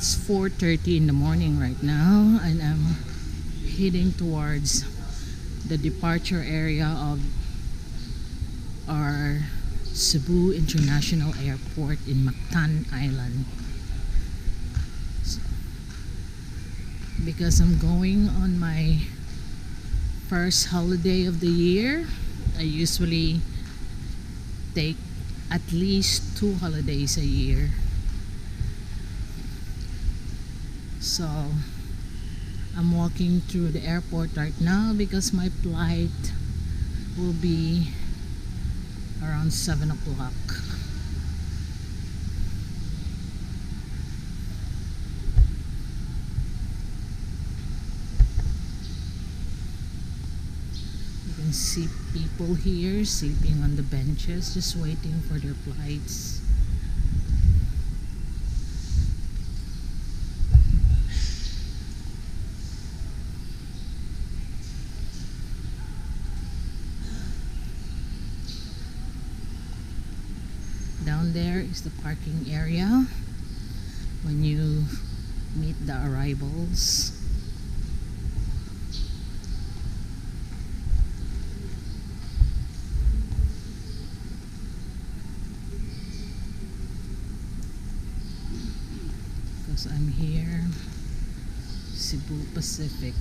It's 4:30 in the morning right now, and I'm heading towards the departure area of our Cebu International Airport in Mactan Island. Because I'm going on my first holiday of the year. I usually take at least 2 holidays a year. So I'm walking through the airport right now because my flight will be around 7 o'clock. You can see people here sleeping on the benches, just waiting for their flights. Down there is the parking area when you meet the arrivals. Because I'm here, Cebu Pacific.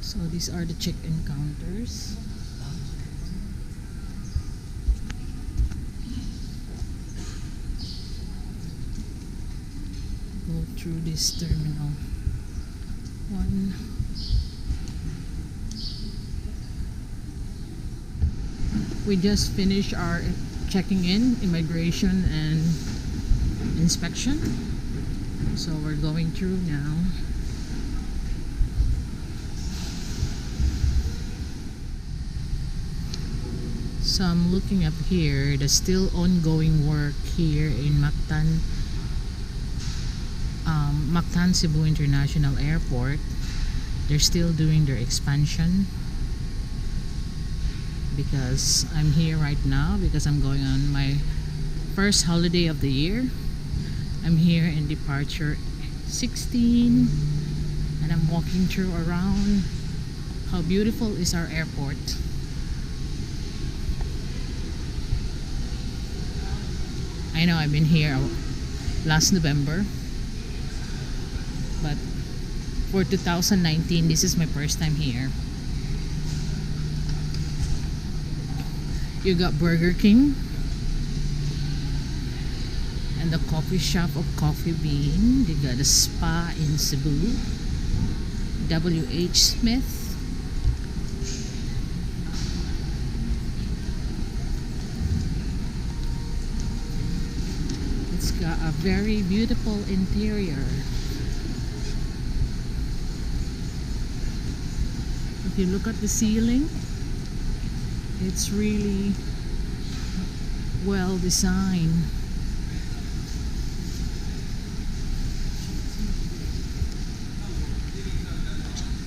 So these are the check-in counters. Go through this terminal 1. We just finished our checking in, immigration and inspection. So we're going through now. So I'm looking up here, the still ongoing work here in Mactan Cebu International Airport. They're still doing their expansion because I'm here right now because I'm going on my first holiday of the year. I'm here in departure 16 and I'm walking through around. How beautiful is our airport. I know I've been here last November, but for 2019 this is my first time here. You got Burger King and the coffee shop of Coffee Bean. They got a spa in Cebu, W.H. Smith. It's got a very beautiful interior. If you look at the ceiling, it's really well designed.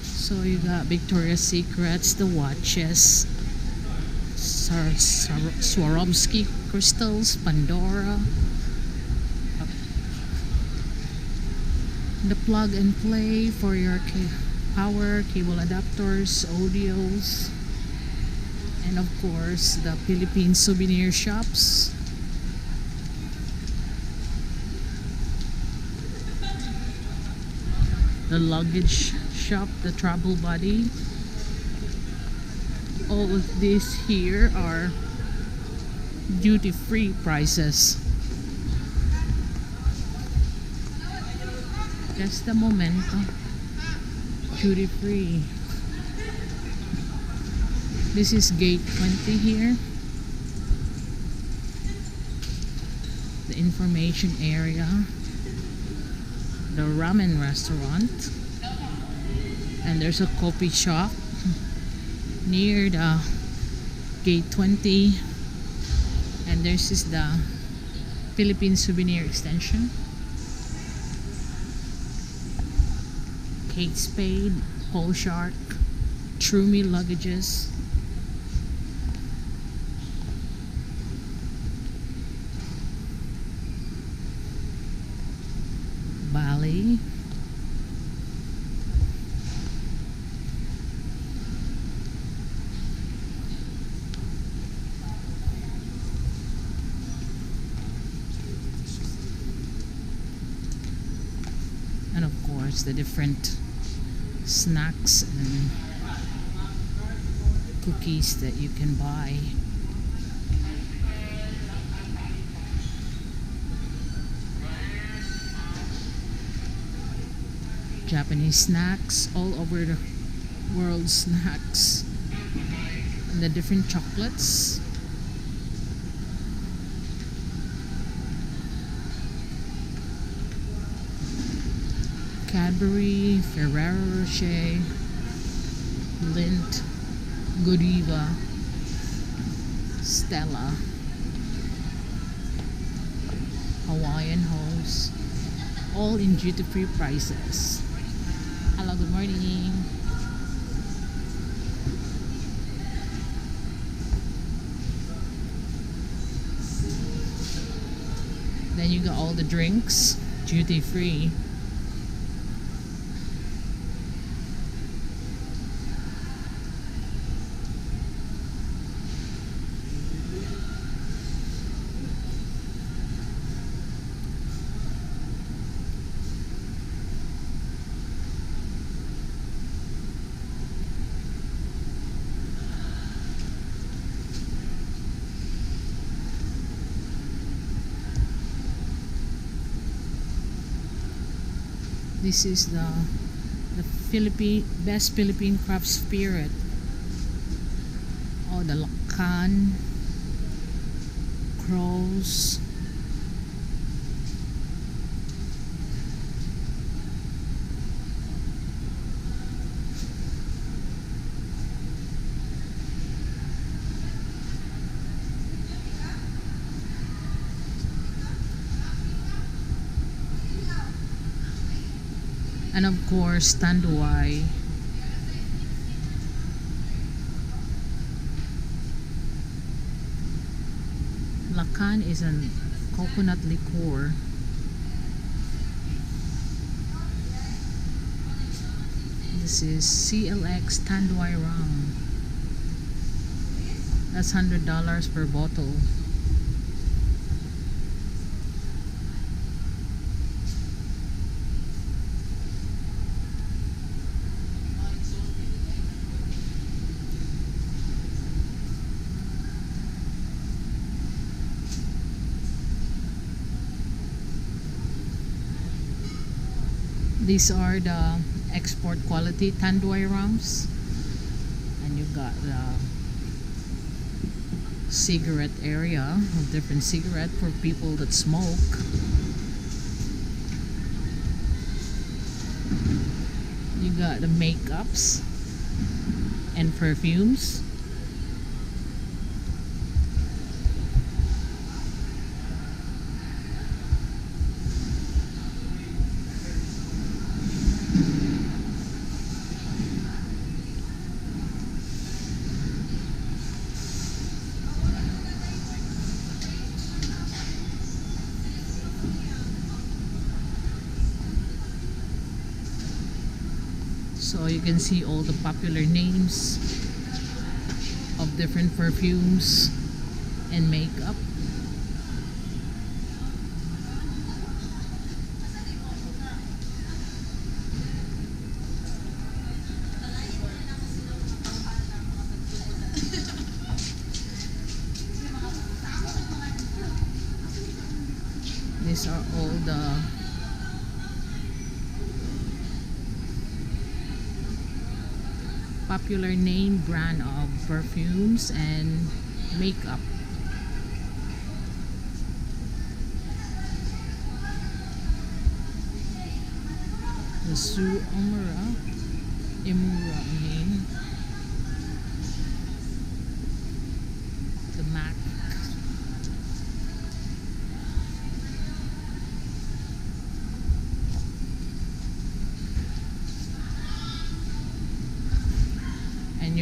So you got Victoria's Secrets, the watches, Swarovski crystals, Pandora, the plug and play for your power cable adapters, audios, and of course the Philippine souvenir shops. The luggage shop, the travel body. All of these here are duty-free prices. Just a momento. Duty-free. This is gate 20 here. The information area. The ramen restaurant. And there's a coffee shop near the gate 20. And there's the Philippine souvenir extension, Kate Spade, Pole Shark, True Me luggages, Bali, and of course the different snacks and cookies that you can buy. Japanese snacks, all over the world snacks, and the different chocolates. Cadbury, Ferrero Rocher, Lindt, Godiva, Stella, Hawaiian Host, all in duty-free prices. Hello, good morning. Then you got all the drinks, duty-free. This is the best Philippine craft spirit. Oh, the Lakan, crows, and of course Tanduay. Lakan is a coconut liqueur. This is CLX Tanduay rum. That's $100 per bottle. These are the export quality Tanduay rums, and you got the cigarette area of different cigarette for people that smoke. You got the makeups and perfumes. So you can see all the popular names of different perfumes and makeup. These are all the popular name brand of perfumes and makeup. The Su Imura name. The MAC.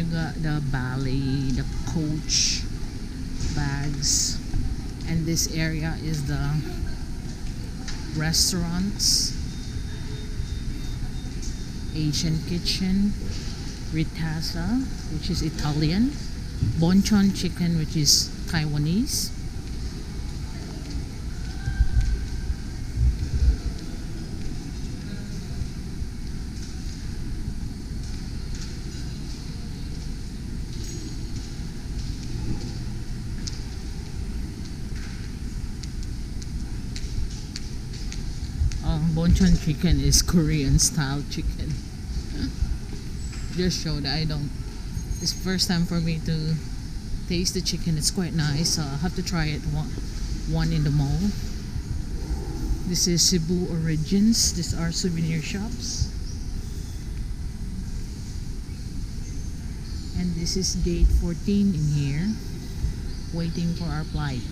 you got the ballet, the coach bags, and this area is the restaurants, Asian kitchen, Ritasa, which is Italian, Bonchon chicken, which is Taiwanese. Bonchon chicken is Korean style chicken. Just show that I don't. It's first time for me to taste the chicken. It's quite nice. I'll have to try it one in the mall. This is Cebu Origins. These are souvenir shops. And this is gate 14 in here, waiting for our flight.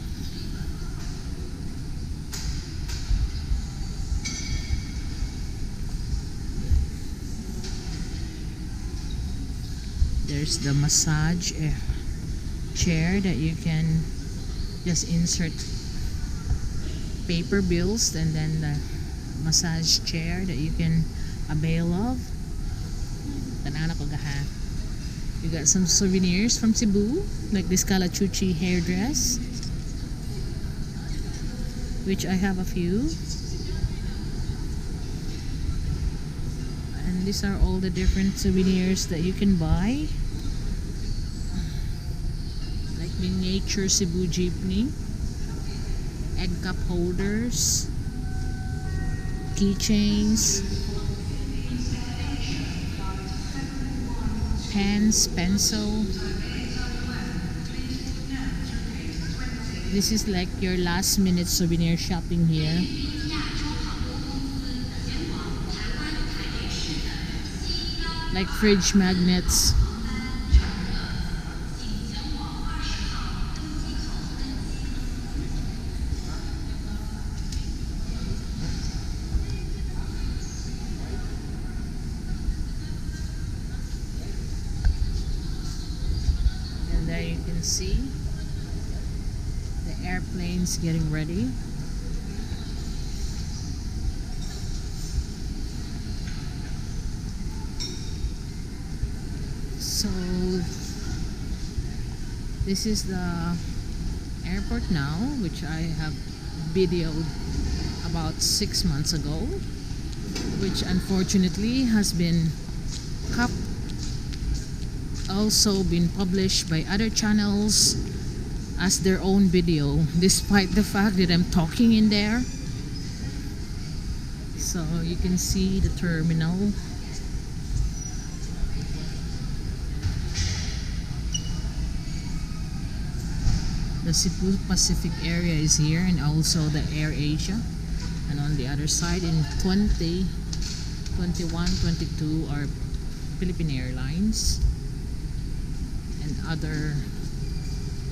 There's the massage chair that you can just insert paper bills, and then the massage chair that you can avail of. You got some souvenirs from Cebu, like this Kalachuchi hairdress, which I have a few. And these are all the different souvenirs that you can buy. Miniature Cebu jeepney, egg cup holders, keychains, pens, pencil. This is like your last minute souvenir shopping here. Like fridge magnets. There you can see the airplanes getting ready. So this is the airport now, which I have videoed about 6 months ago, which unfortunately has been also been published by other channels as their own video, despite the fact that I'm talking in there. So you can see the terminal. The Cebu Pacific area is here, and also the Air Asia. And on the other side in 20, 21, 22 are Philippine Airlines and other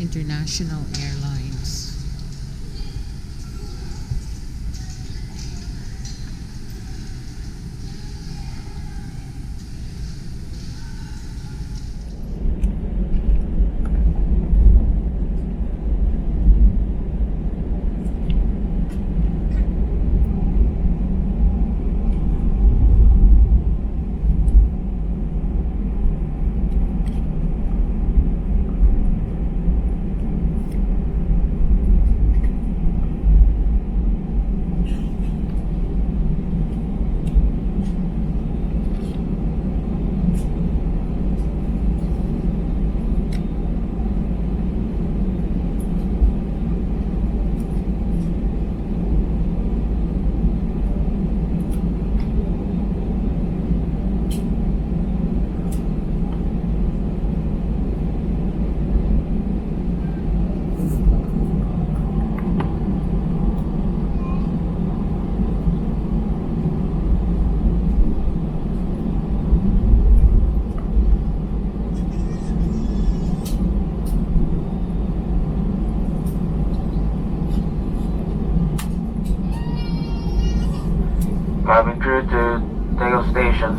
international airlines. Cabin crew to takeoff station.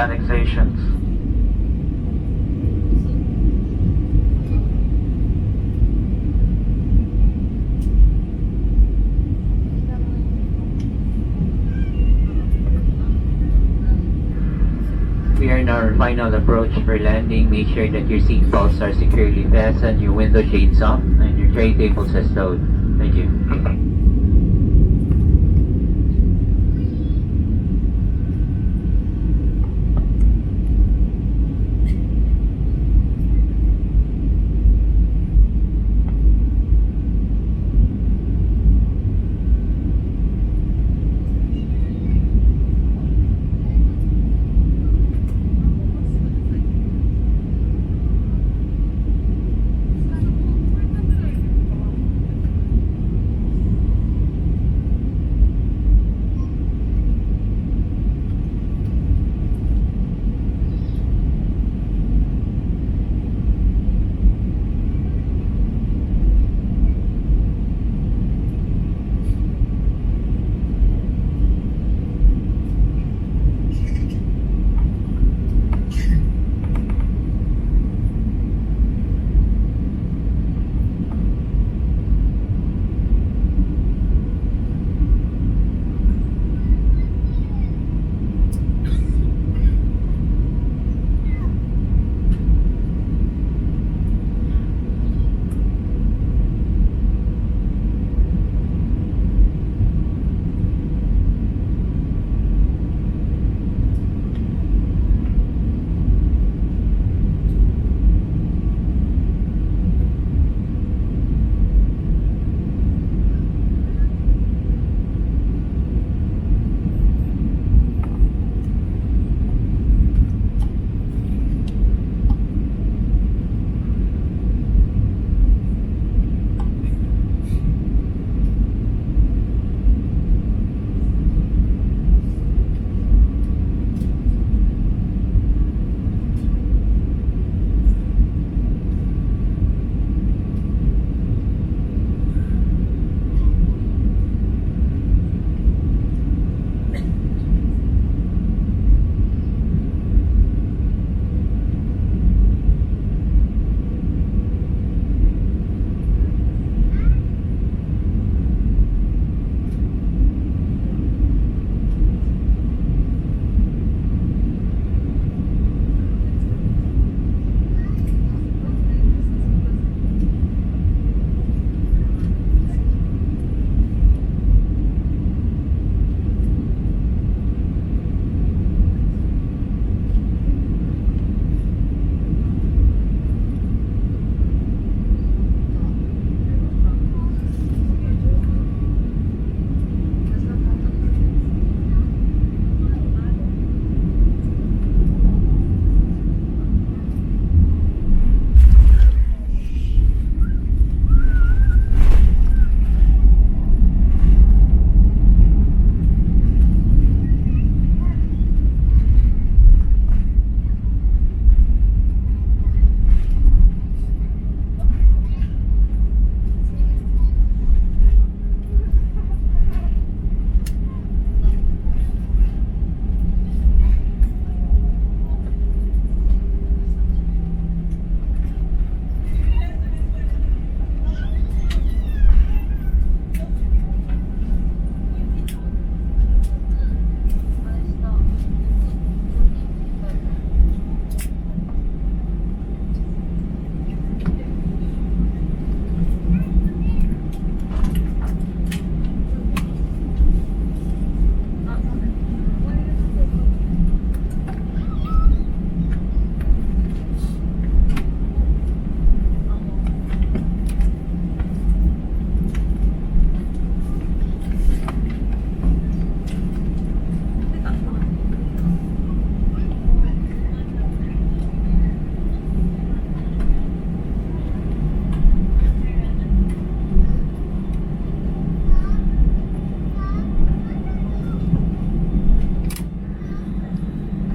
annexations. We are in our final approach for landing. Make sure that your seat belts are securely fastened, your window shades up, and your tray tables are stowed. Thank you.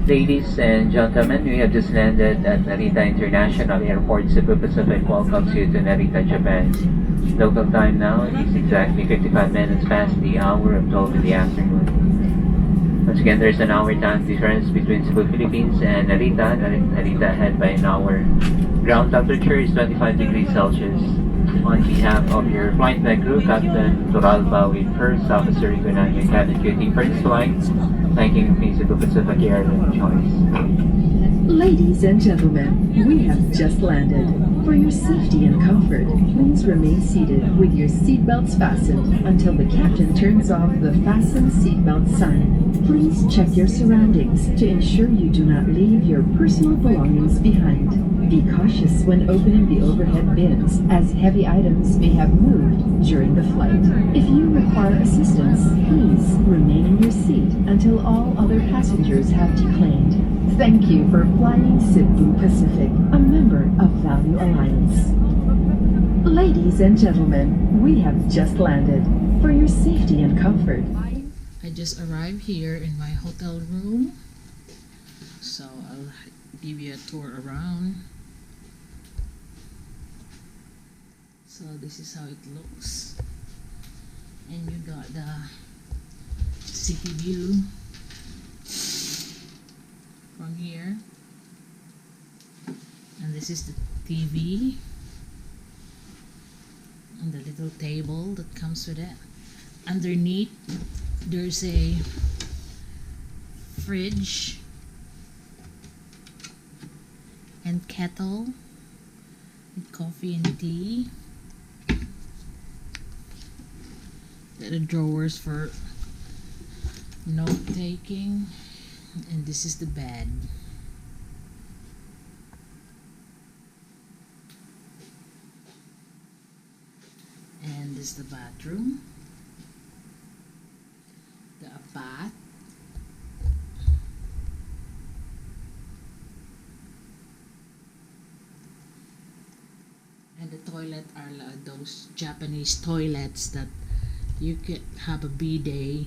Ladies and gentlemen, we have just landed at Narita International Airport. Cebu Pacific welcomes you to Narita, Japan. Local time now is exactly 55 minutes past the hour of 12 in the afternoon. Once again, there's an hour time difference between Cebu, Philippines and Narita. Narita ahead by an hour. Ground temperature is 25 degrees Celsius. On behalf of your flight deck crew, Captain Turalba with First Officer Igunan, your cabin duty for this flight, thanking Cebu Pacific Airline choice. Ladies and gentlemen, we have just landed. For your safety and comfort, please remain seated with your seatbelts fastened until the captain turns off the fasten seatbelt sign. Please check your surroundings to ensure you do not leave your personal belongings behind. Be cautious when opening the overhead bins, as heavy items may have moved during the flight. If you require assistance, please remain in your seat until all other passengers have deplaned. Thank you for flying Cebu Pacific, a member of Value Alliance. Ladies and gentlemen, we have just landed. For your safety and comfort, I just arrived here in my hotel room, so I'll give you a tour around. So this is how it looks, and you got the city view from here, and this is the TV and the little table that comes with it. Underneath there's a fridge and kettle with coffee and tea. There are drawers for note taking, and this is the bed. And this is the bathroom. The bath. And the toilet are those Japanese toilets that you could have a bidet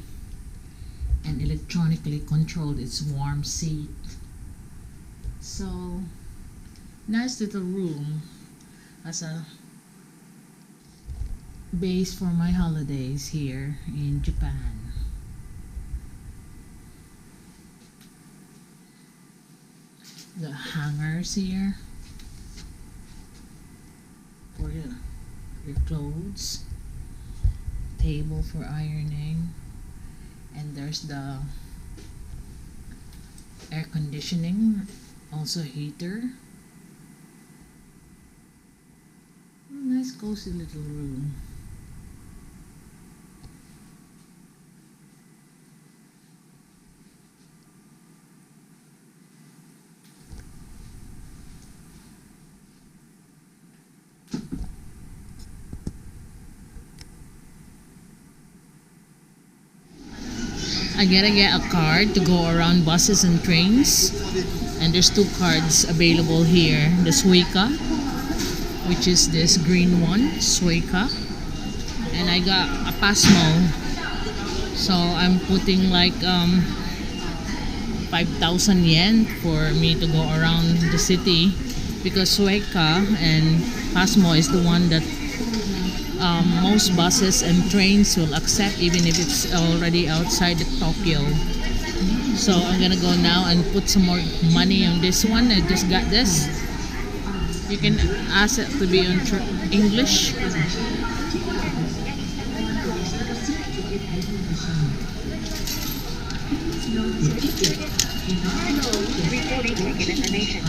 and electronically controlled its warm seat. So nice little room as a base for my holidays here in Japan. The hangers here for your clothes, table for ironing, and there's the air conditioning, also heater. Nice cozy little room. I gotta get a card to go around buses and trains, and there's two cards available here. The Suica, which is this green one, Suica, and I got a Pasmo, so I'm putting like 5,000 yen for me to go around the city, because Suica and Pasmo is the one that most buses and trains will accept, even if it's already outside the Tokyo. So I'm gonna go now and put some more money on this one. I just got this. You can ask it to be on English. Reporting ticket information.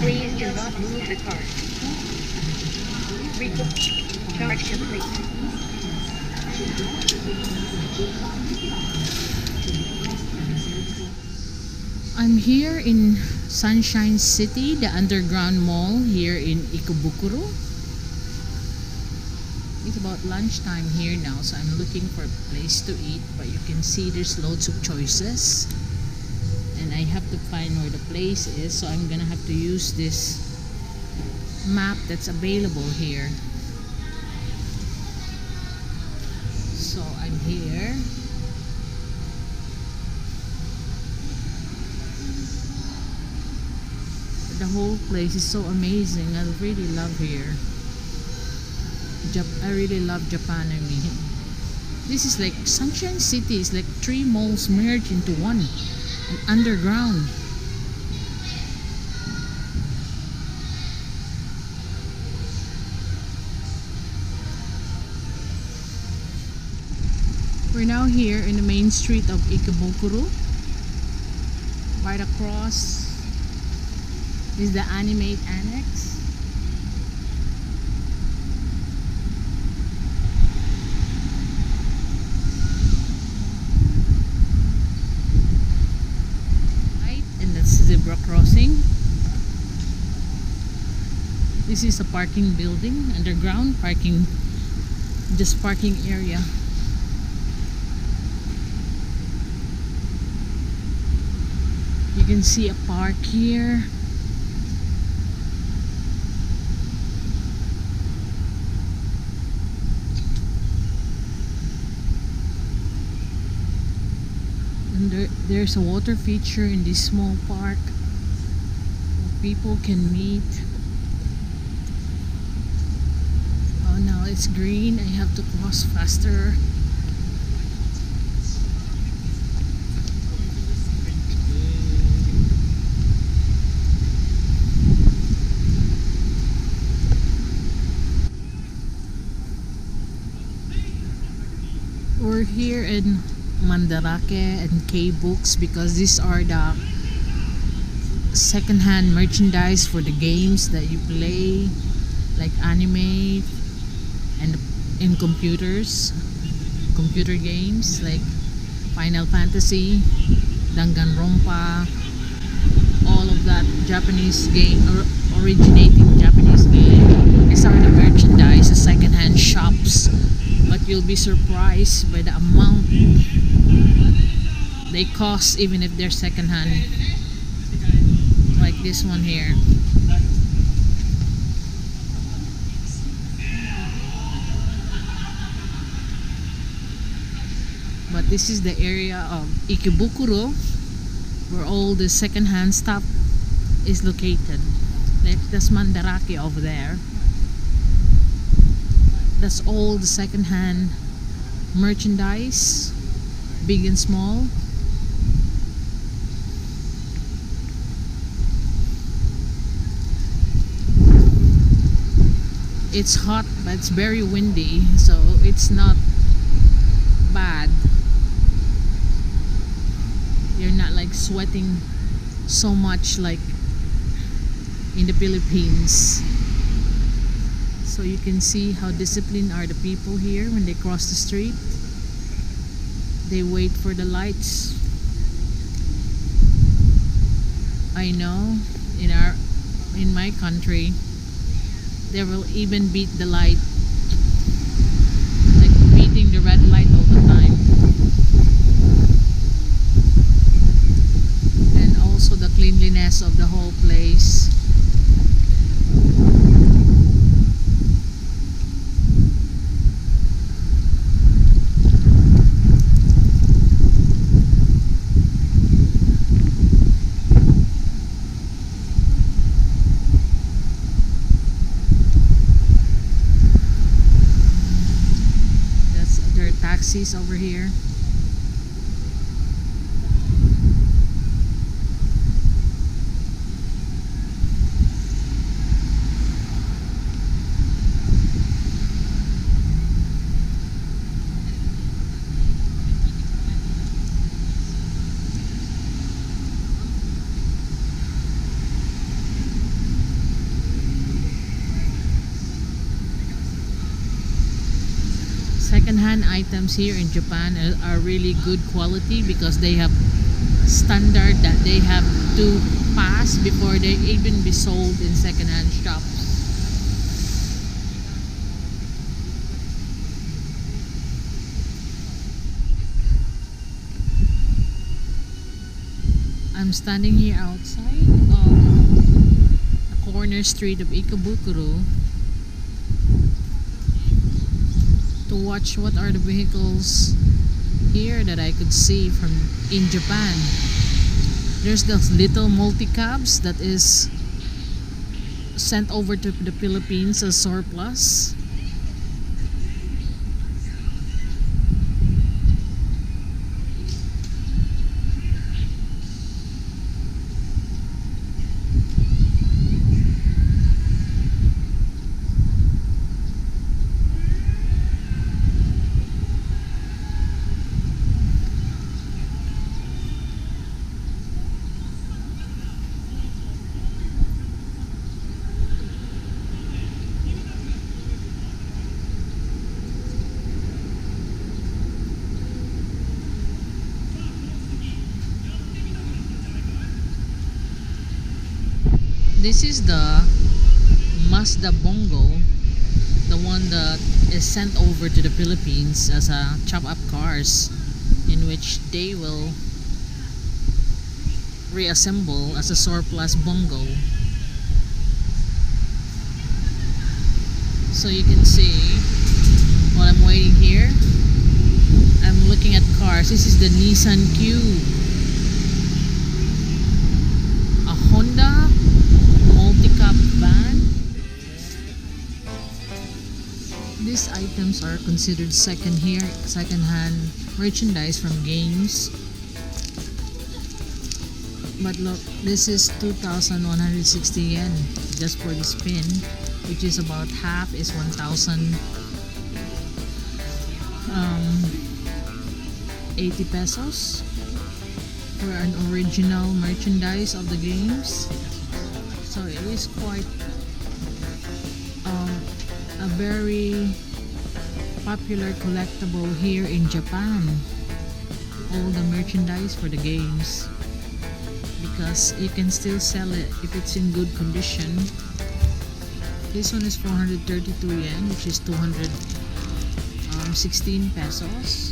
Please do not move the card. Report. Charge complete. I'm here in Sunshine City, the underground mall here in Ikebukuro. It's about lunchtime here now, so I'm looking for a place to eat, but you can see there's loads of choices. And I have to find where the place is, so I'm gonna have to use this map that's available here. So I'm here. The whole place is so amazing. I really love here. I really love Japan. I mean, This is like Sunshine City. It's like 3 malls merged into one, and underground. We're now here in the main street of Ikebukuro. Right across is the Animate Annex. Right, and that's zebra crossing. This is a parking building, underground parking, just parking area. You can see a park here. And there's a water feature in this small park where people can meet. Oh, now it's green. I have to cross faster. We're here in Mandarake and K-Books because these are the second-hand merchandise for the games that you play, like anime and in computer games like Final Fantasy, Danganronpa, all of that Japanese game or originating Japanese game. These are the merchandise, the second-hand shops. But you'll be surprised by the amount they cost even if they're secondhand, like this one here. But this is the area of Ikebukuro where all the secondhand stuff is located. Like that's Mandarake over there. That's all the second-hand merchandise, big and small. It's hot, but it's very windy, so it's not bad. You're not like sweating so much like in the Philippines. So you can see how disciplined are the people here when they cross the street. They wait for the lights. I know in my country they will even beat the light, like beating the red light all the time. And also the cleanliness of the whole place. Taxis over here. Second-hand items here in Japan are really good quality because they have standard that they have to pass before they even be sold in second-hand shops. I'm standing here outside the corner street of Ikebukuro to watch what are the vehicles here that I could see from in Japan. There's those little multi-cabs that is sent over to the Philippines as surplus. This is the Mazda Bongo, the one that is sent over to the Philippines as a chop up cars, in which they will reassemble as a surplus bongo. So you can see, while I'm waiting here, I'm looking at cars. This is the Nissan Cube, a Honda multi-cab van. These items are considered second-hand merchandise from games. But look, this is 2,160 yen just for this pin, which is about half is 1,080 pesos for an original merchandise of the games. So it is quite a very popular collectible here in Japan, all the merchandise for the games, because you can still sell it if it's in good condition. This one is 432 yen, which is 216 pesos.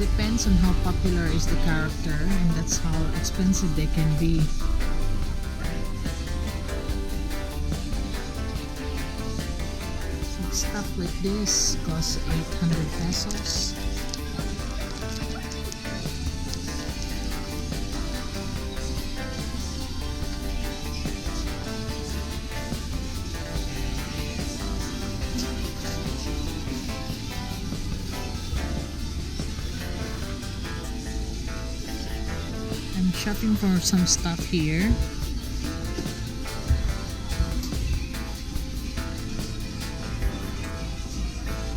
Depends on how popular is the character, and that's how expensive they can be. So stuff like this costs 800 pesos. I'm shopping for some stuff here.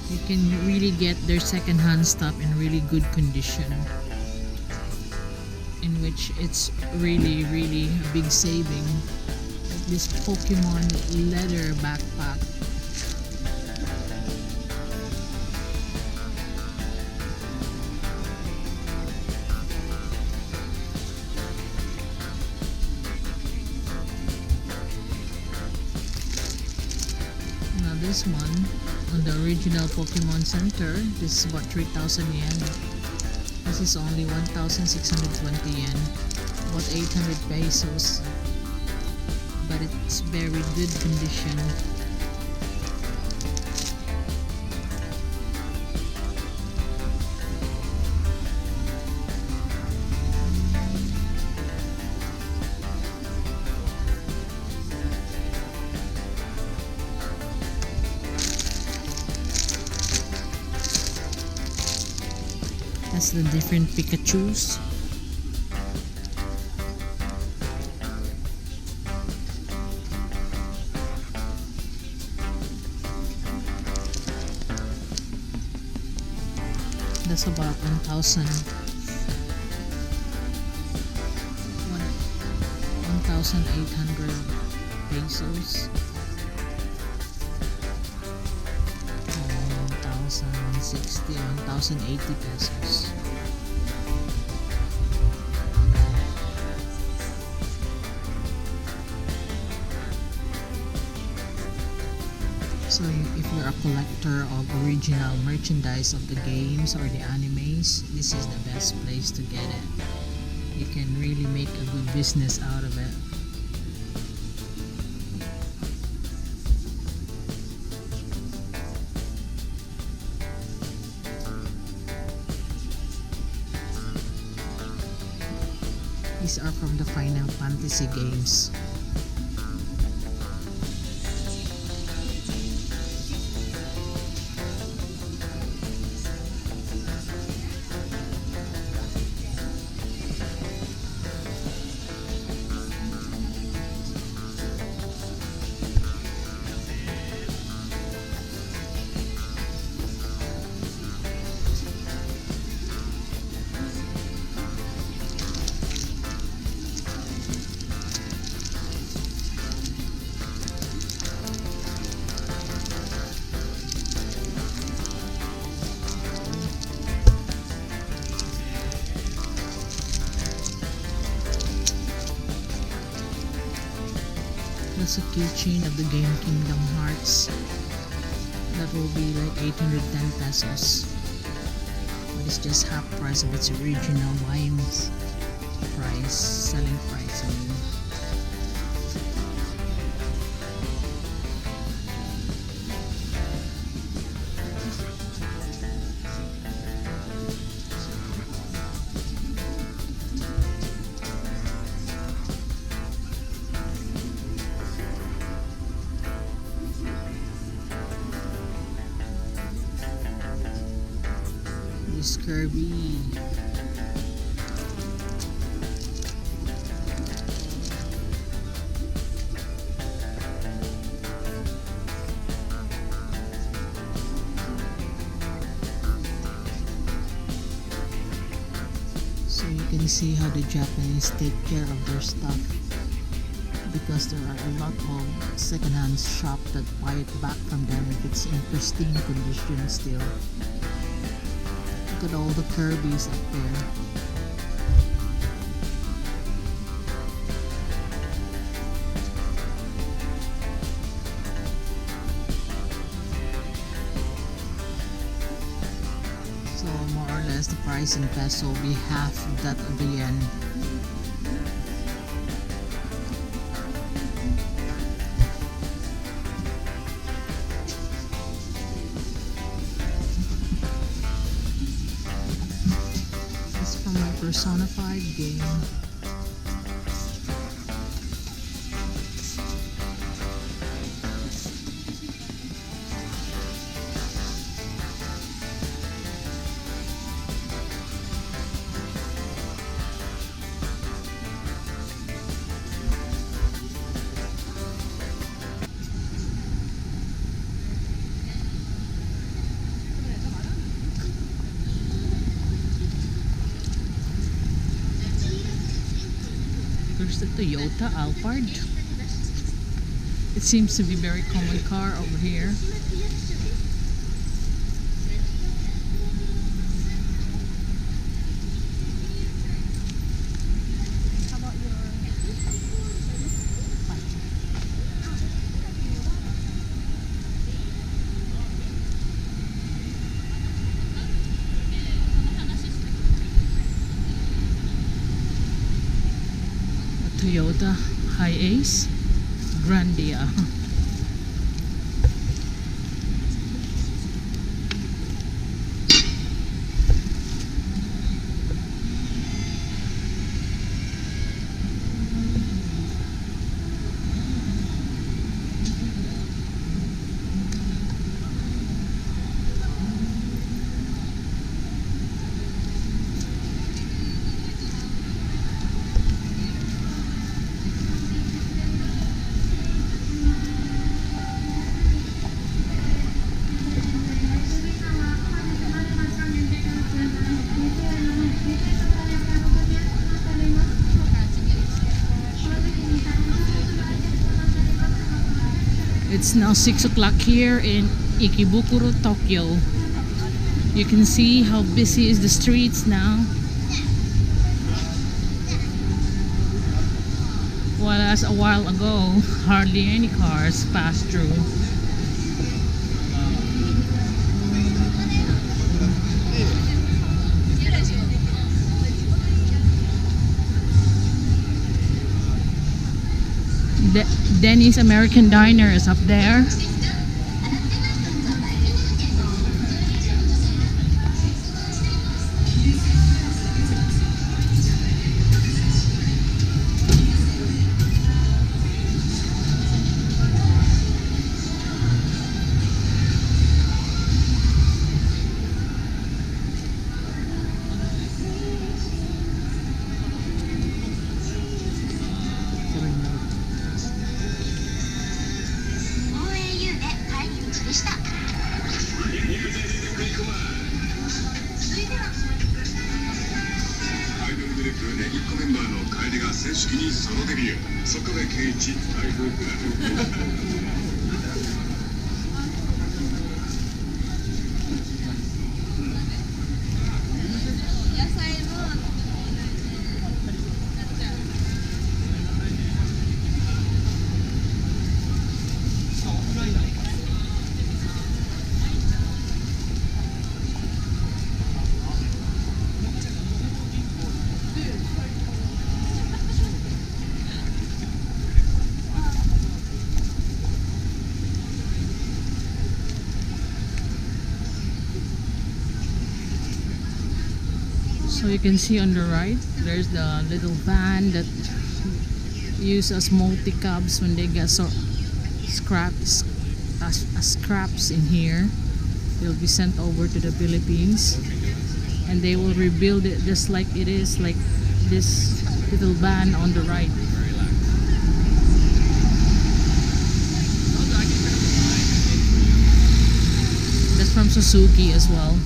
You can really get their second-hand stuff in really good condition, in which it's really a big saving. Like this Pokemon leather backpack. This one on the original Pokemon Center, this is about 3,000 yen. This is only 1,620 yen, about 800 pesos, but it's very good condition. That's the different Pikachus. That's about 1,800 pesos. 1,060, 1,080 pesos. So if you're a collector of original merchandise of the games or the animes, this is the best place to get it. You can really make a good business out of it. These are from the Final Fantasy games. That's a keychain of the game Kingdom Hearts. That will be like 810 pesos. But it's just half price of its original buying price, selling price. I mean. Kirby. So you can see how the Japanese take care of their stuff, because there are a lot of secondhand shop that buy it back from them if it's in pristine condition still. Look at all the Kirby's up there. So more or less the price in peso will be half that of the yen. Persona 5 game. There's the Toyota Alphard. It seems to be a very common car over here. Toyota Hiace Grandia. It's now 6 o'clock here in Ikebukuro, Tokyo. You can see how busy is the streets now. Whereas a while ago, hardly any cars passed through. Denny's American Diner is up there. So you can see on the right, there's the little van that use as multi-cabs when they get scraps scraps in here. They'll be sent over to the Philippines, and they will rebuild it just like it is, like this little van on the right. That's from Suzuki as well.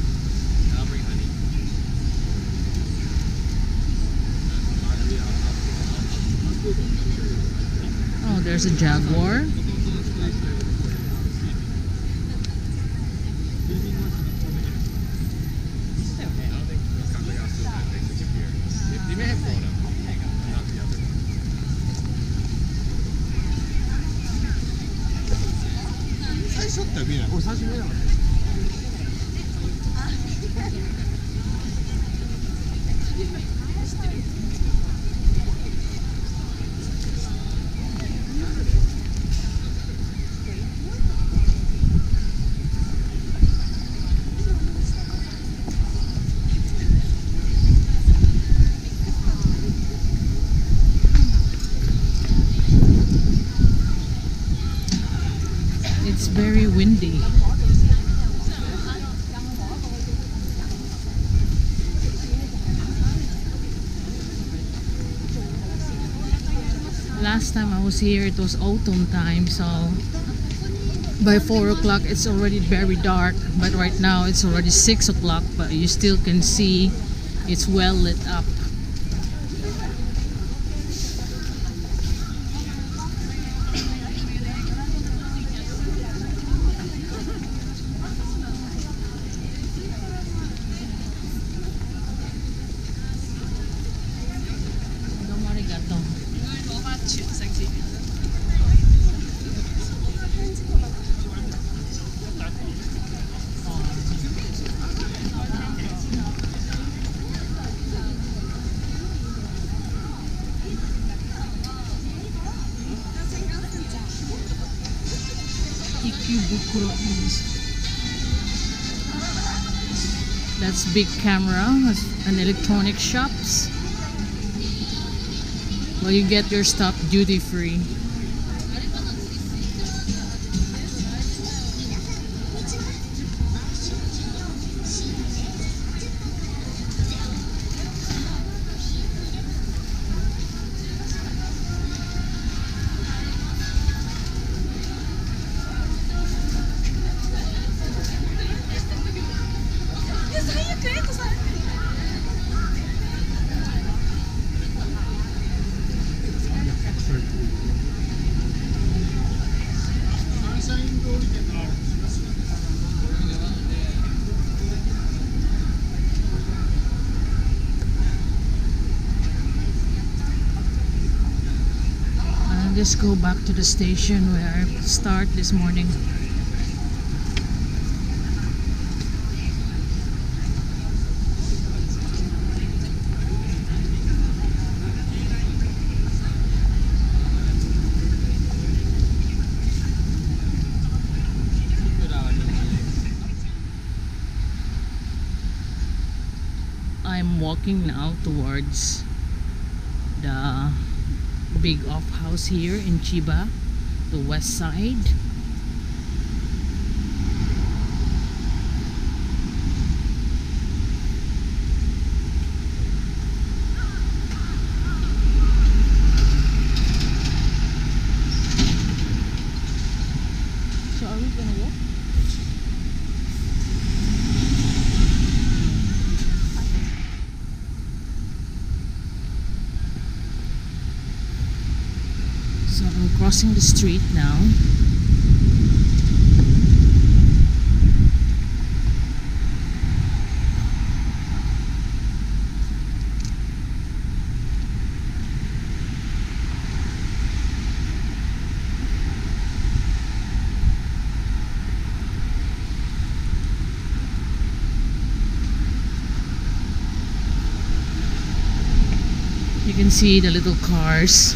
Oh, there's a Jaguar. It's very windy. Last time I was here, it was autumn time, so by 4 o'clock it's already very dark. But right now it's already 6 o'clock, but you still can see it's well lit up. Ikebukuro. That's big camera and electronic shops. Well, you get your stuff duty free. Let's go back to the station where I start this morning. I'm walking now towards the big off house here in Chiba, the west side. So are we gonna walk? So I'm crossing the street now. You can see the little cars.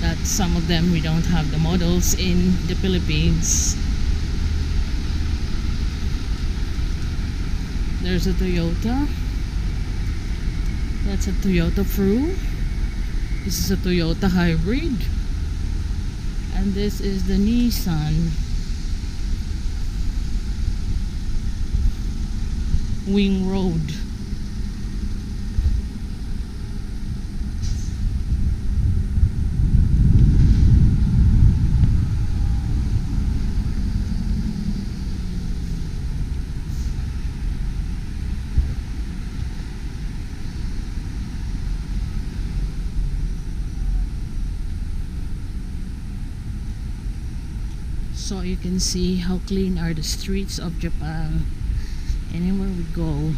That some of them we don't have the models in the Philippines. There's a Toyota. That's a Toyota Fru. This is a Toyota Hybrid. And this is the Nissan Wing Road. So you can see how clean are the streets of Japan anywhere we go.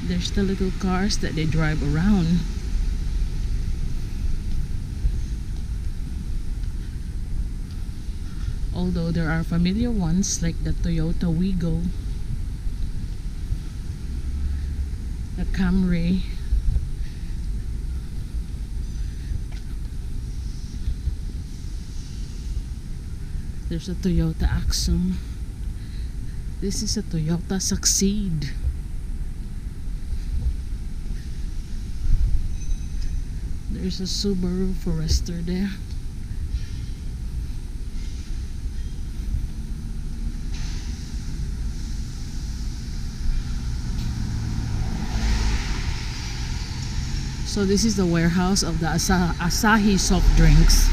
There's the little cars that they drive around. Although there are familiar ones like the Toyota Wigo, the Camry, there's a Toyota Axum. This is a Toyota Succeed. There's a Subaru Forester there. So this is the warehouse of the Asahi soft drinks.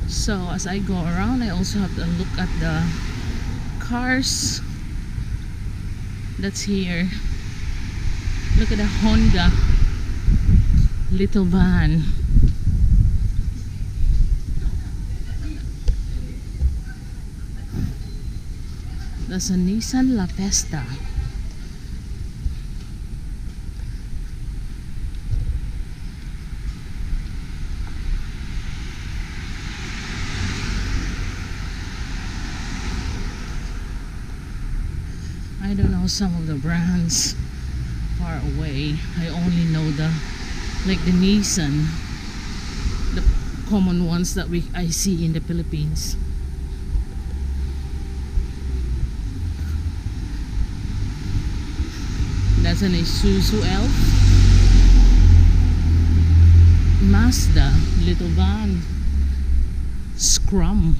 So as I go around, I also have to look at the cars that's here. Look at the Honda little van. That's a Nissan La Festa. I don't know some of the brands far away. I only know the Nissan, the common ones that I see in the Philippines. That's an Isuzu Elf, Mazda little van, Scrum.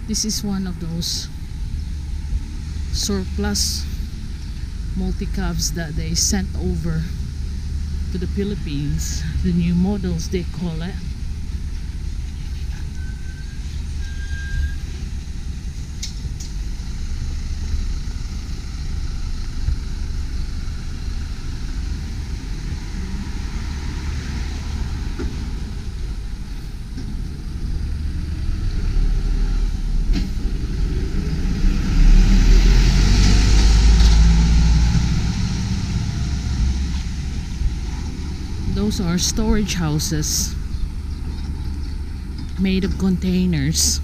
This is one of those surplus multi-cabs that they sent over to the Philippines. The new models they call it. Those are storage houses made of containers.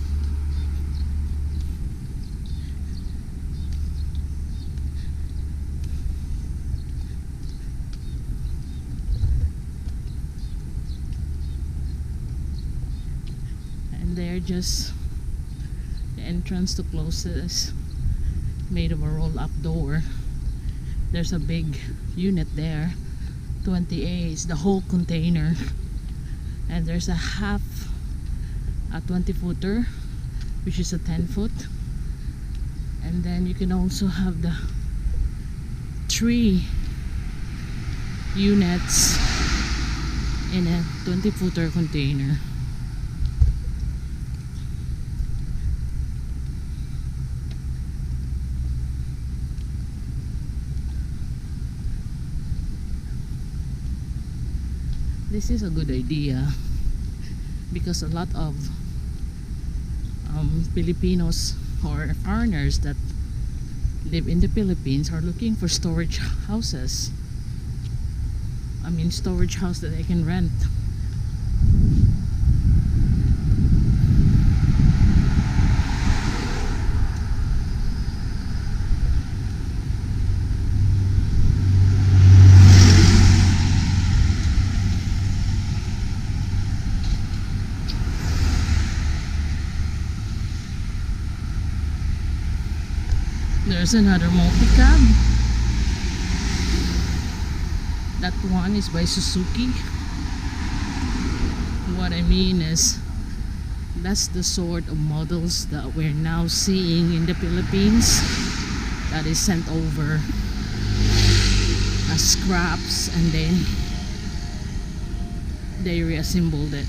just the entrance to closest, made of a roll-up door. There's a big unit there, 20A is the whole container, and there's a 20-footer, which is a 10-foot, and then you can also have the 3 units in a 20-footer container. This is a good idea because a lot of Filipinos or foreigners that live in the Philippines are looking for storage houses. I mean, storage house that they can rent. There's another multi-cab. That one is by Suzuki. What I mean is, that's the sort of models that we're now seeing in the Philippines that is sent over as scraps, and then they reassembled it.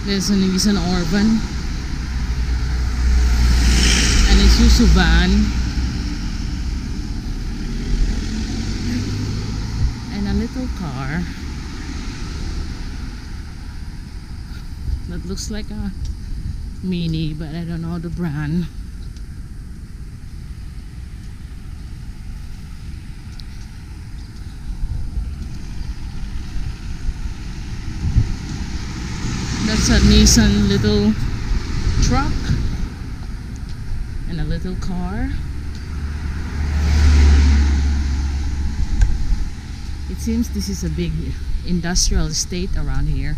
There's an Nissan Orban and a Isuzu van and a little car that looks like a Mini, but I don't know the brand. That's a Nissan little truck and a little car. It seems this is a big industrial estate around here.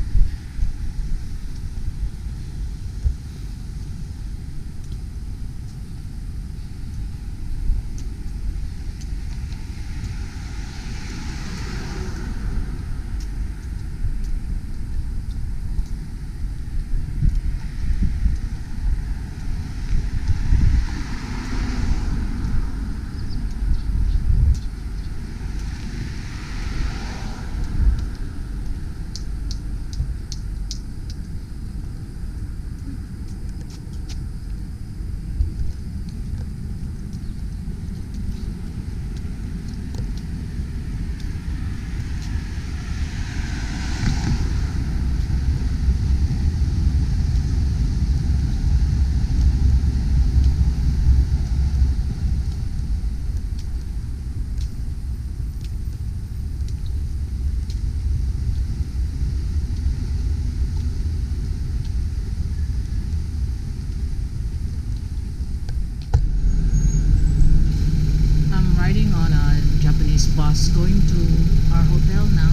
Bus going to our hotel now,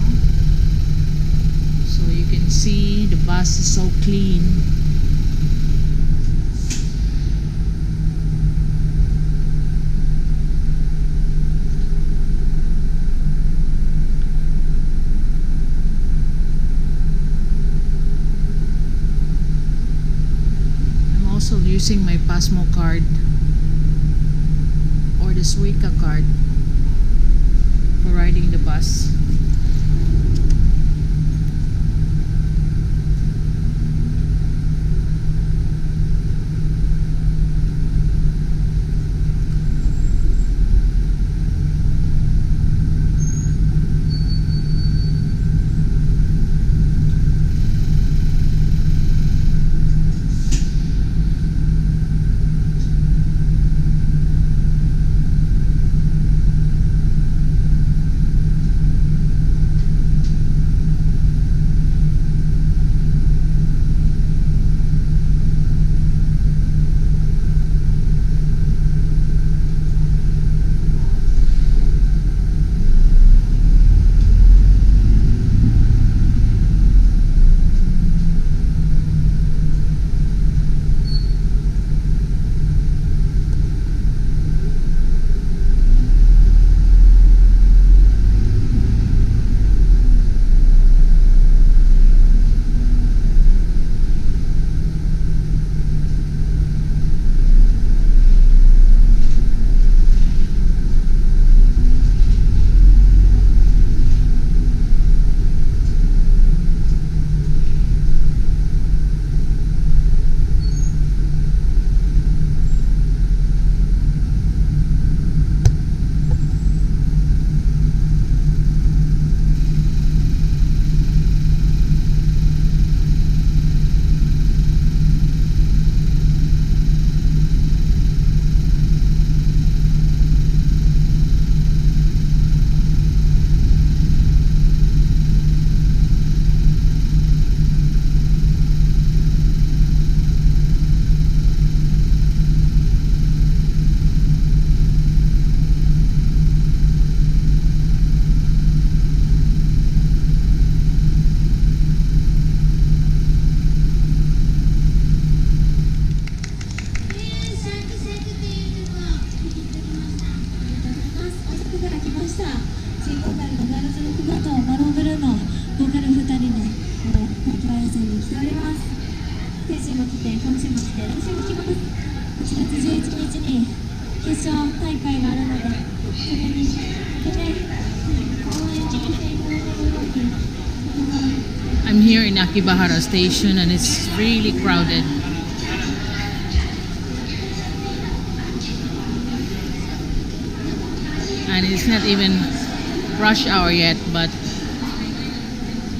so you can see the bus is so clean. I'm also using my Pasmo card or the Suica card for riding the bus. ちらに来ております。先週も来て、今週も来て、来週も来ます。8月11日に決勝大会があるので、それに向けて応援をしていただけるように。I'm here in Akihabara station and it's really crowded. And it's not even rush hour yet, but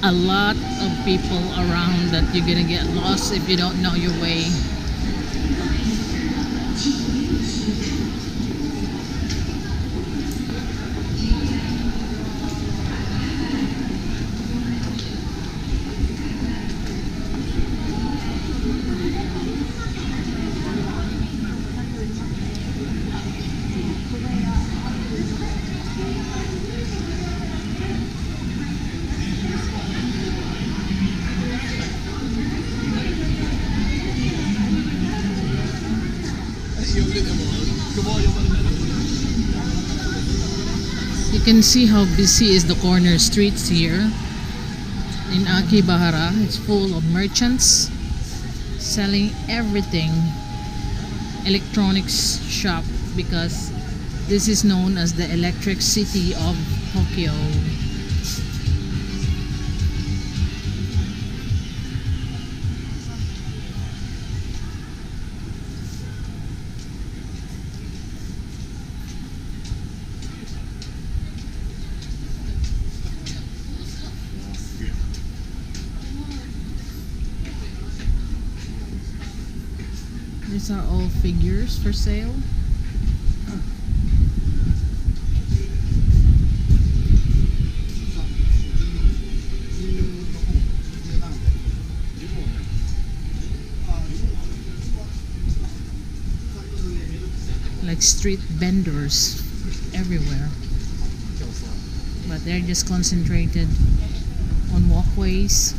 a lot of people around that you're gonna get lost if you don't know your way. You can see how busy is the corner streets here in Akihabara. It's full of merchants selling everything, electronics shop, because this is known as the electric city of Tokyo. These are all figures for sale. Like street vendors everywhere, but they're just concentrated on walkways.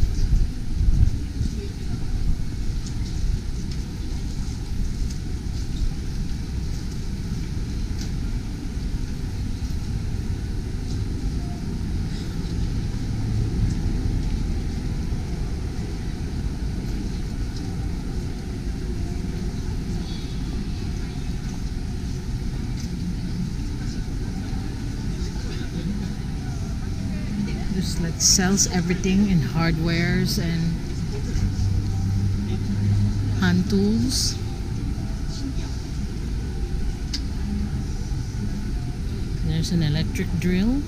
Just like sells everything in hardwares and hand tools. There's an electric drill.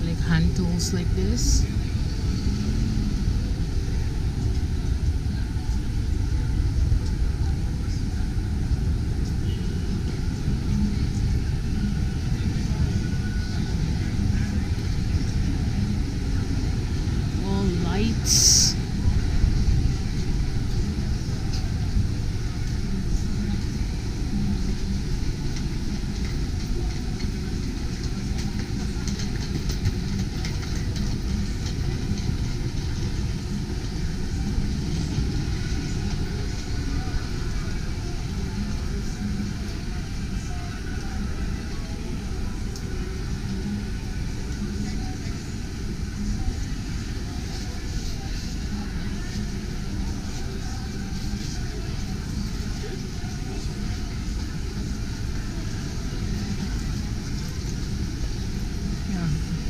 Like hand tools like this. Lights.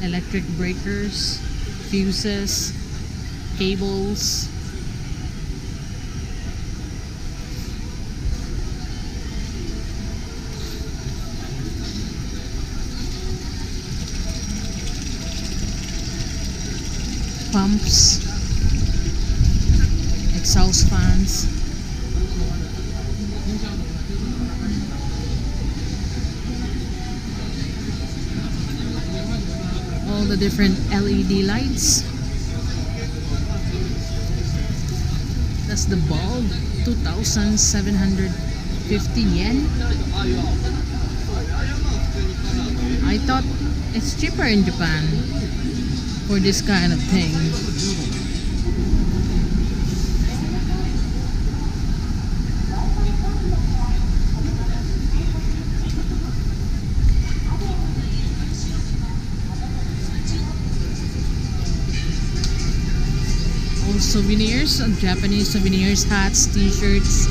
Electric breakers, fuses, cables. Pumps, exhaust fans. All the different LED lights. That's the bulb, 2,750 yen. I thought it's cheaper in Japan for this kind of thing. souvenirs, Japanese souvenirs, hats, t-shirts.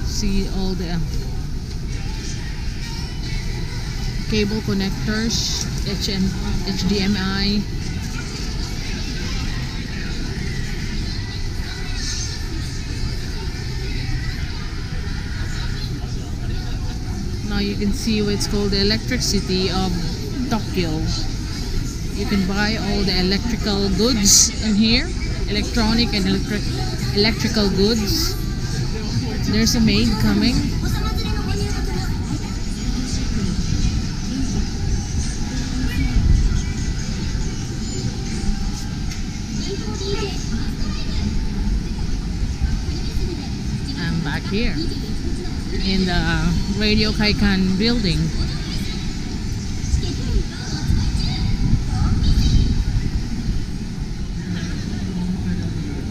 See all the cable connectors, HDMI. Now you can see what's called the electricity of Tokyo. You can buy all the electrical goods in here, electronic and electrical goods. There's a maid coming. I'm back here in the Radio Kaikan building.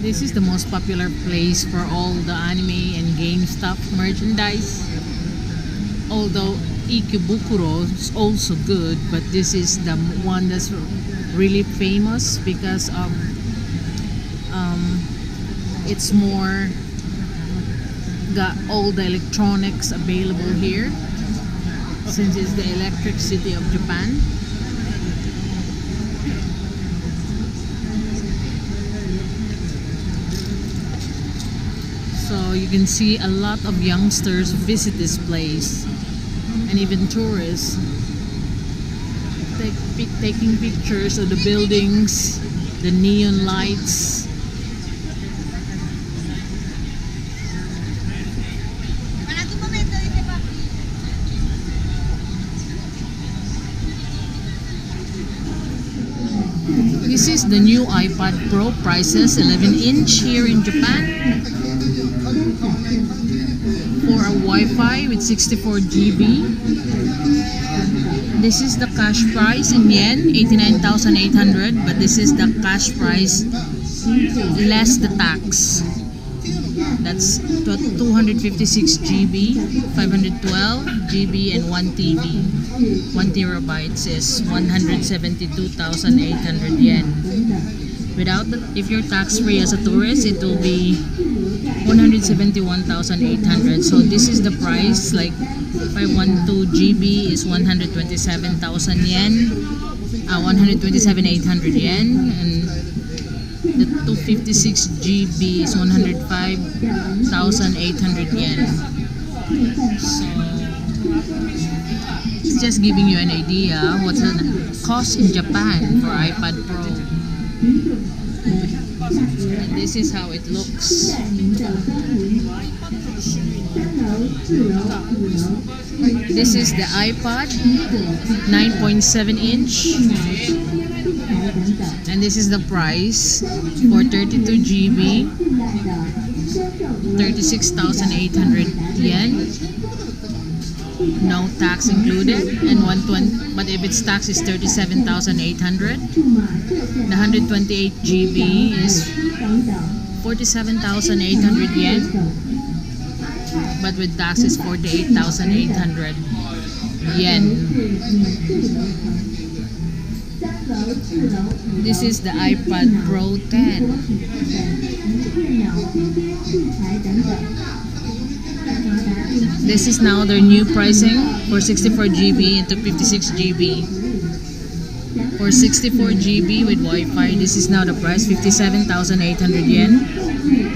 This is the most popular place for all the anime and game stuff merchandise. Although Ikebukuro is also good, but this is the one that's really famous because of it's more got all the electronics available here since it's the electric city of Japan. So you can see a lot of youngsters visit this place, and even tourists taking pictures of the buildings, the neon lights. This is the new iPad Pro prices, 11-inch here in Japan. For a Wi-Fi with 64 GB. This is the cash price in yen, 89,800, but this is the cash price less the tax. That's 256 GB, 512 GB, and 1 TB. 1 terabytes is 172,800 yen. Without if you're tax-free as a tourist, it will be 171,800. So this is the price. Like 512 GB is 127,000 yen, 127,800 yen, and the 256 GB is 105,800 yen. So it's just giving you an idea what's the cost in Japan for iPad Pro. And this is how it looks. This is the iPad 9.7-inch, and this is the price for 32 GB, 36,800 yen, no tax included, and 120, but if it's tax is 37,800. The 128 GB is 47,800 yen, but with tax is 48,800 yen. This is the iPad Pro 10. This is now their new pricing for 64 GB and 256 GB. For 64 GB with Wi-Fi, this is now the price, 57,800 yen,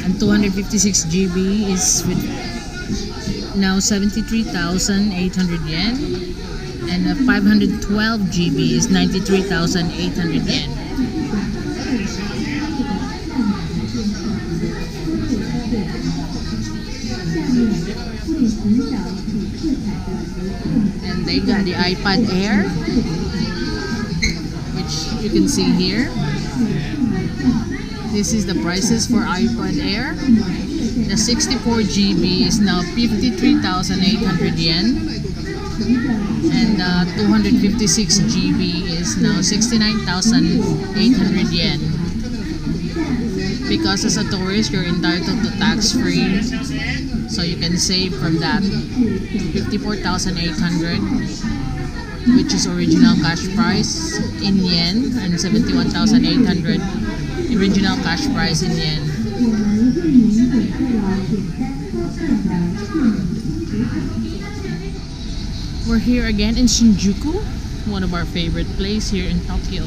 and 256 GB is with now 73,800 yen, and 512 GB is 93,800 yen. And they got the iPad Air, which you can see here. This is the prices for iPad Air. The 64 GB is now 53,800 yen, And 256 GB is now 69,800 yen. Because as a tourist, you're entitled to tax-free, so you can save from that. 54,800, which is original cash price in yen, and 71,800 original cash price in yen. We're here again in Shinjuku, one of our favorite places here in Tokyo.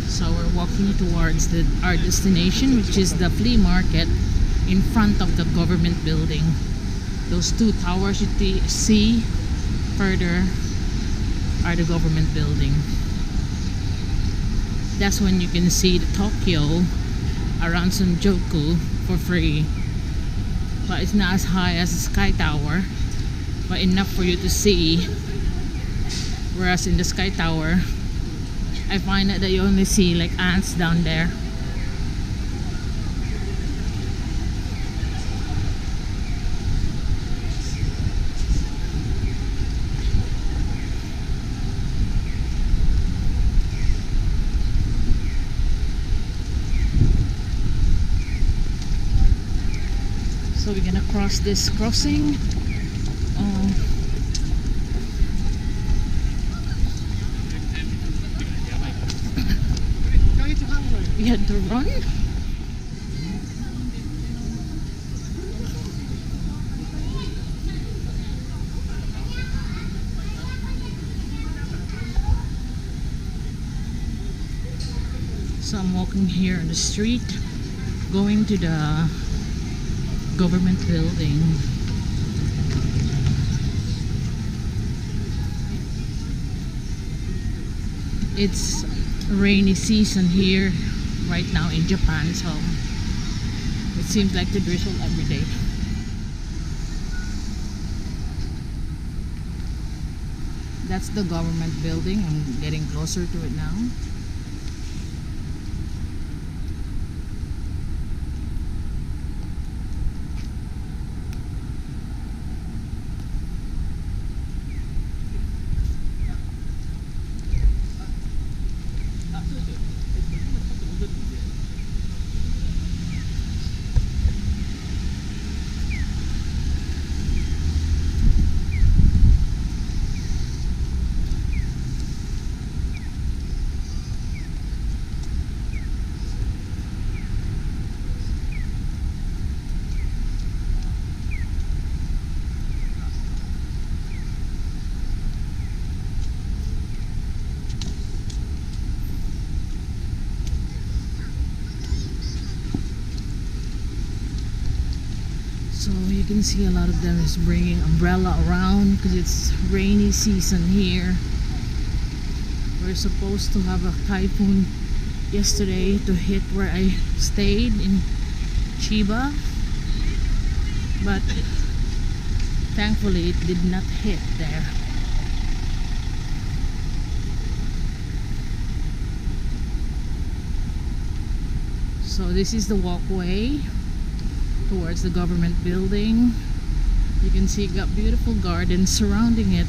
So we're walking towards our destination, which is the flea market in front of the government building. Those two towers you see further are the government building. That's when you can see the Tokyo around Shinjuku for free. But it's not as high as the Sky Tower, but enough for you to see. Whereas in the Sky Tower, I find that you only see like ants down there. So we're gonna cross this crossing. We had to run. So I'm walking here on the street, going to the government building. It's rainy season here right now in Japan, so it seems like to drizzle every day. That's the government building. I'm getting closer to it now. So you can see a lot of them is bringing umbrella around because it's rainy season here. We're supposed to have a typhoon yesterday to hit where I stayed in Chiba, but thankfully it did not hit there. So this is the walkway towards the government building. You can see it got beautiful gardens surrounding it.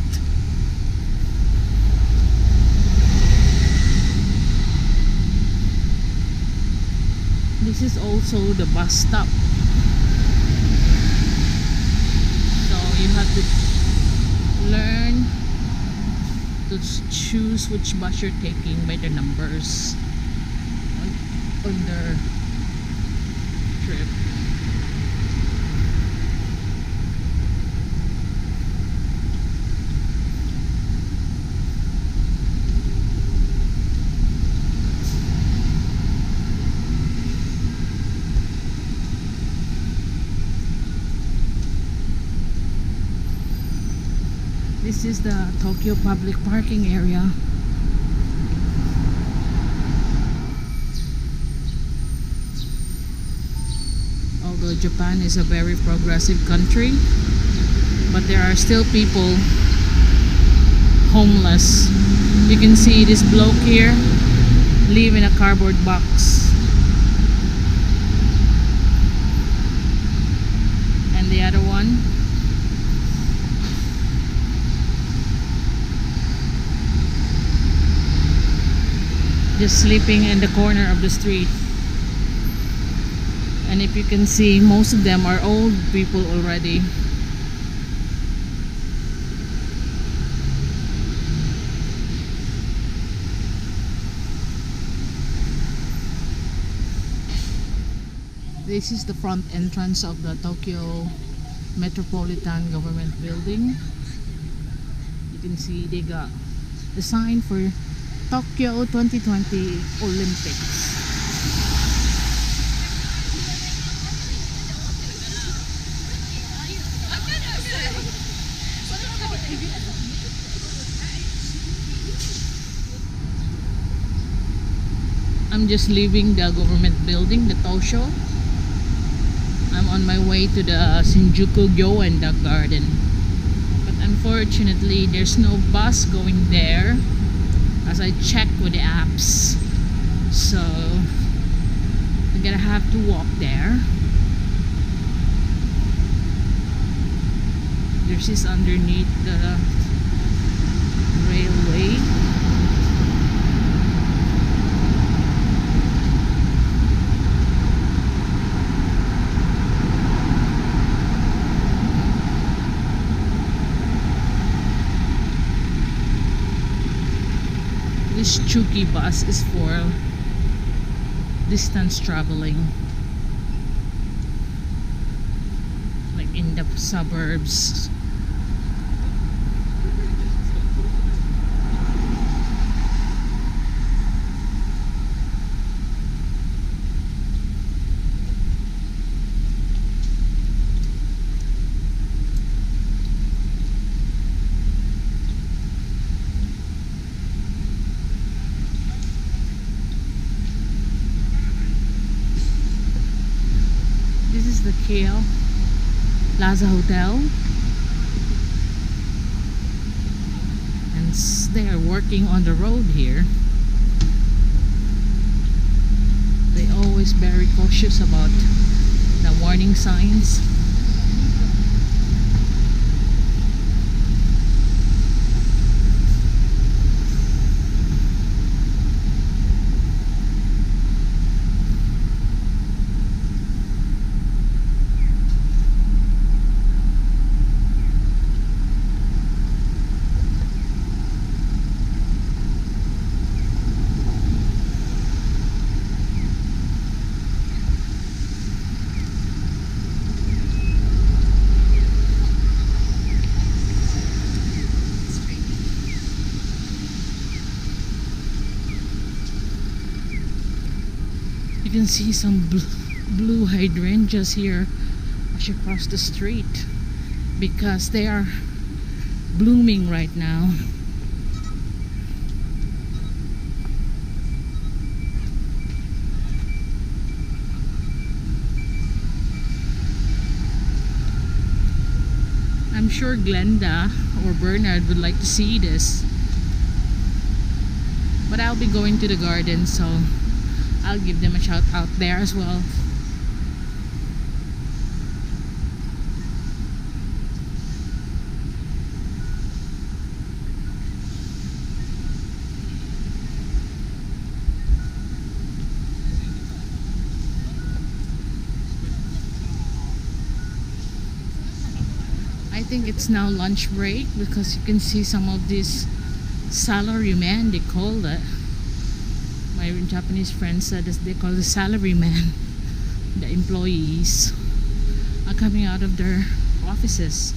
This is also the bus stop. So you have to learn to choose which bus you're taking by the numbers on their trip. This is the Tokyo public parking area. Although Japan is a very progressive country, but there are still people homeless. You can see this bloke here live in a cardboard box, and the other one just sleeping in the corner of the street. And if you can see, most of them are old people already. This is the front entrance of the Tokyo Metropolitan Government Building. You can see they got the sign for Tokyo 2020 Olympics. I'm just leaving the government building, the Tosho. I'm on my way to the Shinjuku Gyoenda Garden. But unfortunately, there's no bus going there as I checked with the apps. So I'm gonna have to walk there. This is underneath the railway. This Chuki bus is for distance traveling, like in the suburbs. This is the KL Plaza Hotel, and they are working on the road here. They always very cautious about the warning signs. You can see some blue hydrangeas here as you cross the street because they are blooming right now. I'm sure Glenda or Bernard would like to see this, but I'll be going to the garden, so I'll give them a shout out there as well. I think it's now lunch break because you can see some of these salarymen, they call it. My Japanese friend said that they call the salaryman. The employees are coming out of their offices.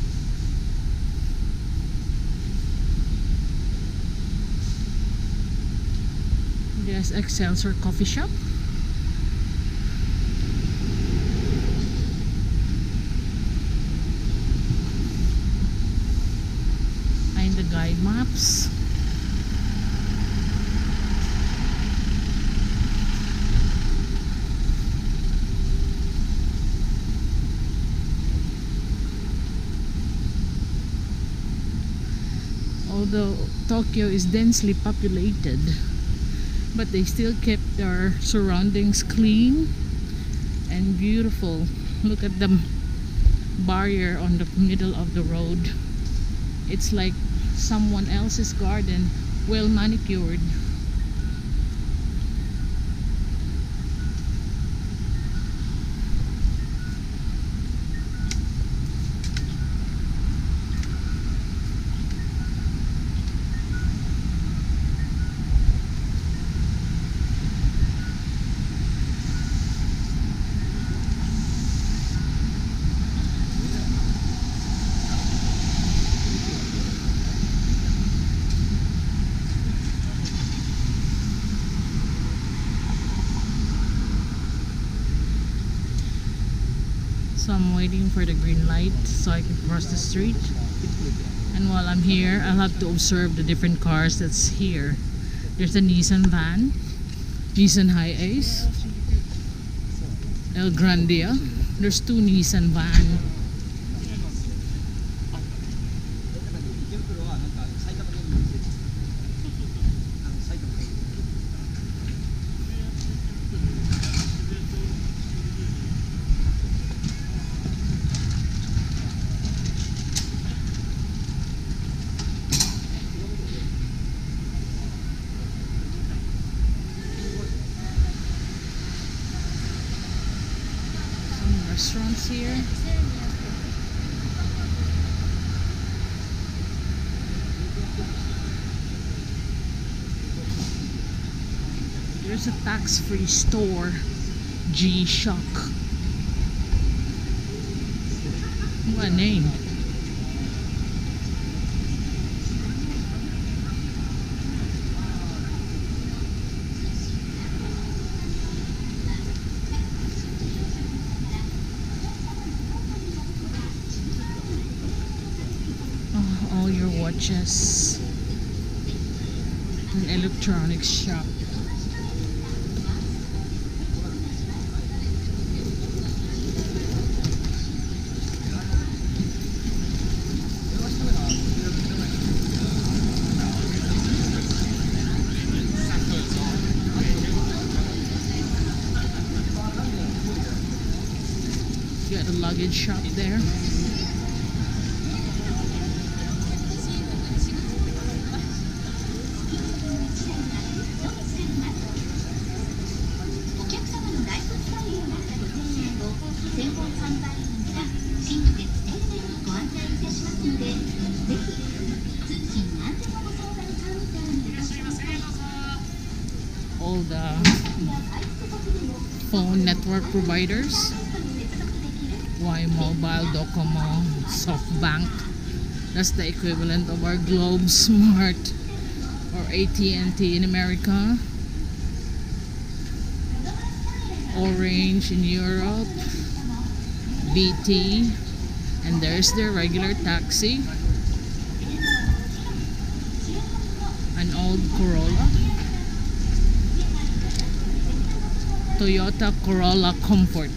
There's Excelsior Coffee Shop. And the guide maps. Although Tokyo is densely populated, but they still kept their surroundings clean and beautiful. Look at the barrier on the middle of the road. It's like someone else's garden, well manicured. So I'm waiting for the green light so I can cross the street. And while I'm here, I'll have to observe the different cars that's here. There's a Nissan van, Nissan Hi-Ace, El Grandia. There's two Nissan van. Restaurants here. There's a tax-free store, G-Shock. What a name. All your watches. An electronics shop. You got a luggage shop there. All the phone network providers, Y-Mobile, Docomo, SoftBank. That's the equivalent of our Globe Smart or AT&T in America. Orange in Europe, BT, and there's their regular taxi, an old Corolla, Toyota Corolla Comfort.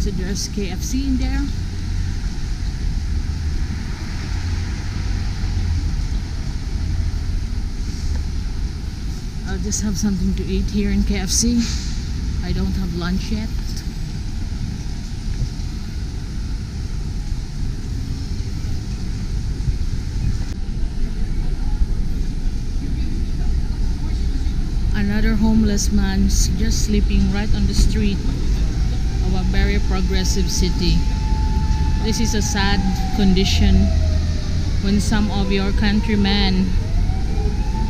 So there's KFC in there. I'll just have something to eat here in KFC. I don't have lunch yet. Another homeless man just sleeping right on the street of a very progressive city. This is a sad condition when some of your countrymen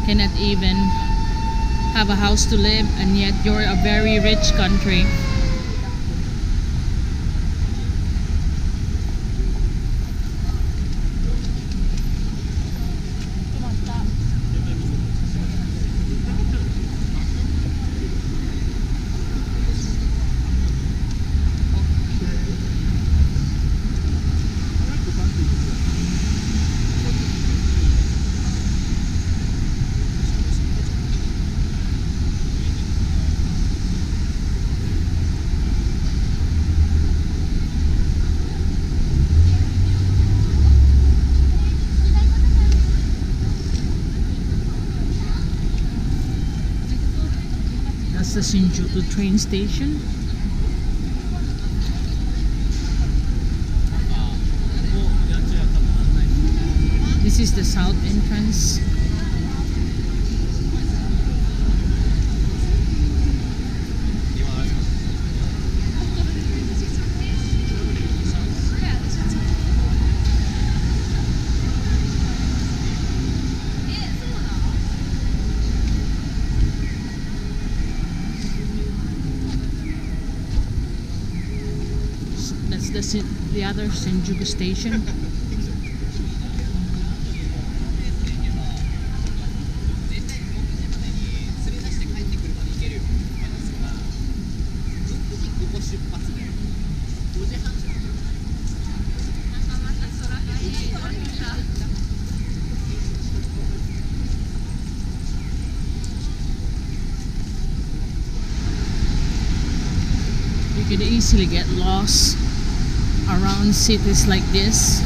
cannot even have a house to live, and yet you're a very rich country. That's the Shinjuku train station. This is the south entrance. That's the other Shinjuku station. You could easily get lost around cities like this,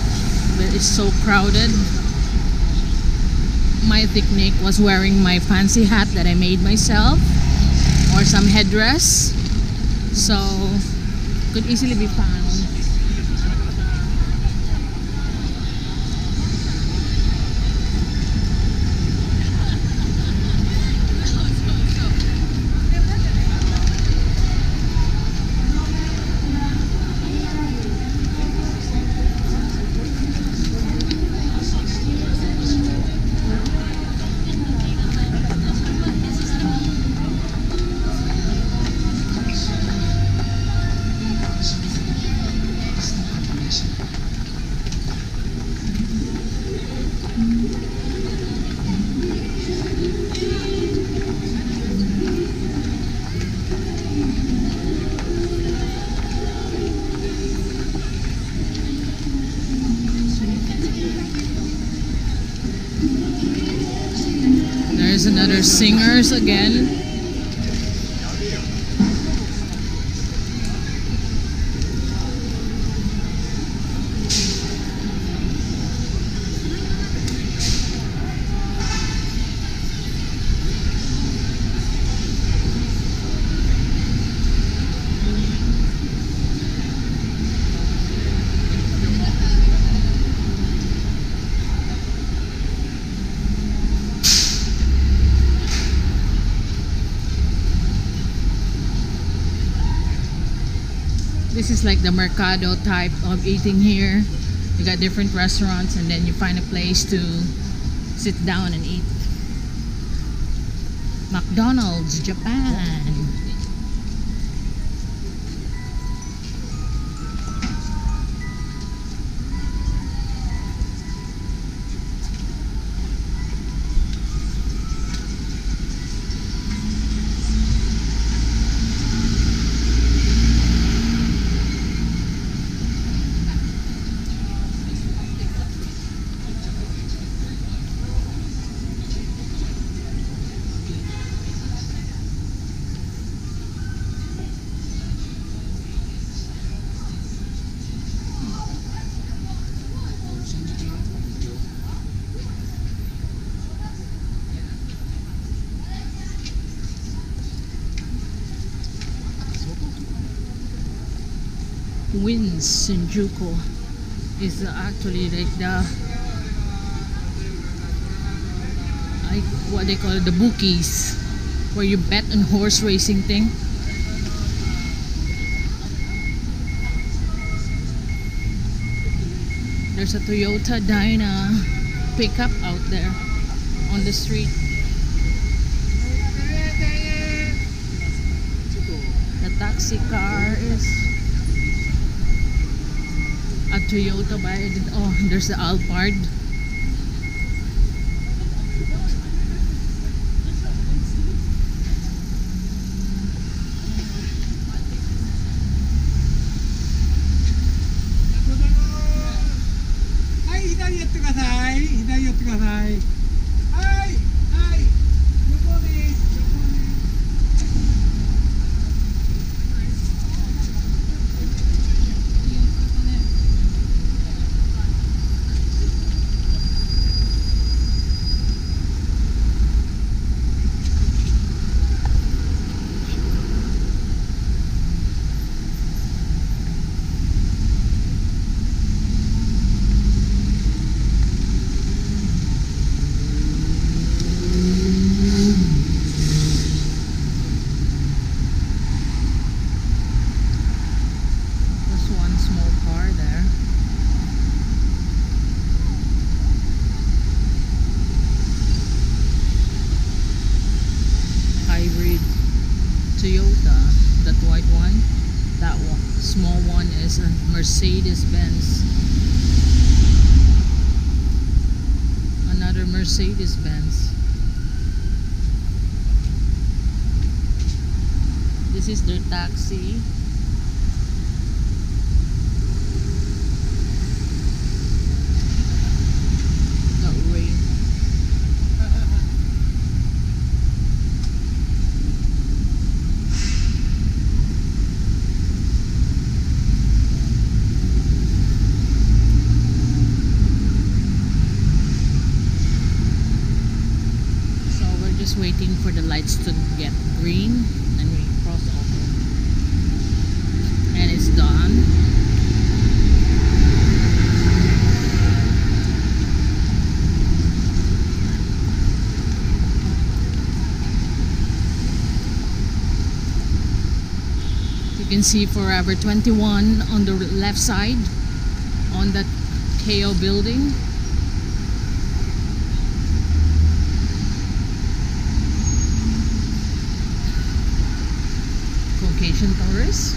where it's so crowded. My technique was wearing my fancy hat that I made myself, or some headdress, so could easily be found. There's another singers again. This is like the mercado type of eating here. You got different restaurants and then you find a place to sit down and eat. McDonald's, Japan. Wins Shinjuku is actually like the what they call it, the bookies where you bet on horse racing thing. There's a Toyota Dyna pickup out there on the street. The taxi car is a Toyota by oh, there's the Alphard. Toyota, that white one. That one, small one is a Mercedes-Benz. Another Mercedes-Benz. This is their taxi. Got rain. Waiting for the lights to get green and we cross over, and it's done. You can see Forever 21 on the left side on that KO building. Caucasian tourists.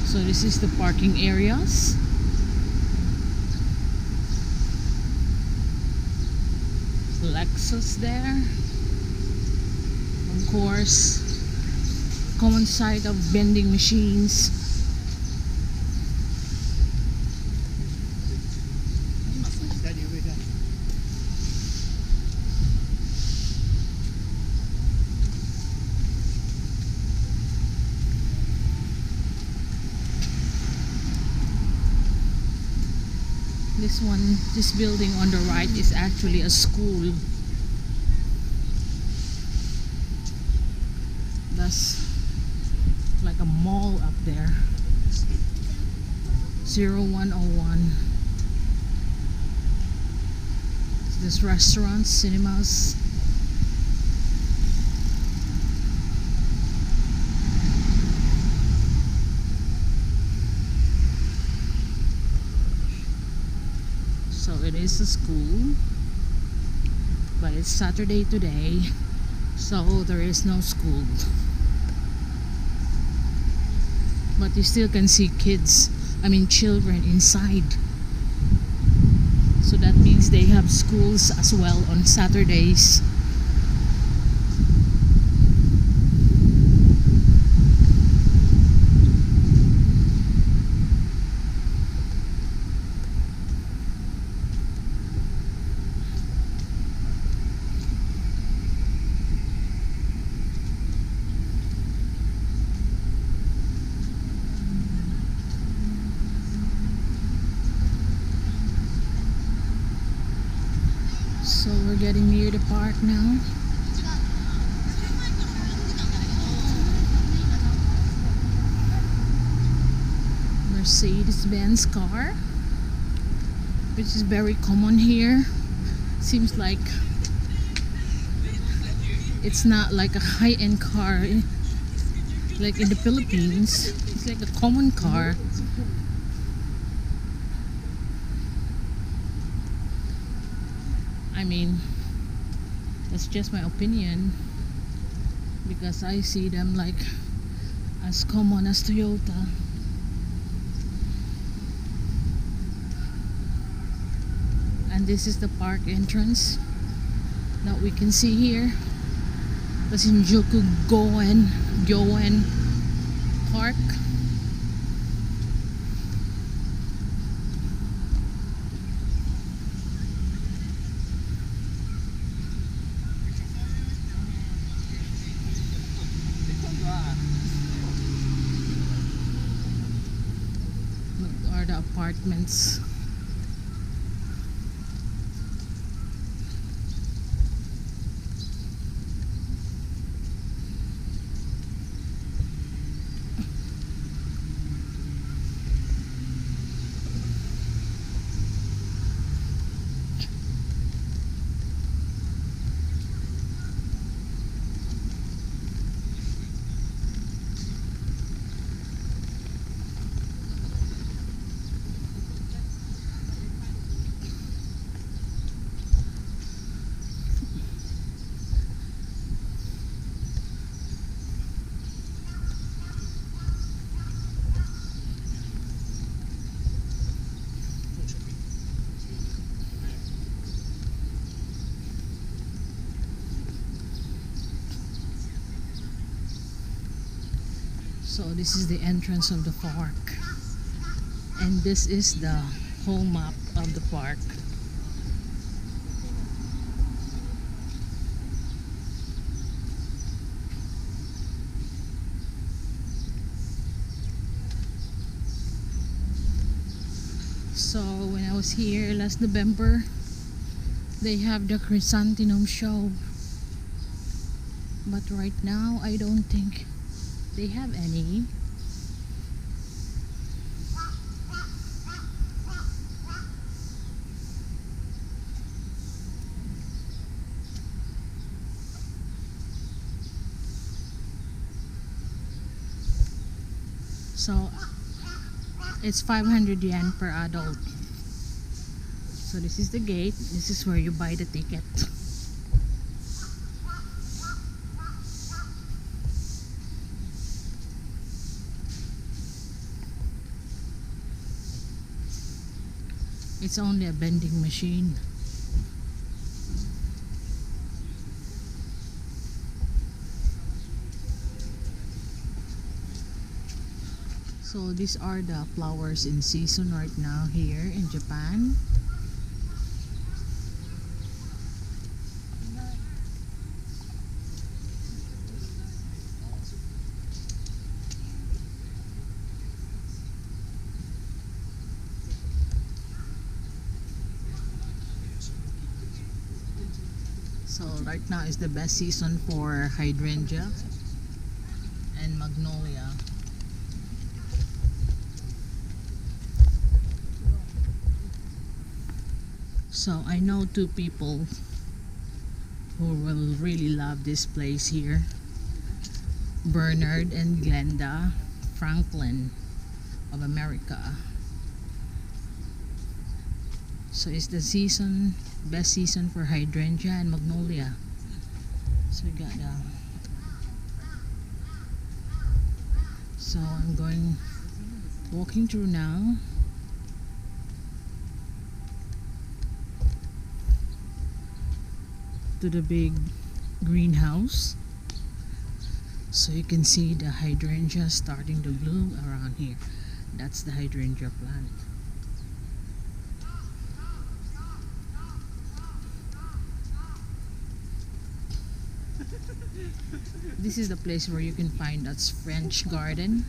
So this is the parking areas. Lexus there. Of course, common sight of vending machines. This building on the right is actually a school. That's like a mall up there. 0101. This restaurants, cinemas. So it is a school, but it's Saturday today, so there is no school. But you still can see children inside. So that means they have schools as well on Saturdays. So we're we're getting near the park now. Mercedes-Benz car, which is very common here. Seems like it's not like a high-end car like in the Philippines. It's like a common car. I mean, that's just my opinion, because I see them like as common as Toyota. And this is the park entrance that we can see here. The Shinjuku Gyoen Park. Look, are the apartments. So this is the entrance of the park, and this is the whole map of the park. So when I was here last November, they have the chrysanthemum show, but right now I don't think they have any. So it's 500 yen per adult. So this is the gate. This is where you buy the ticket. It's only a vending machine. So these are the flowers in season right now here in Japan. So right now is the best season for hydrangea and magnolia. So I know two people who will really love this place here. Bernard and Glenda Franklin of America. So it's the season, best season for hydrangea and magnolia. So we got so I'm walking through now. To the big greenhouse, so you can see the hydrangea starting to bloom around here. That's the hydrangea plant. This is the place where you can find that French garden,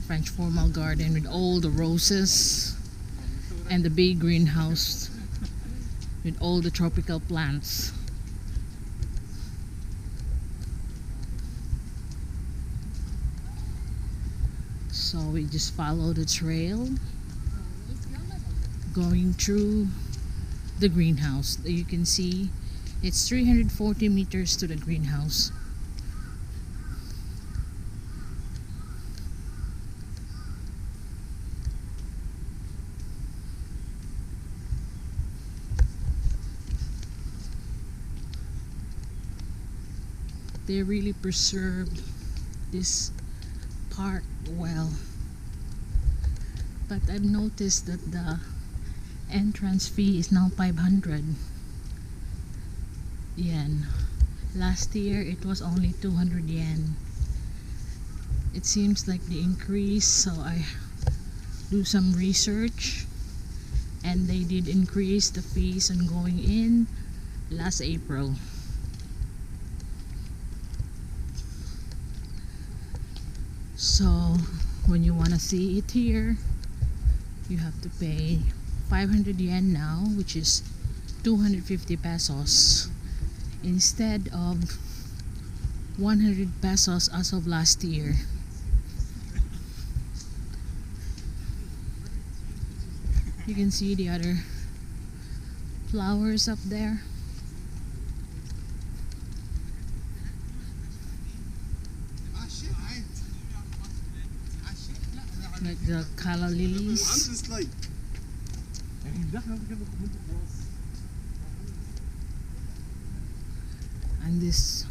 French formal garden with all the roses and the big greenhouse with all the tropical plants. So we just follow the trail going through the greenhouse. You can see it's 340 meters to the greenhouse. They really preserved this park well, but I've noticed that the entrance fee is now 500 yen. Last year it was only 200 yen. It seems like the increase, so I do some research and they did increase the fees on going in last April. So when you want to see it here, you have to pay 500 yen now, which is 250 pesos instead of 100 pesos as of last year. You can see the other flowers up there. Like the calla lilies. And this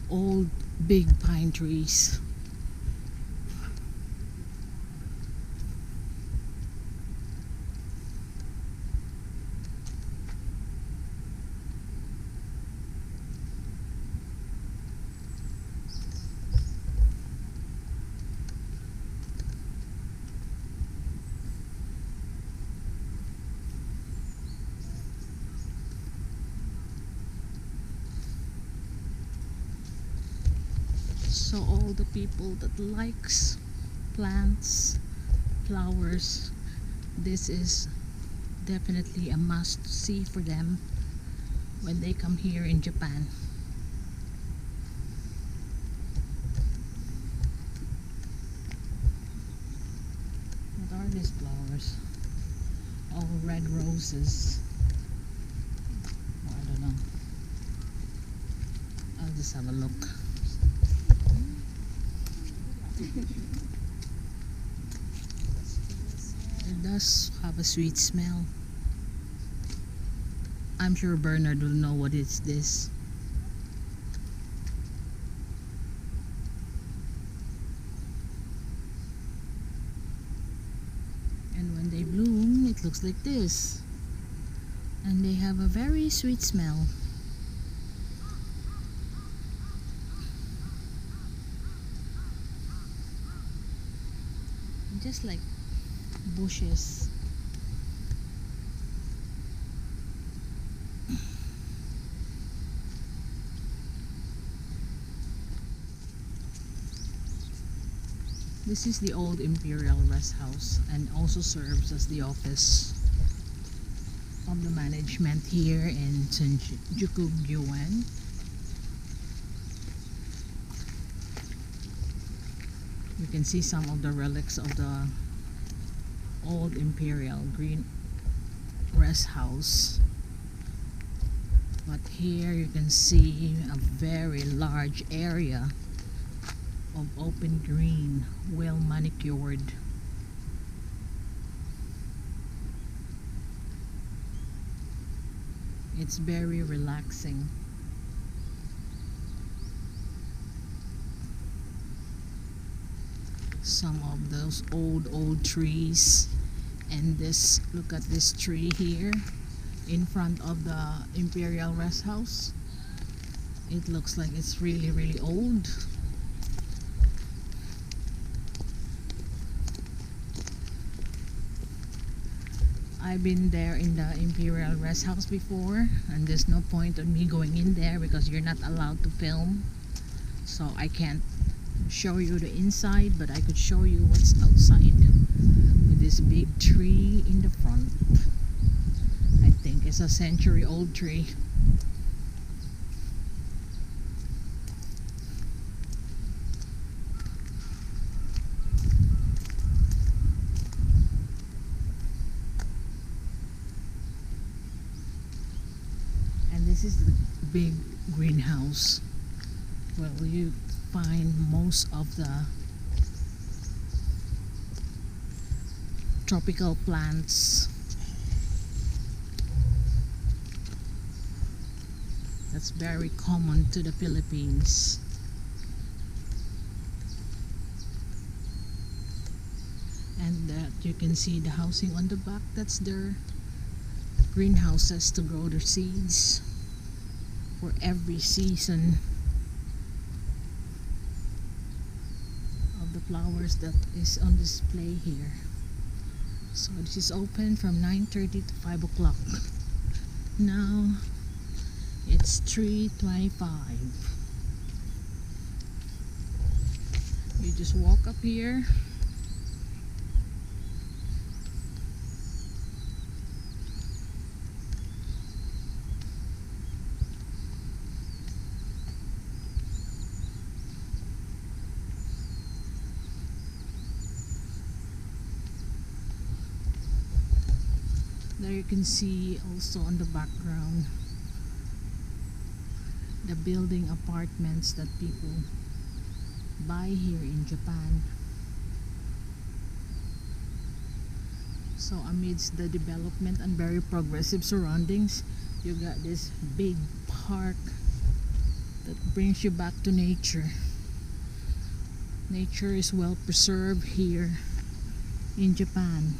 old big pine trees. So all the people that likes plants, flowers, this is definitely a must see for them when they come here in Japan. What are these flowers? All red roses. Oh, I don't know. I'll just have a look. It does have a sweet smell. I'm sure Bernard will know what is this. And when they bloom, it looks like this. And they have a very sweet smell. Just like bushes. This is the old Imperial Rest House and also serves as the office of the management here in Shinjuku, Gyoen. You can see some of the relics of the old Imperial Green Rest House. But here you can see a very large area of open green, well manicured. It's very relaxing. Some of those old trees, and this, look at this tree here in front of the Imperial Rest House. It looks like it's really old. I've been there in the Imperial Rest House before, and there's no point on me going in there because you're not allowed to film, so I can't show you the inside, but I could show you what's outside with this big tree in the front. I think is a century-old tree. And this is the big greenhouse where you find most of the tropical plants. That's very common to the Philippines. And that you can see the housing on the back, that's their greenhouses to grow their seeds for every season of the flowers that is on display here. So this is open from 9:30 to 5 o'clock. Now it's 3:25. You just walk up here. There you can see also on the background the building apartments that people buy here in Japan. So amidst the development and very progressive surroundings, you got this big park that brings you back to nature. Nature is well preserved here in Japan.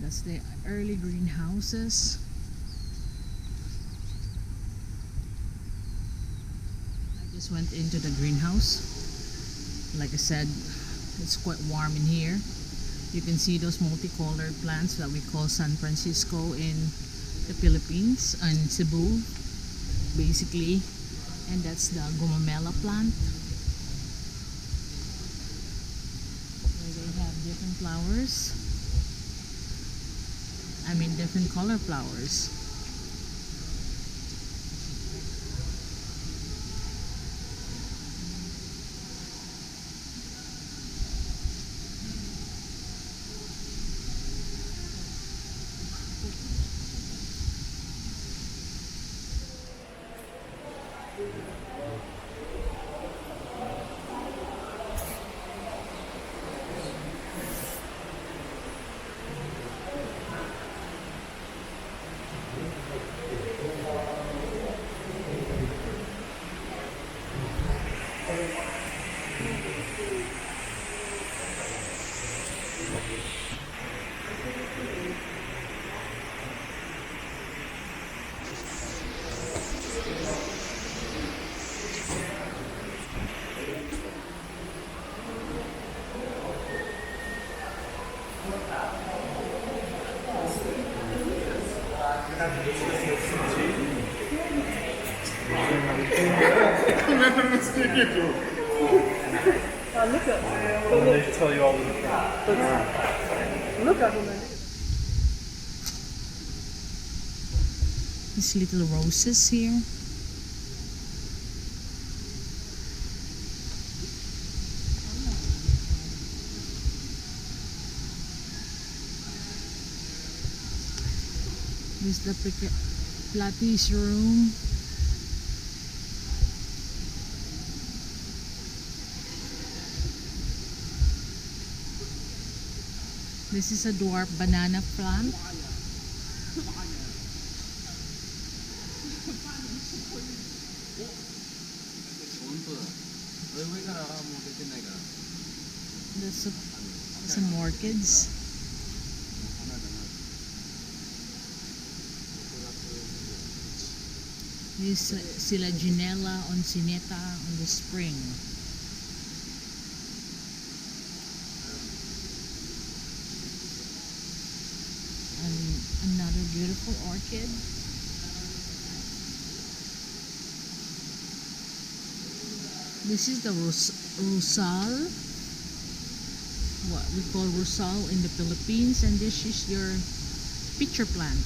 That's the early greenhouses. I just went into the greenhouse. Like I said, it's quite warm in here. You can see those multicolored plants that we call San Francisco in the Philippines and Cebu basically, and that's the gumamela plant where they have different flowers. I mean different color flowers. These little roses here. This is the Pilates room. This is a dwarf banana plant. There's some orchids. This Silaginella oncineta on the spring. And another beautiful orchid. This is the Rusal, what we call Rusal in the Philippines, and this is your pitcher plant.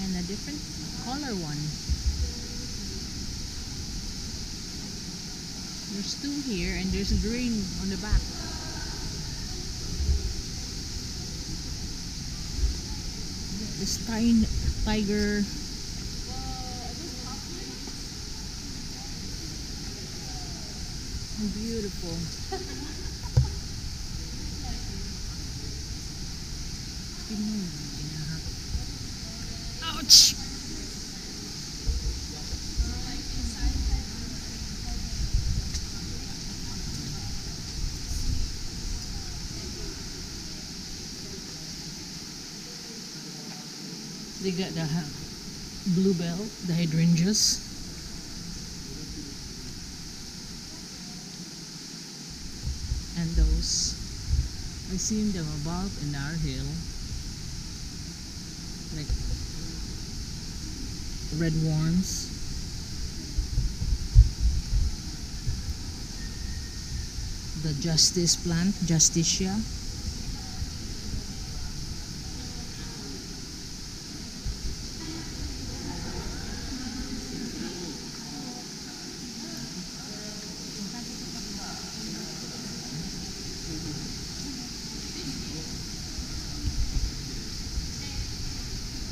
And a different color one. There's two here and there's green on the back. this tiger. Beautiful. Ouch! They got the bluebell, the hydrangeas. And those, I've seen them above in our hill, like red worms. The justice plant, Justicia.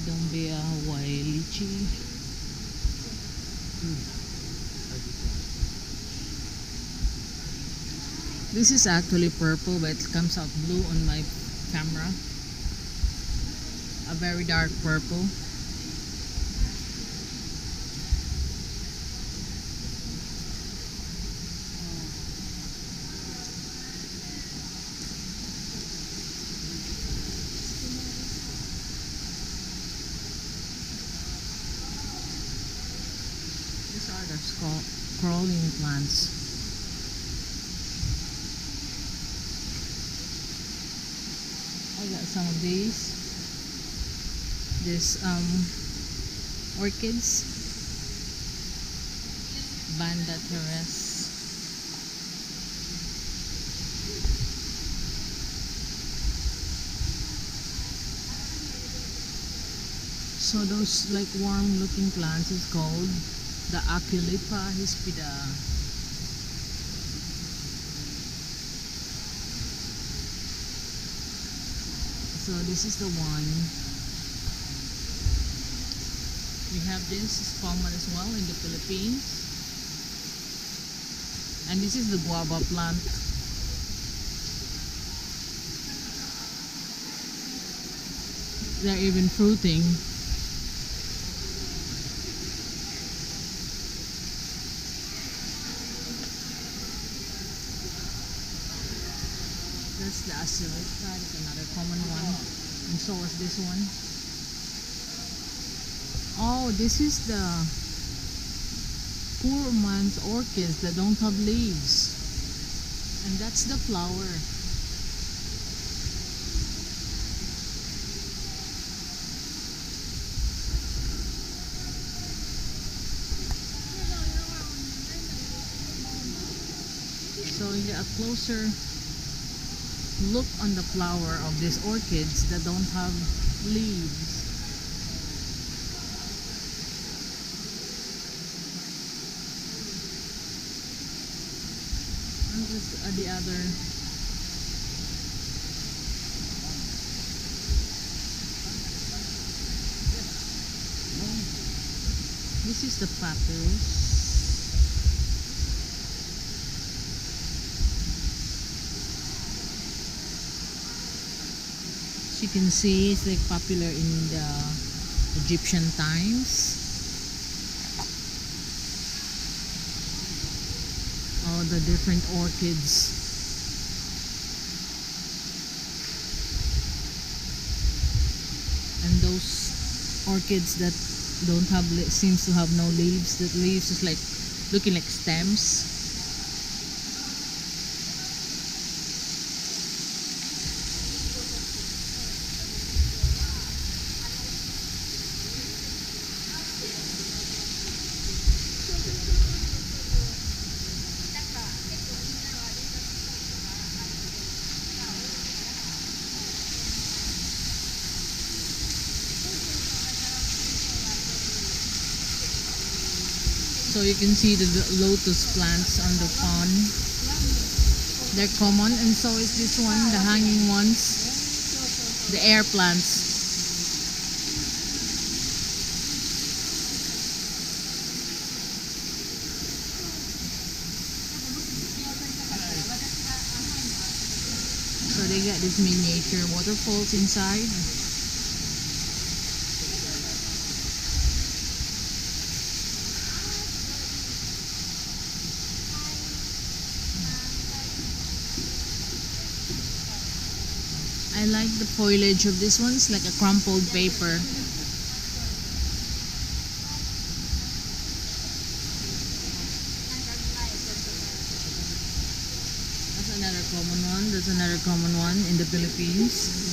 Dombia Wailichi. This is actually purple, but it comes out blue on my camera. A very dark purple. These are the crawling plants. I got some of these. This orchids. Banda Terrace. So those like warm looking plants is called the Akihabara hispida. So this is the one. We have this, is common as well in the Philippines. And this is the guava plant. They're even fruiting. That's the Asiroka, that's another common one. And so was this one. Oh, this is the poor man's orchids that don't have leaves. And that's the flower. So you get a closer look on the flower of these orchids that don't have leaves. And this the other. This is the papyrus. You can see it's like popular in the Egyptian times. All the different orchids. And those orchids that don't have seems to have no leaves. That leaves is like looking like stems. So you can see the lotus plants on the pond. They're common, and so is this one, the hanging ones, the air plants. they got these miniature waterfalls inside. I like the foliage of this one. It's like a crumpled paper. That's another common one. That's another common one in the Philippines.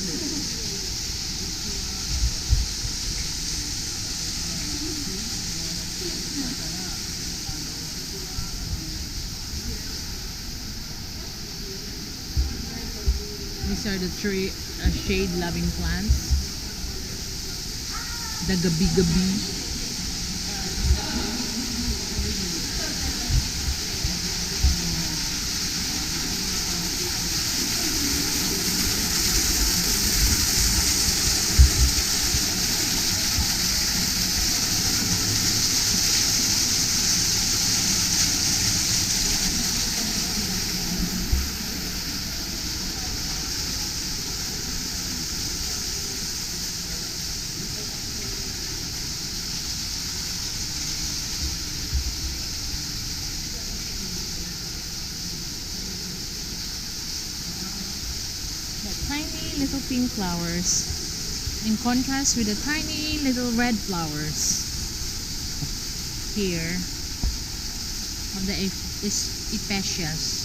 These are the three shade-loving plants. The gabi-gabi. Tiny little pink flowers in contrast with the tiny little red flowers here of the epicias.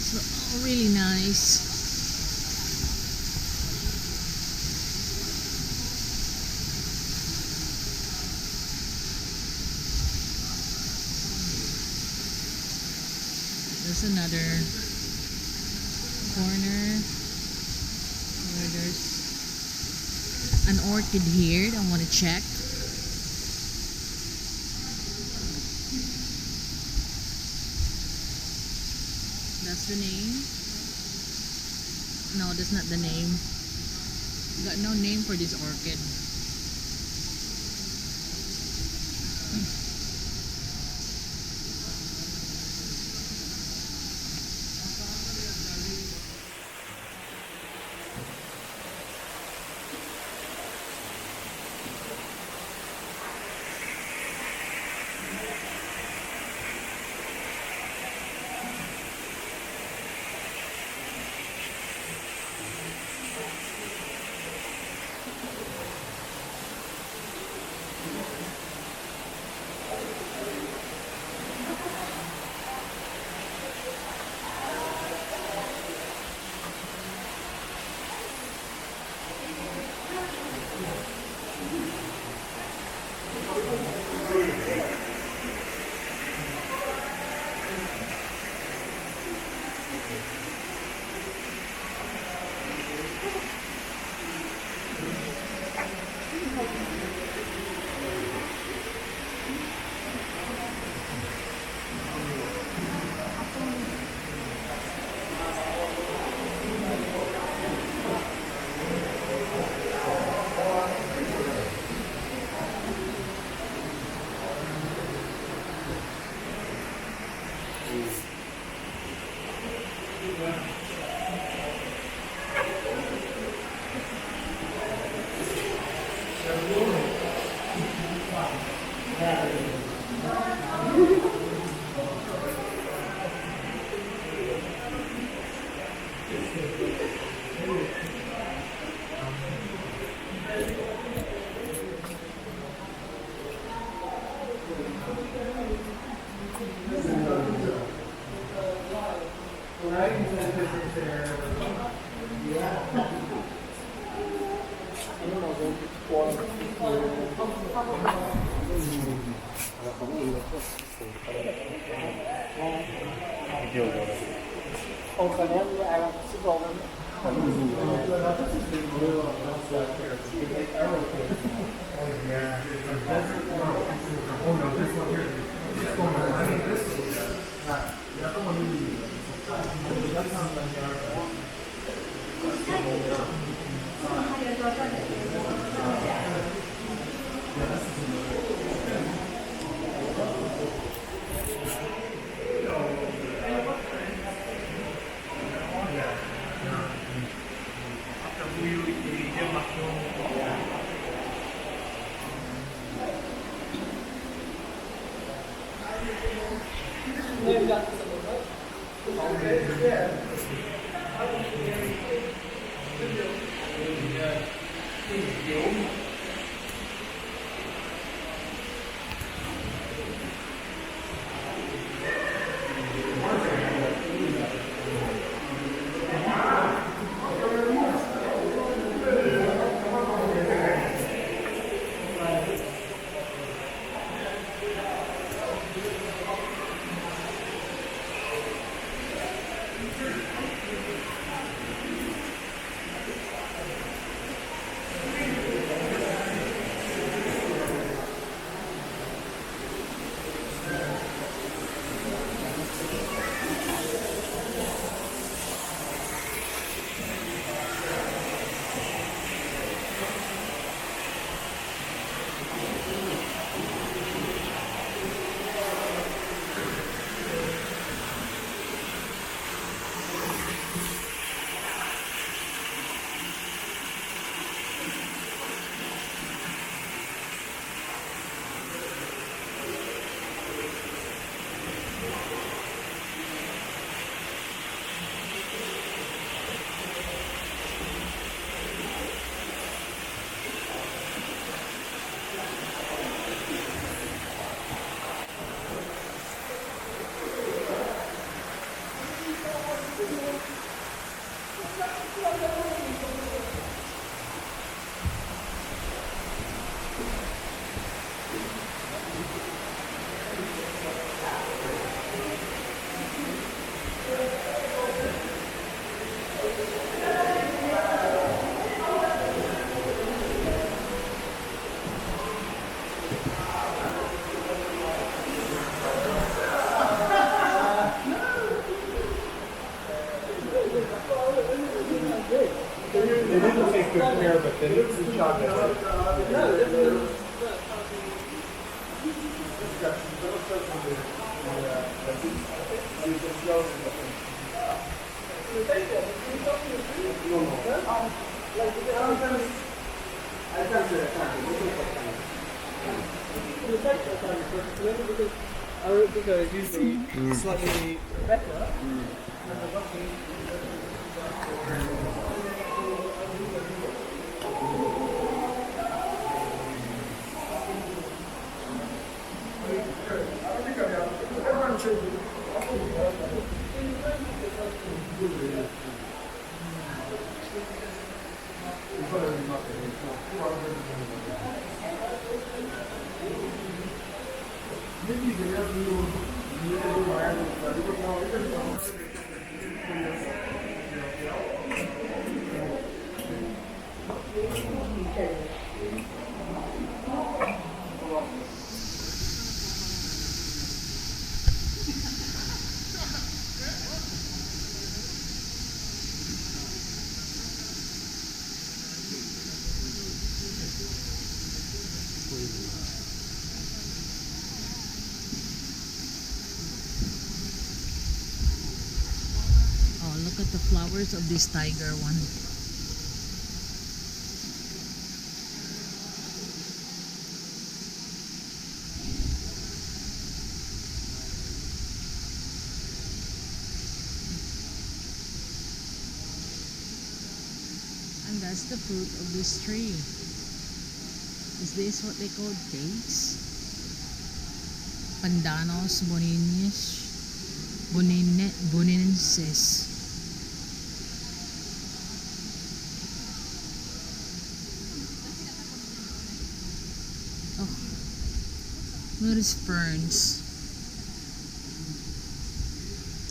So really nice. There's another corner where there's an orchid here that I want to check. That's the name. No, that's not the name. Got no name for this orchid. Because usually slightly better. Oh, look at the flowers of this tiger one. And that's the fruit of this tree. Is this what they call dates? Pandanos boninensis. Oh, notice ferns.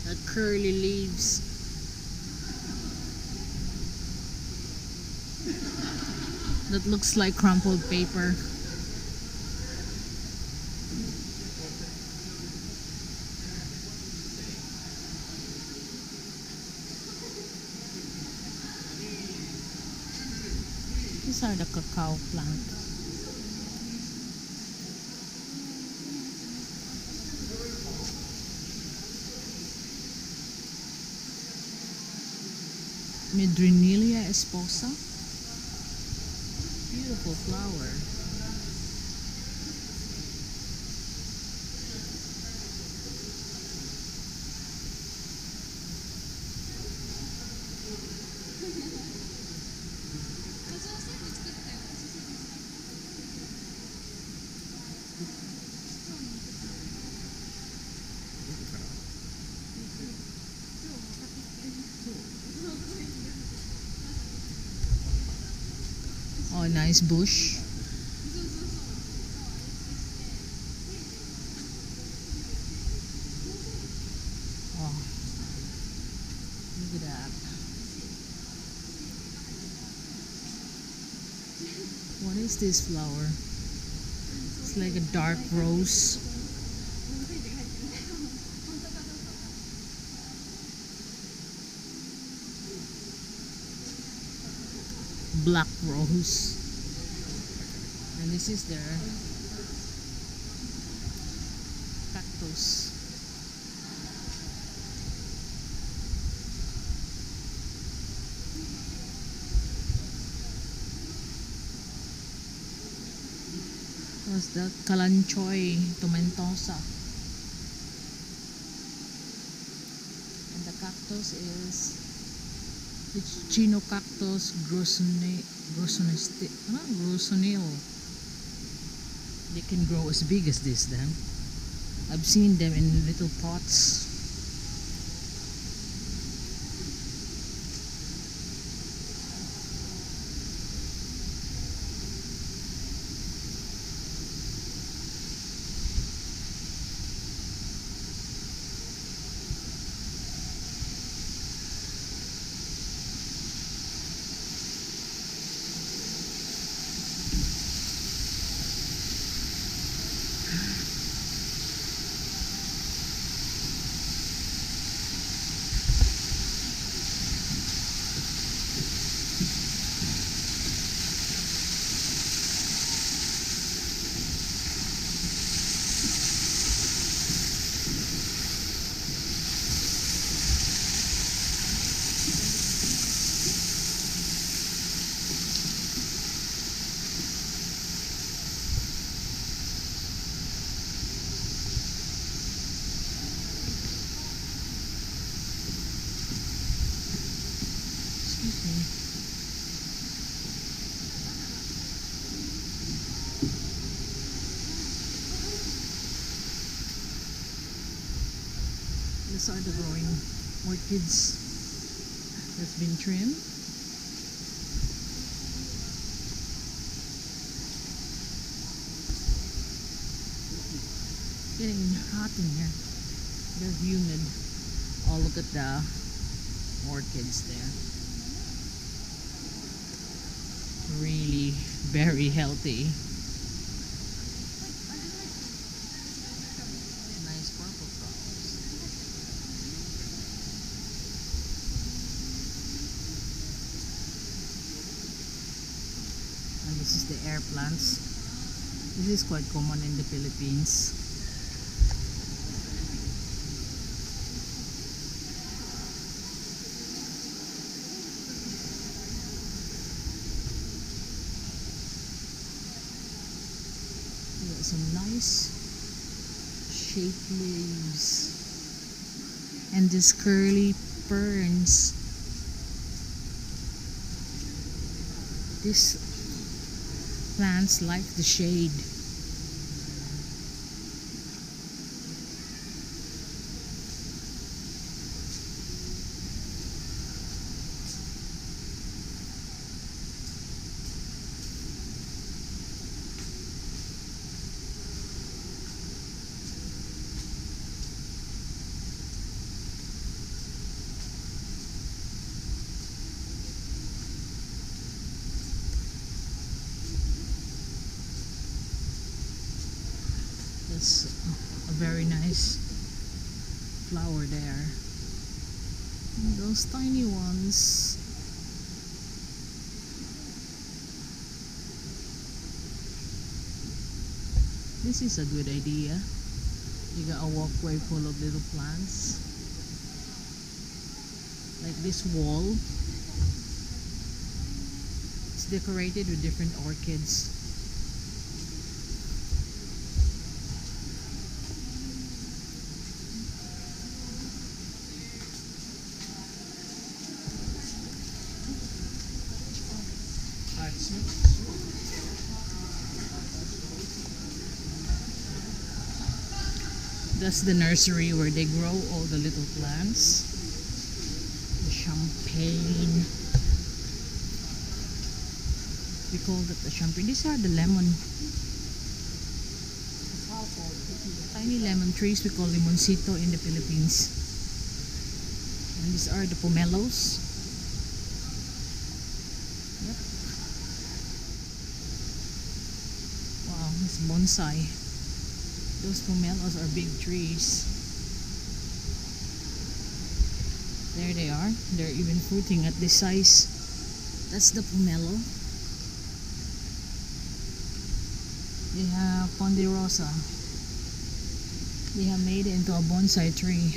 The curly leaves. That looks like crumpled paper. These are the cacao plants. Medrinilia esposa. Beautiful flower. Oh, nice bush. Oh, look at that. What is this flower? It's like a dark rose. Black rose. And this is their cactus. Was the kalanchoy tomentosa. And the cactus is the Chinocactus grosonil. They can grow as big as this then. I've seen them in little pots. These are the growing orchids that's been trimmed. Getting hot in here. They're humid. Oh, look at the orchids there. Really very healthy. Nice purple flowers. And this is the air plants. This is quite common in the Philippines. Some nice shaped leaves and these curly ferns. These plants like the shade. That's a very nice flower there. And those tiny ones. This is a good idea. You got a walkway full of little plants. Like this wall. It's decorated with different orchids. That's the nursery where they grow all the little plants. The champagne. We call that the champagne. These are the lemon. Tiny lemon trees we call limoncito in the Philippines. And these are the pomelos. Yep. Wow, this bonsai. Those pomelos are big trees. There they are. They're even fruiting at this size. That's the pomelo. They have ponderosa. They have made it into a bonsai tree.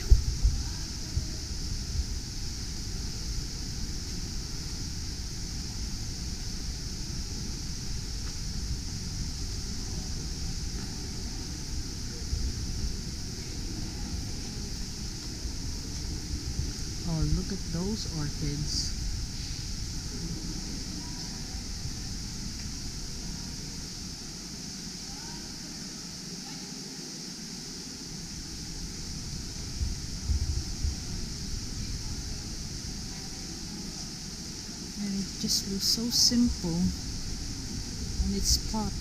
Oh, look at those orchids. And it just looks so simple on its pot.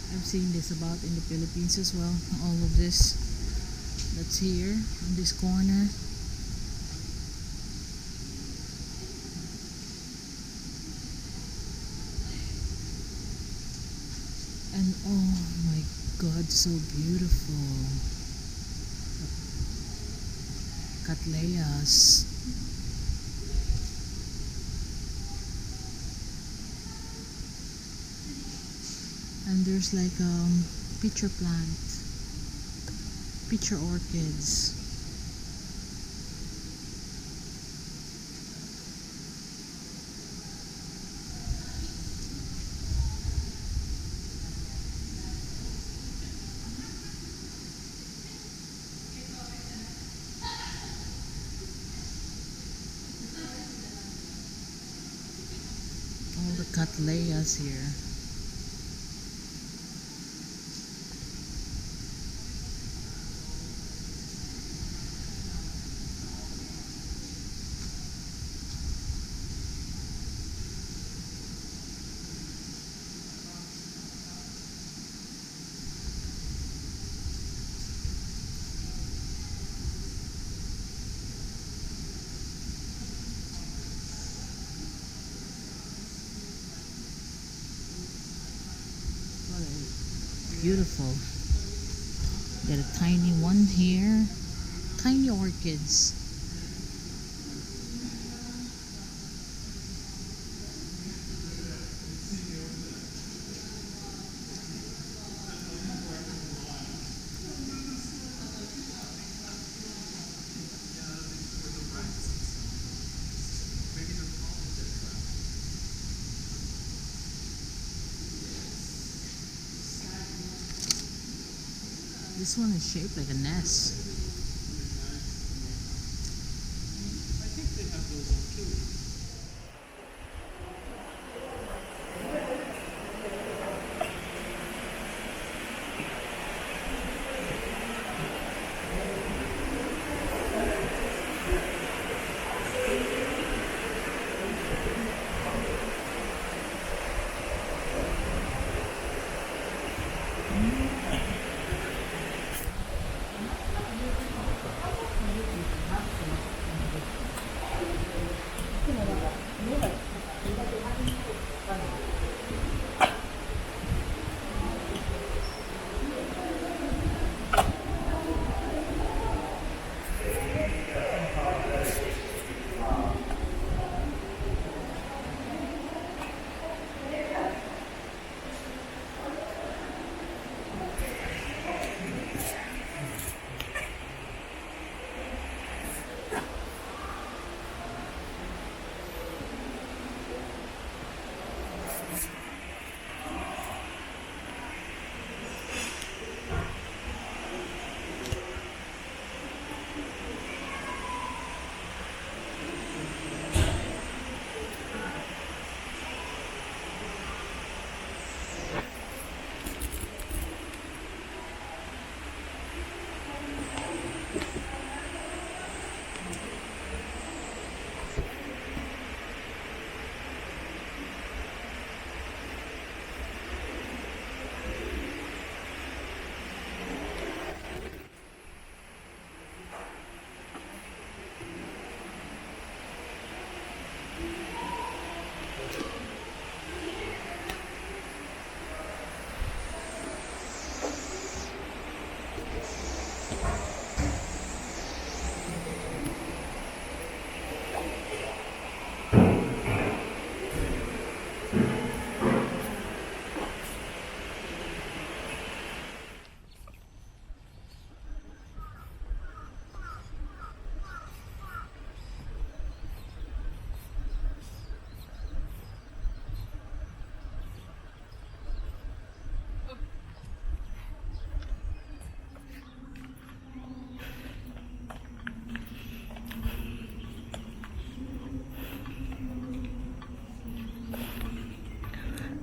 I've seen this about in the Philippines as well. All of this that's here on this corner. And oh my god, so beautiful. Cattleyas. And there's like pitcher plant, pitcher orchids. All the cattleyas here. Beautiful. Got a tiny one here. Tiny orchids. This one is shaped like a nest. I think they have those on too.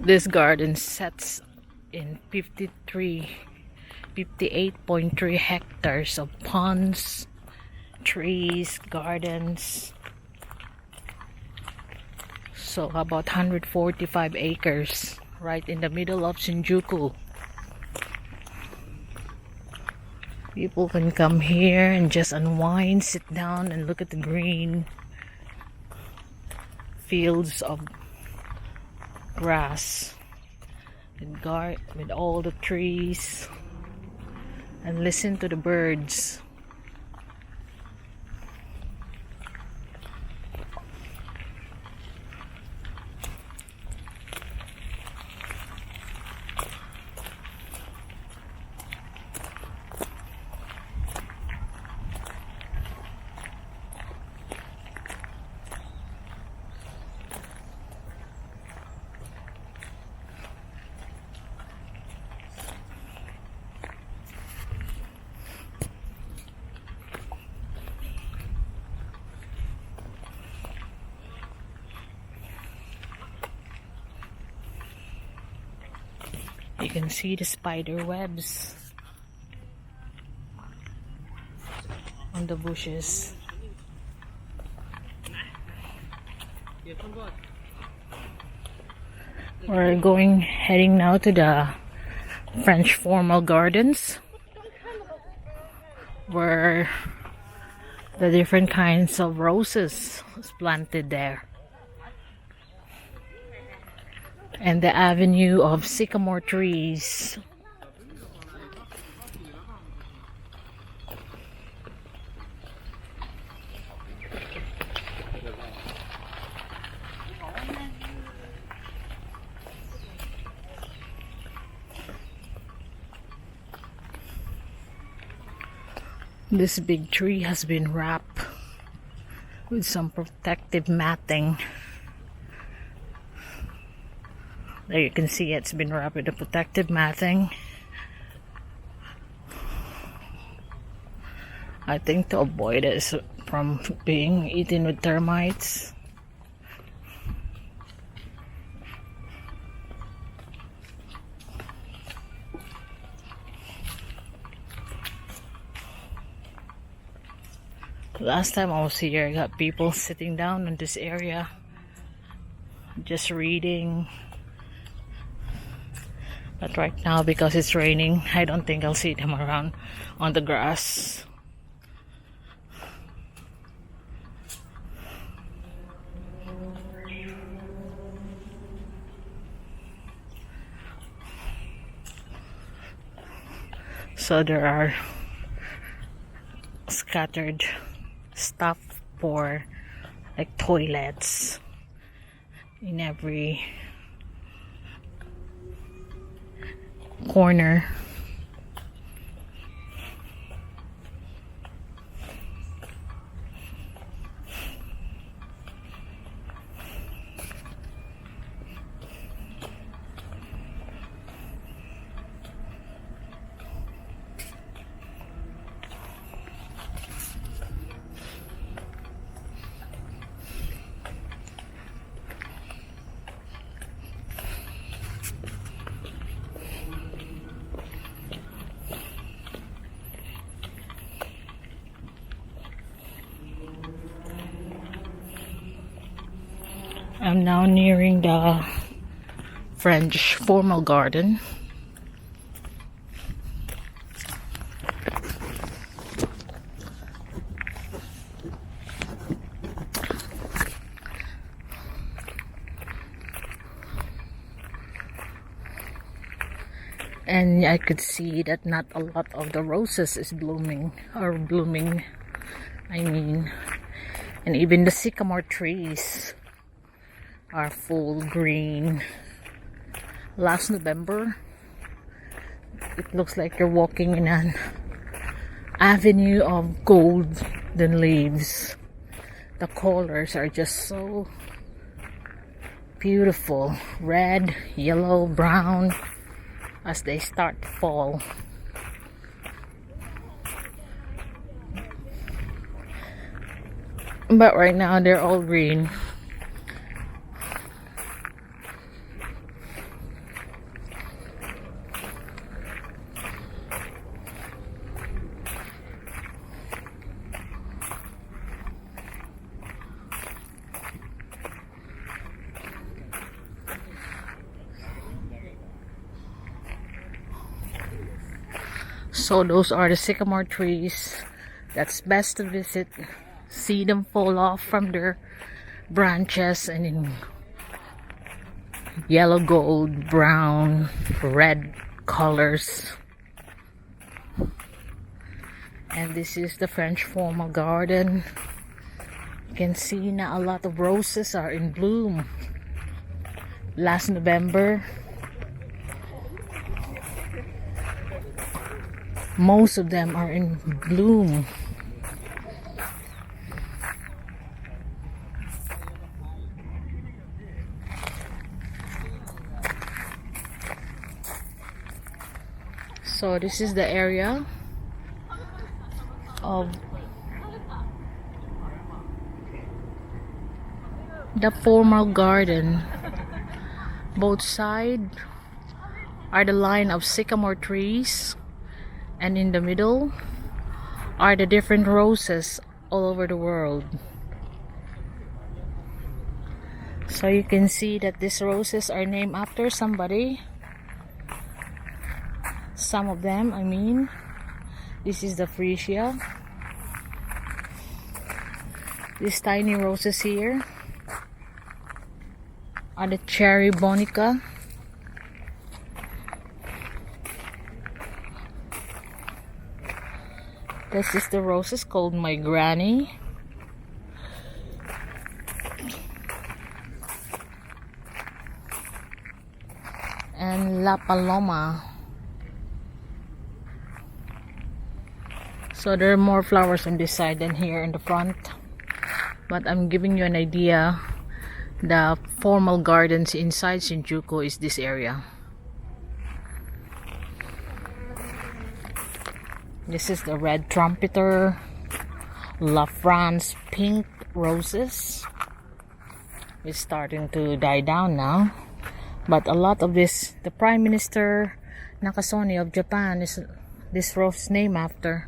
This garden sets in 58.3 hectares of ponds, trees, gardens. So about 145 acres right in the middle of Shinjuku. People can come here and just unwind, sit down and look at the green fields of grass with all the trees and listen to the birds. You can see the spider webs on the bushes. We're heading now to the French formal gardens, where the different kinds of roses is planted there. And the avenue of sycamore trees. This big tree has been wrapped with some protective matting. There you can see it's been wrapped with a protective matting. I think to avoid it from being eaten with termites. Last time I was here, I got people sitting down in this area just reading. But right now, because it's raining, I don't think I'll see them around on the grass. So there are scattered stuff for like toilets in every corner. I'm now nearing the French formal garden. And I could see that not a lot of the roses is blooming, and even the sycamore trees are full green. Last November, it looks like you're walking in an avenue of golden leaves. The colors are just so beautiful, red, yellow, brown, as they start to fall. But right now they're all green. So those are the sycamore trees. That's best to visit. See them fall off from their branches and in yellow, gold, brown, red colors. And this is the French formal garden. You can see now a lot of roses are in bloom. Last November, most of them are in bloom. So this is the area of the formal garden. Both sides are the line of sycamore trees, and in the middle are the different roses all over the world. So you can see that these roses are named after somebody. Some of them, I mean. This is the freesia. These tiny roses here are the cherry bonica. This is the roses called my granny. And La Paloma. So there are more flowers on this side than here in the front. But I'm giving you an idea. The formal gardens inside Shinjuku is this area. This is the red trumpeter, La France pink roses. It's starting to die down now. But a lot of this, the Prime Minister Nakasone of Japan is this rose named after.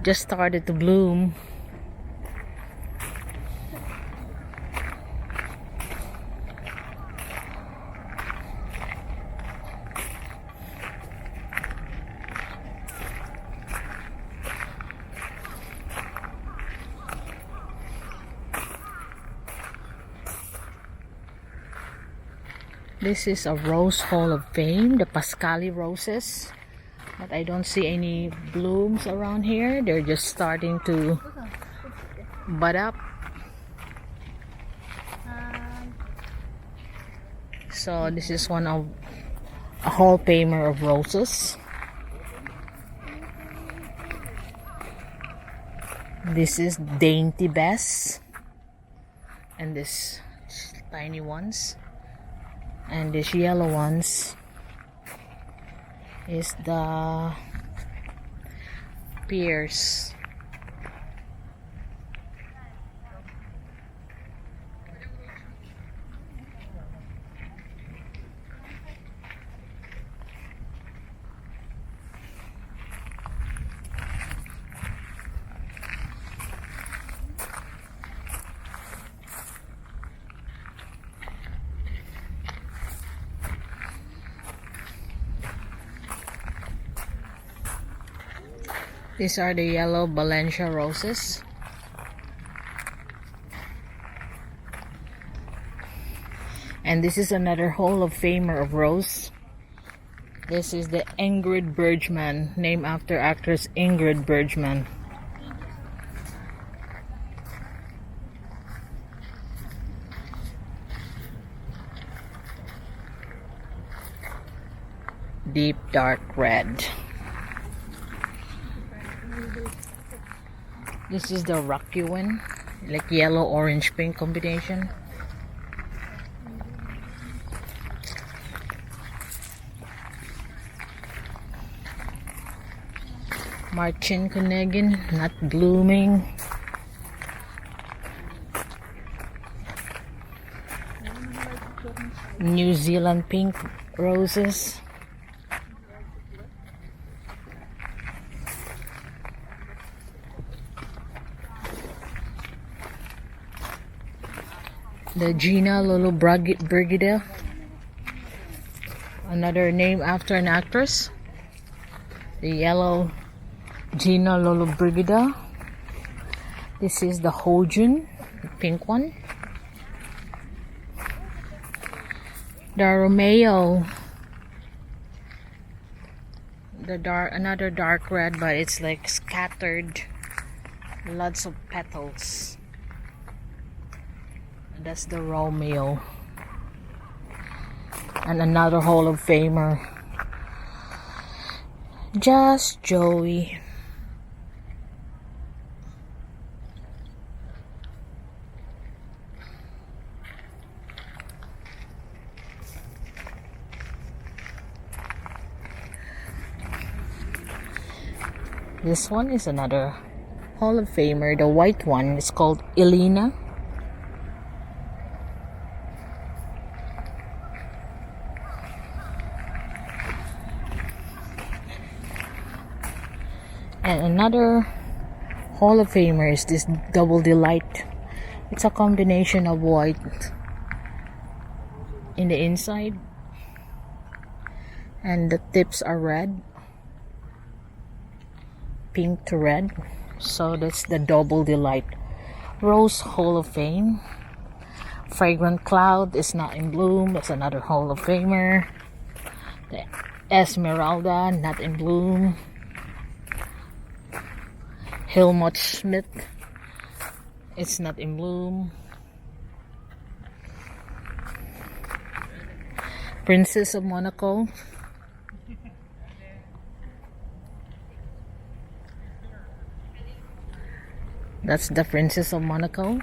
Just started to bloom. This is a Rose Hall of Fame, the Pascali roses. But I don't see any blooms around here. They're just starting to bud up. So this is one of a Hall of Famer of roses. This is Dainty Bess. And this tiny ones. And these yellow ones is the Pierce. These are the yellow Valencia roses. And this is another Hall of Famer of rose. This is the Ingrid Bergman, named after actress Ingrid Bergman. Deep dark red. This is the Rakuin, like yellow, orange, pink combination. Marcin Conegin, not blooming. New Zealand pink roses. The Gina Lolo Brigida, Another name after an actress. The yellow Gina Lollobrigida. This is the Hojun, the pink one. The Romeo, the another dark red, but it's like scattered, lots of petals. That's the Romeo. And another Hall of Famer, Just Joey. This one is another Hall of Famer. The white one is called Elena. And another Hall of Famer is this Double Delight. It's a combination of white in the inside and the tips are red, pink to red. So that's the Double Delight. Rose Hall of Fame. Fragrant Cloud is not in bloom. That's another Hall of Famer. The Esmeralda, not in bloom. Helmut Schmidt, it's not in bloom. Princess of Monaco. That's the Princess of Monaco.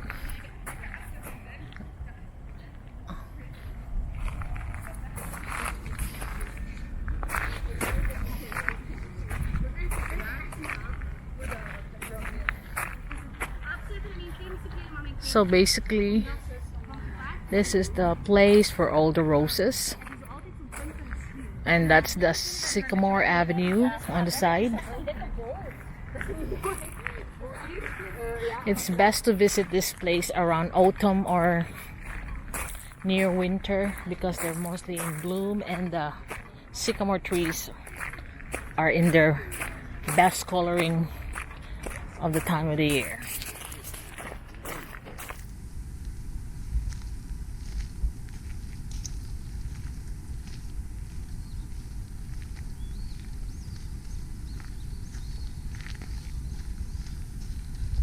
So basically, this is the place for all the roses. And that's the Sycamore Avenue on the side. It's best to visit this place around autumn or near winter because they're mostly in bloom and the sycamore trees are in their best coloring of the time of the year.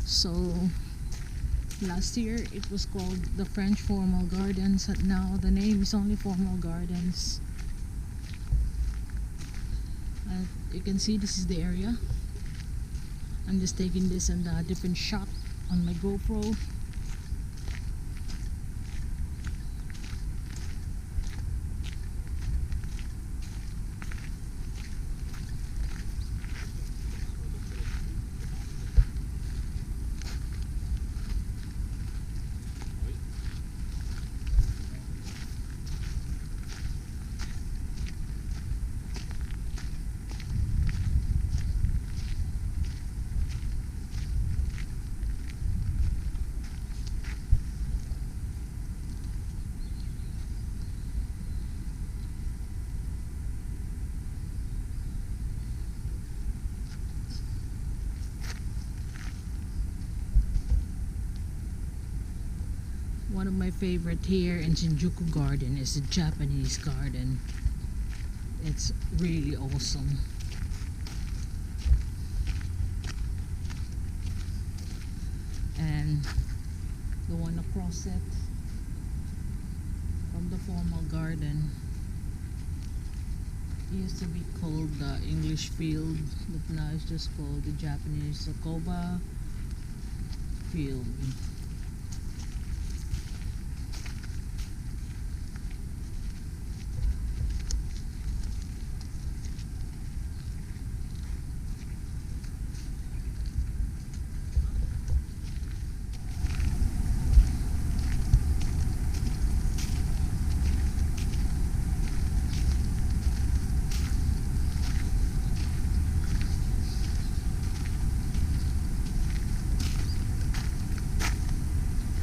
So last year it was called the French Formal Gardens, and now the name is only Formal Gardens. You can see this is the area. I'm just taking this in a different shot on my GoPro. One of my favorite here in Shinjuku Garden is the Japanese garden. It's really awesome. And the one across it from the Formal Garden used to be called the English Field, but now it's just called the Japanese Sokoba Field.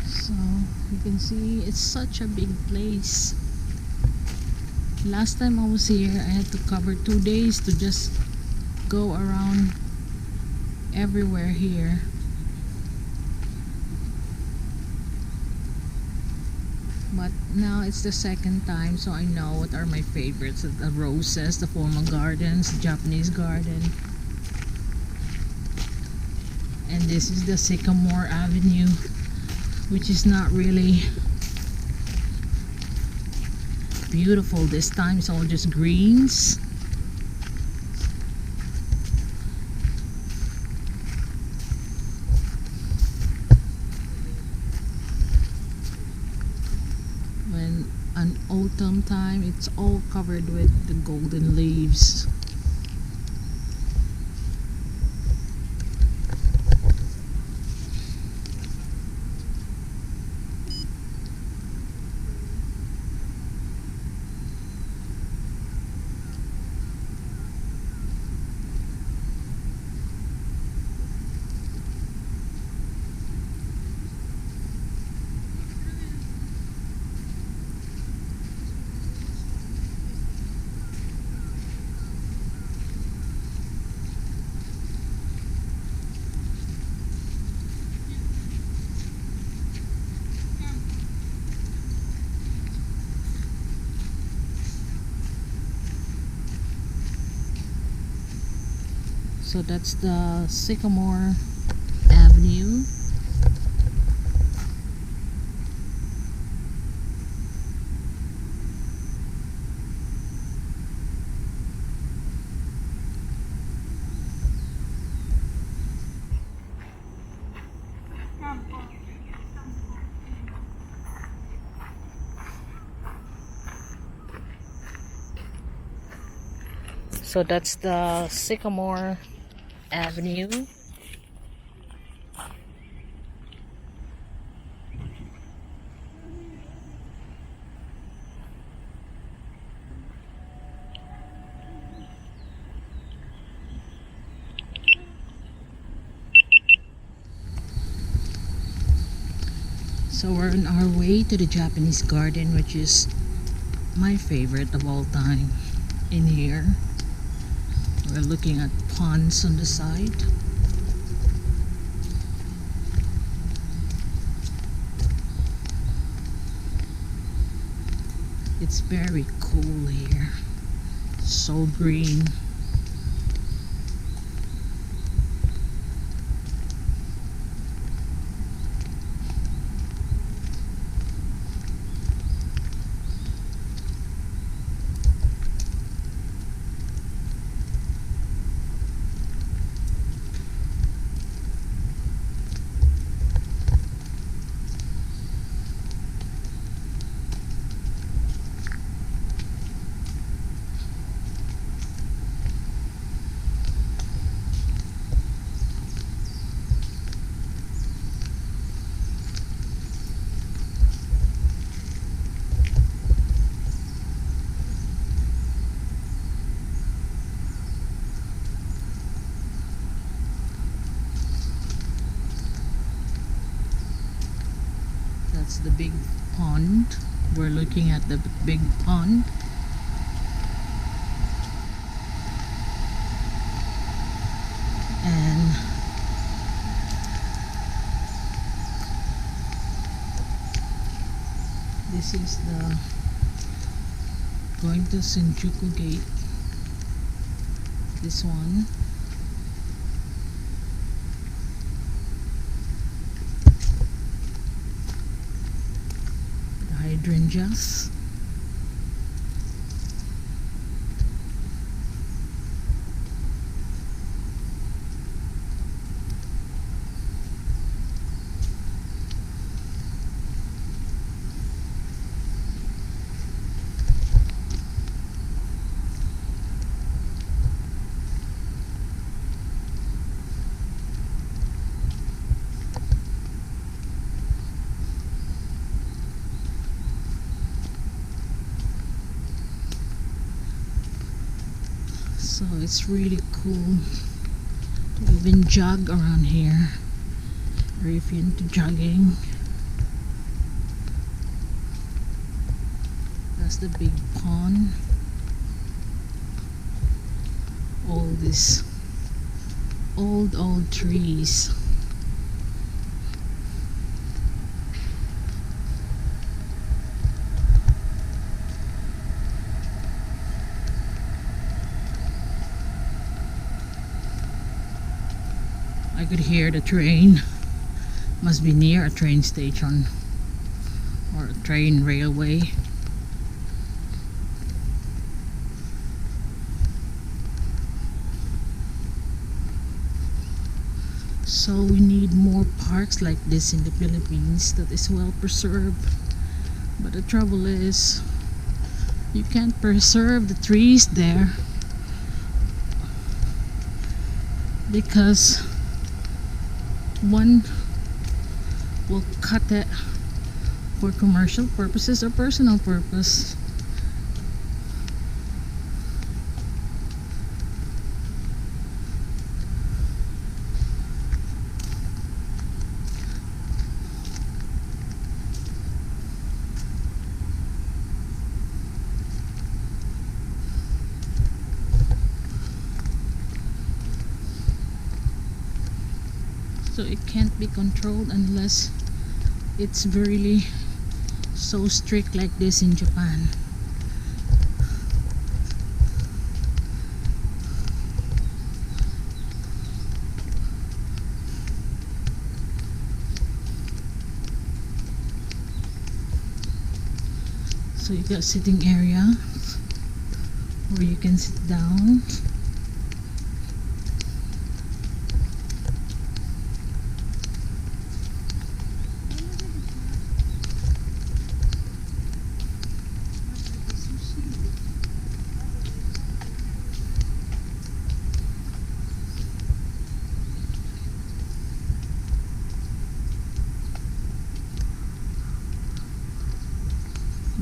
So you can see it's such a big place. Last time I was here, I had to cover 2 days to just go around everywhere here. But now it's the second time, so I know what are my favorites. The roses, the formal gardens, the Japanese garden. And this is the Sycamore Avenue, which is not really beautiful this time. It's all just greens. When an autumn time, it's all covered with the golden leaves. So that's the Sycamore Avenue. So that's the Sycamore Avenue. So we're on our way to the Japanese garden, which is my favorite of all time. In here we're looking at ponds on the side. It's very cool here, so green. That's the big pond. We're looking at the big pond. And this is the going to Shinjuku gate. This one. Hydrangeas. So it's really cool to even jog around here, or if you're into jogging. That's the big pond. all these old trees. I could hear the train. Must be near a train station or a train railway. So we need more parks like this in the Philippines that is well preserved. But the trouble is, you can't preserve the trees there because one will cut it for commercial purposes or personal purpose. So it can't be controlled unless it's really so strict like this in Japan. So you got sitting area where you can sit down.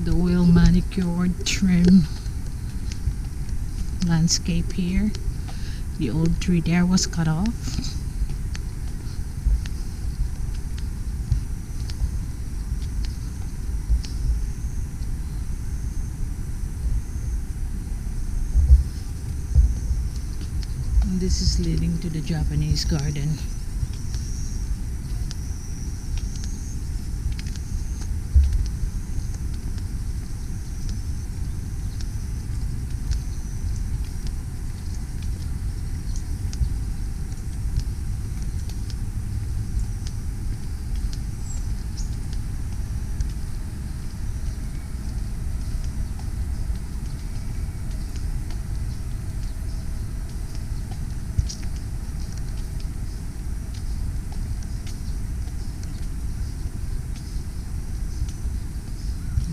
The well manicured trim landscape here. The old tree there was cut off. And this is leading to the Japanese garden.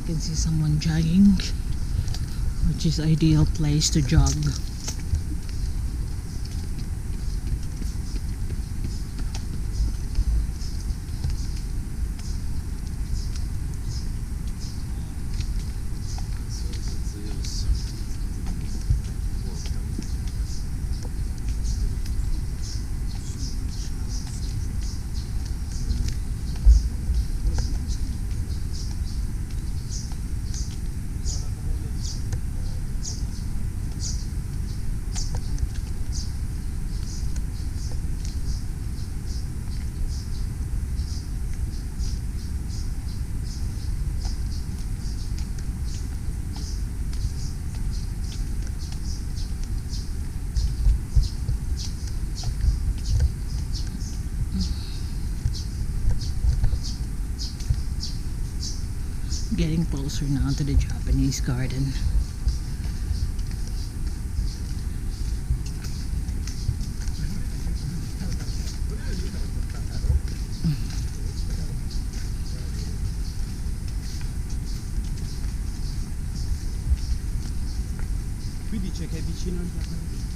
You can see someone jogging, which is ideal place to jog. Getting closer now to the Japanese garden. Qui dice che è vicino al Giappone.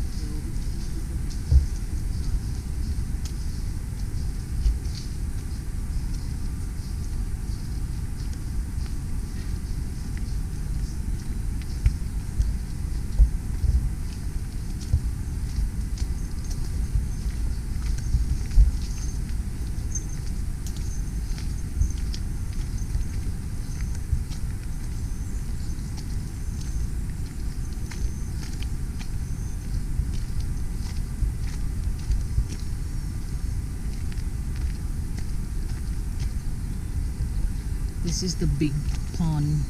This is the big pond.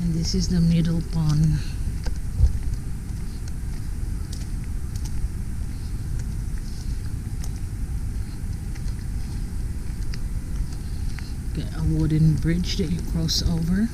And this is the middle pond. Got a wooden bridge that you cross over.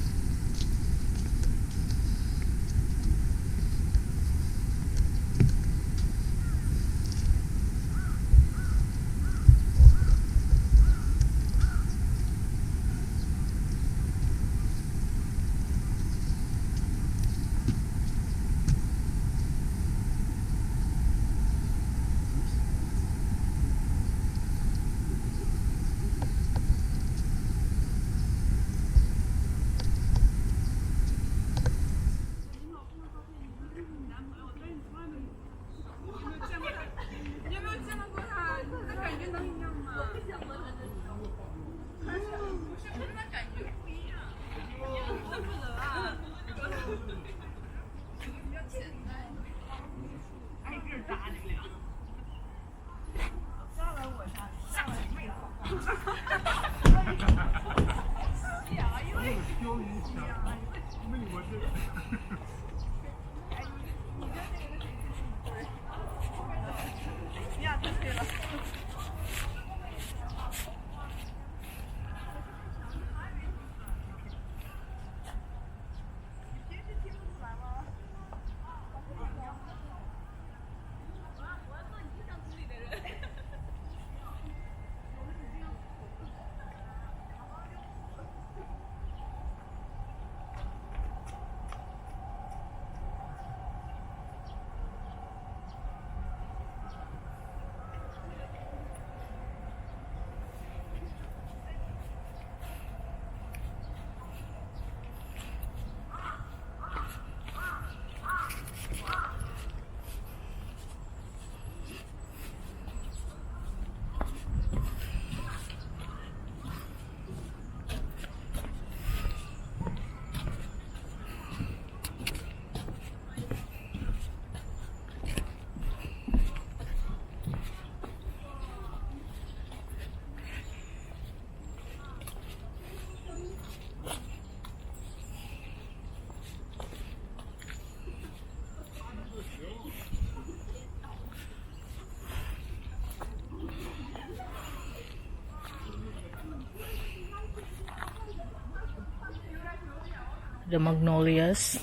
The magnolias.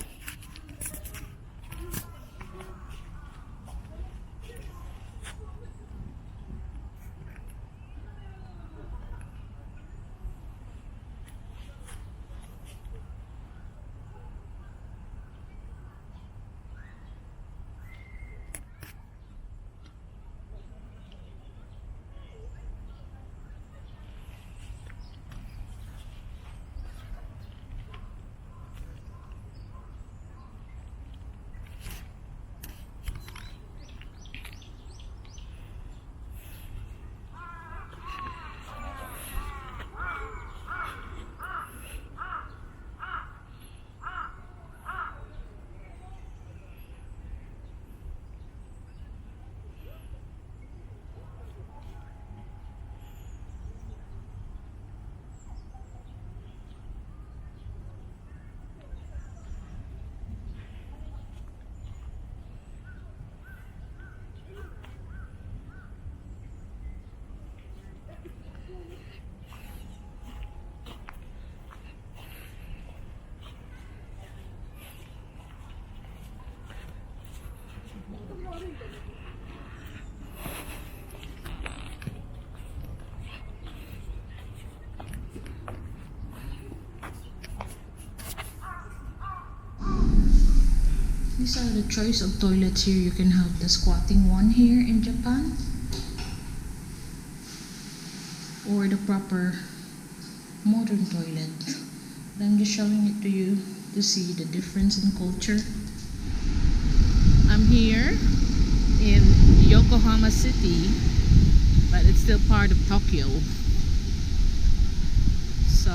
These are the choice of toilets here. You can have the squatting one here in Japan, or the proper modern toilet. But I'm just showing it to you to see the difference in culture. I'm here in Yokohama City, but it's still part of Tokyo. So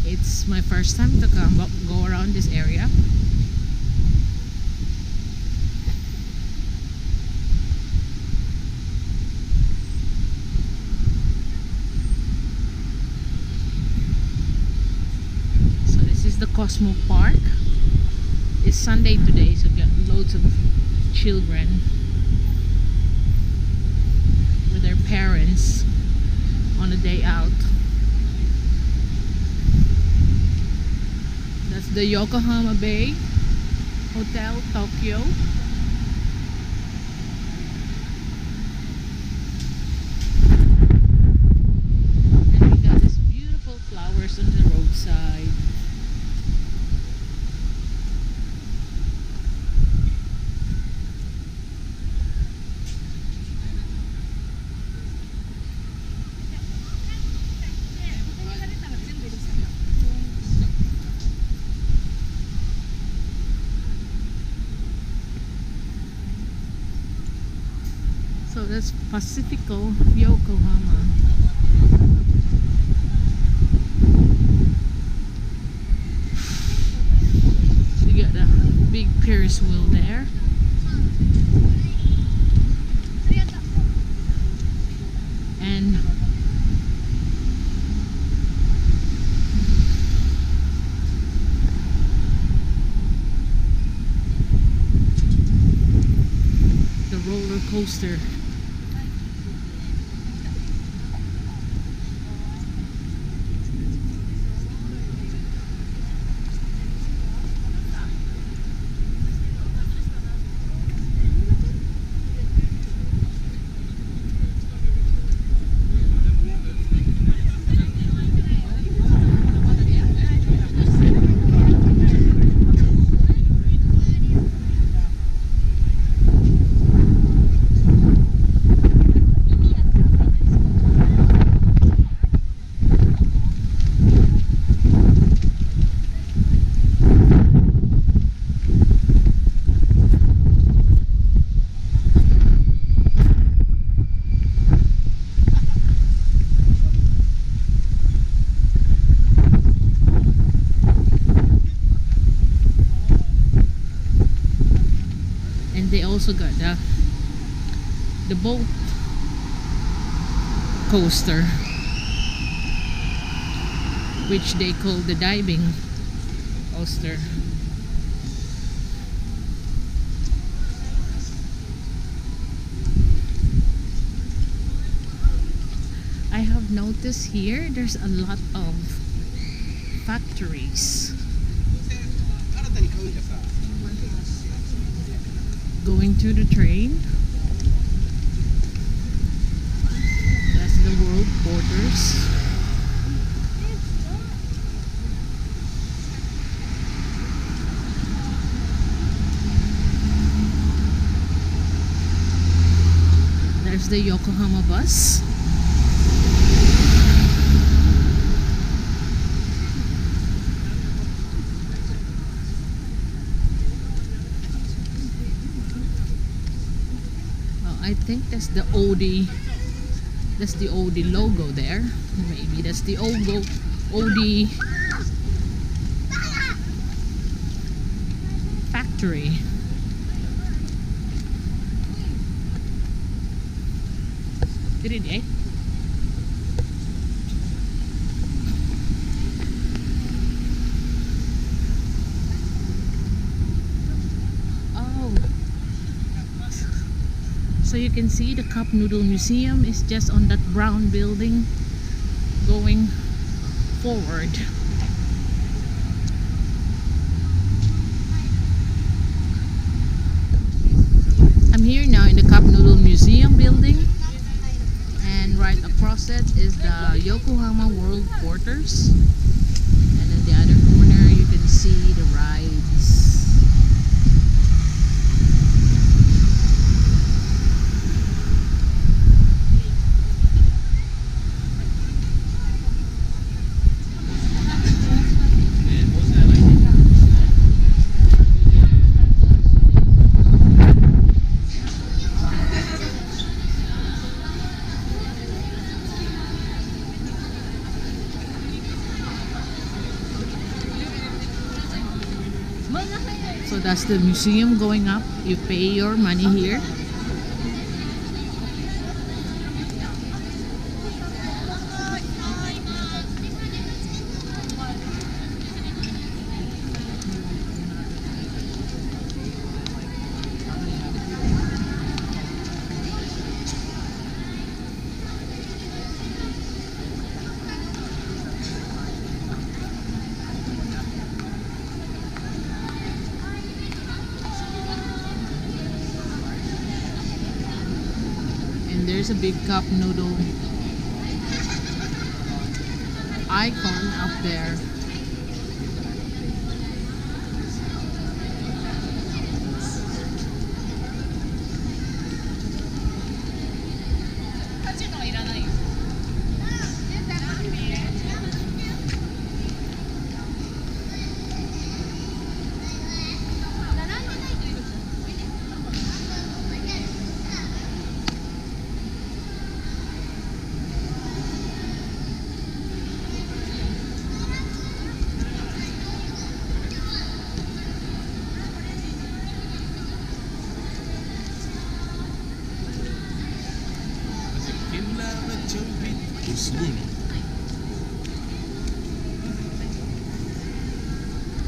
it's my first time to go around this area. So this is the Cosmo Park. It's Sunday today, so got loads of children with their parents on a day out. That's the Yokohama Bay Hotel, Tokyo. And we got these beautiful flowers on the roadside. So that's Pacifico, Yokohama. So you got the big Ferris wheel there. And the roller coaster. They also got the boat coaster, which they call the diving coaster. I have noticed here there's a lot of factories. Going to the train. That's the world borders. There's the Yokohama bus. I think that's the OD. That's the OD logo there. Maybe that's the OD factory. Did it, eh? So you can see the Cup Noodle Museum is just on that brown building going forward. I'm here now in the Cup Noodle Museum building, and right across it is the Yokohama World Quarters, and in the other corner you can see the rides. So that's the museum going up. You pay your money here. There's a big cup noodle icon up there.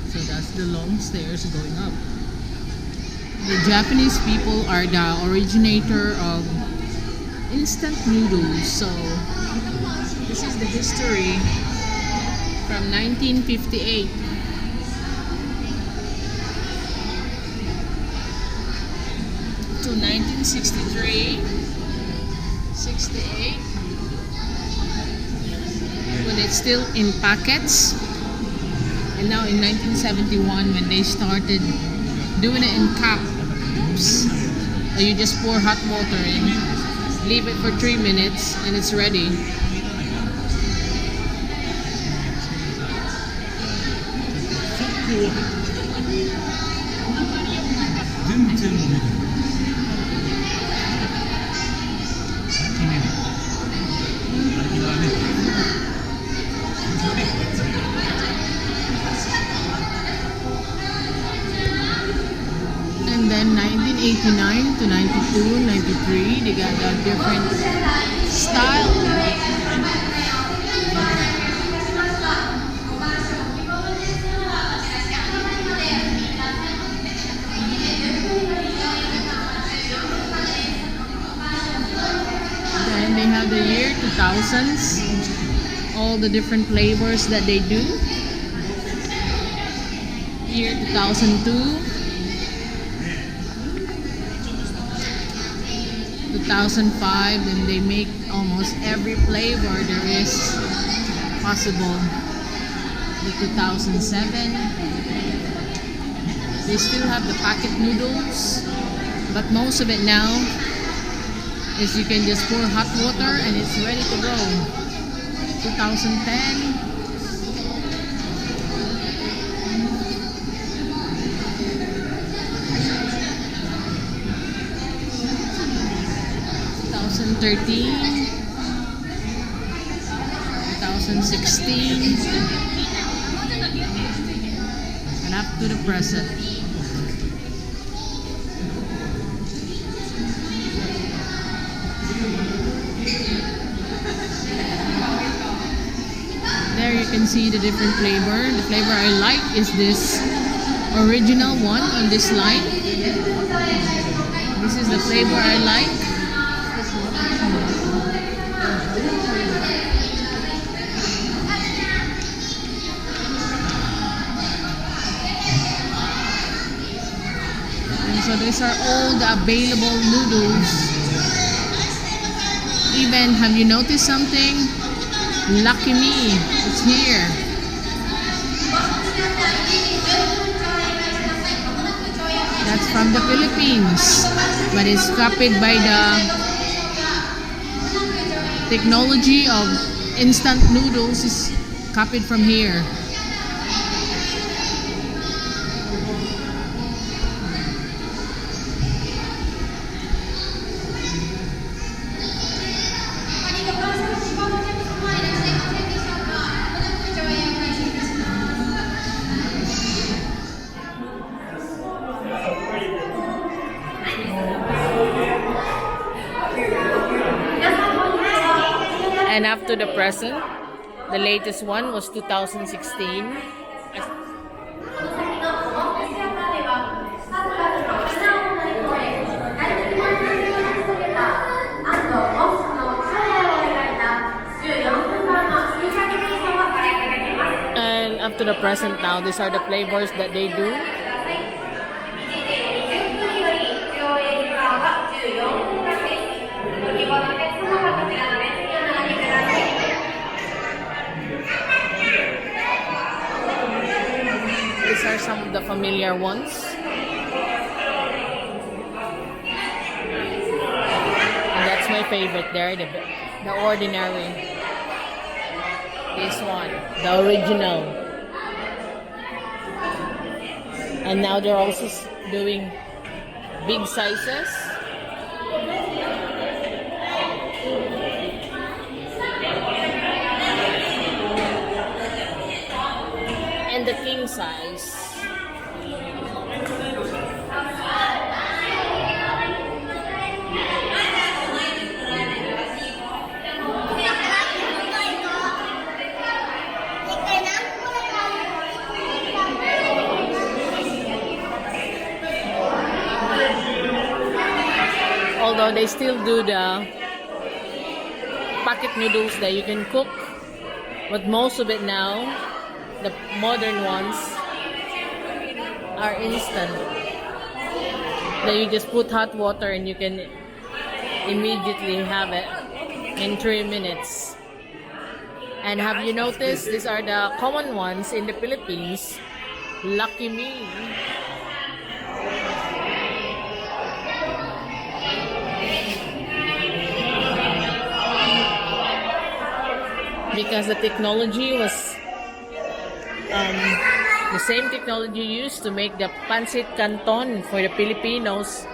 So that's the long stairs going up. The Japanese people are the originator of instant noodles. So this is the history from 1958 to 1963, 68, when it's still in packets, and now in 1971 when they started doing it in cups. So you just pour hot water in, leave it for 3 minutes, and it's ready. And then 1989 to 92, 93, they got a different style. Then they have the year 2000s, all the different flavors that they do. Year 2002, 2005, and they make almost every flavor there is possible. The 2007, they still have the packet noodles, but most of it now is you can just pour hot water and it's ready to go. 2010, 2013, 2016, and up to the present. There you can see the different flavor. The flavor I like is this original one on this line. This is the flavor I like. So these are all the available noodles. Even, have you noticed something? Lucky me, it's here. That's from the Philippines, but it's copied by the technology of instant noodles is copied from here. And up to the present, the latest one was 2016. And up to the present now, these are the flavors that they do. These are some of the familiar ones. And that's my favorite there, the ordinary. This one, the original. And now they're also doing big sizes. And the king size. Although they still do the packet noodles that you can cook, but most of it now, the modern ones, are instant. That you just put hot water and you can immediately have it in 3 minutes. And have you noticed, these are the common ones in the Philippines? Lucky me. Because the technology was the same technology used to make the pancit canton for the Filipinos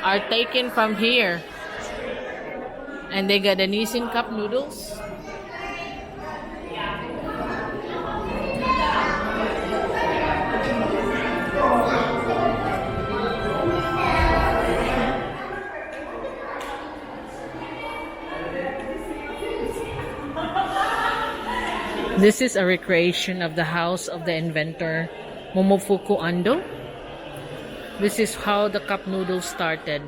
are taken from here. And they got the Nissin cup noodles. This is a recreation of the house of the inventor Momofuku Ando. This is how the cup noodles started.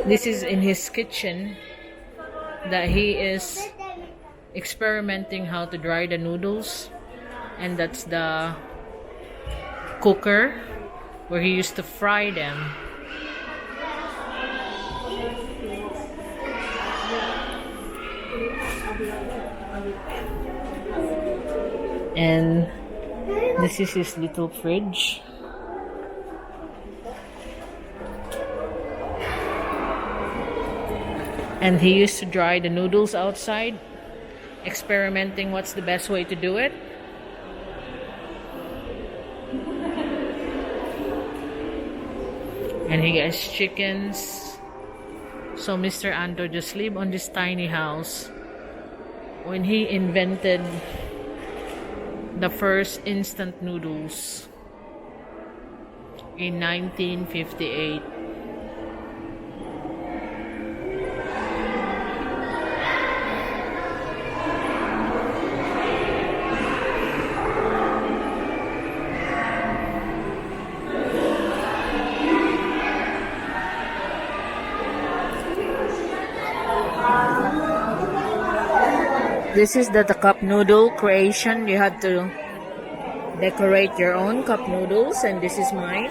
This is in his kitchen that he is experimenting how to dry the noodles, and that's the cooker where he used to fry them. And this is his little fridge. And he used to dry the noodles outside, experimenting what's the best way to do it. And he has chickens. So Mr. Ando just lived on this tiny house when he invented the first instant noodles in 1958. This is the cup noodle creation. You have to decorate your own cup noodles, and this is mine.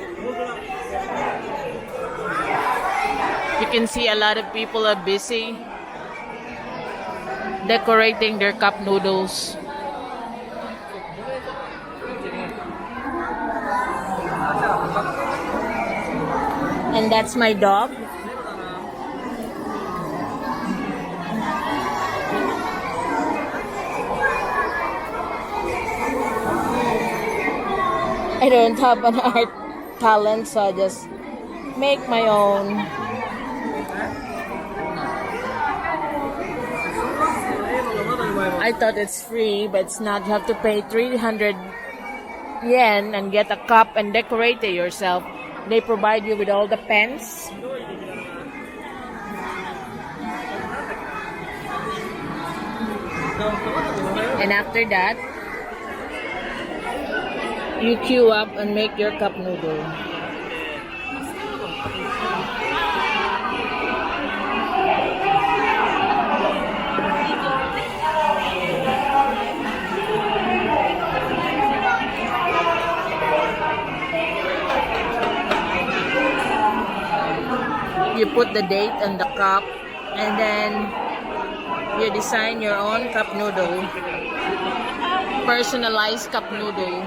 You can see a lot of people are busy decorating their cup noodles. And that's my dog. I don't have an art talent, so I just make my own. I thought it's free, but it's not. You have to pay 300 yen and get a cup and decorate it yourself. They provide you with all the pens. And after that, you queue up and make your cup noodle. You put the date on the cup, and then you design your own cup noodle. Personalized cup noodle.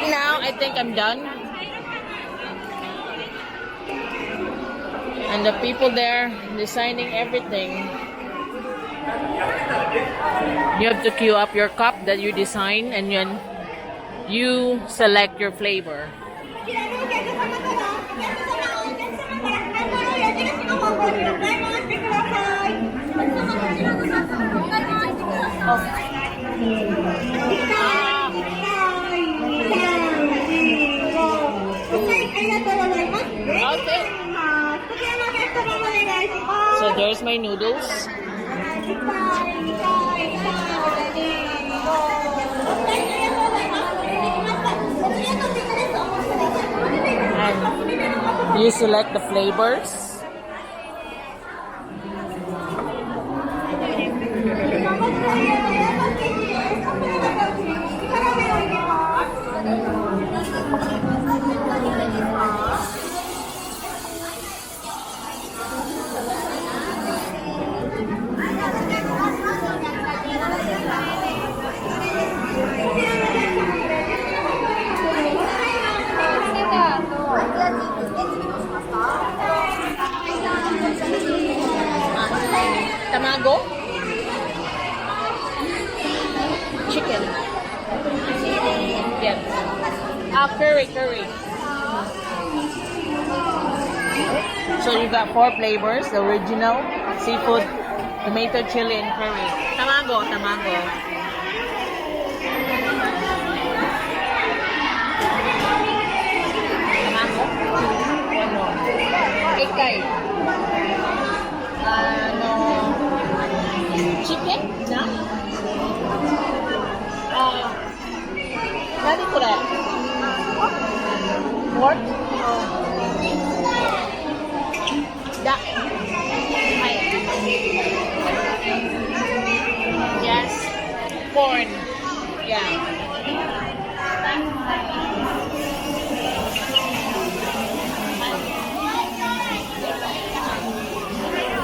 Now I think I'm done. And the people there designing everything. You have to queue up your cup that you design, and then you select your flavor. Okay. So there's my noodles. And you select the flavors. Tamago? Chicken. Yes. Curry. So you got 4 flavors: the original, seafood, tomato, chili, and curry. Tamago. Tamago. Ano? Ikay. Chicken? Na? Nani kore? Pork? Da. Yes. Corn. Yeah.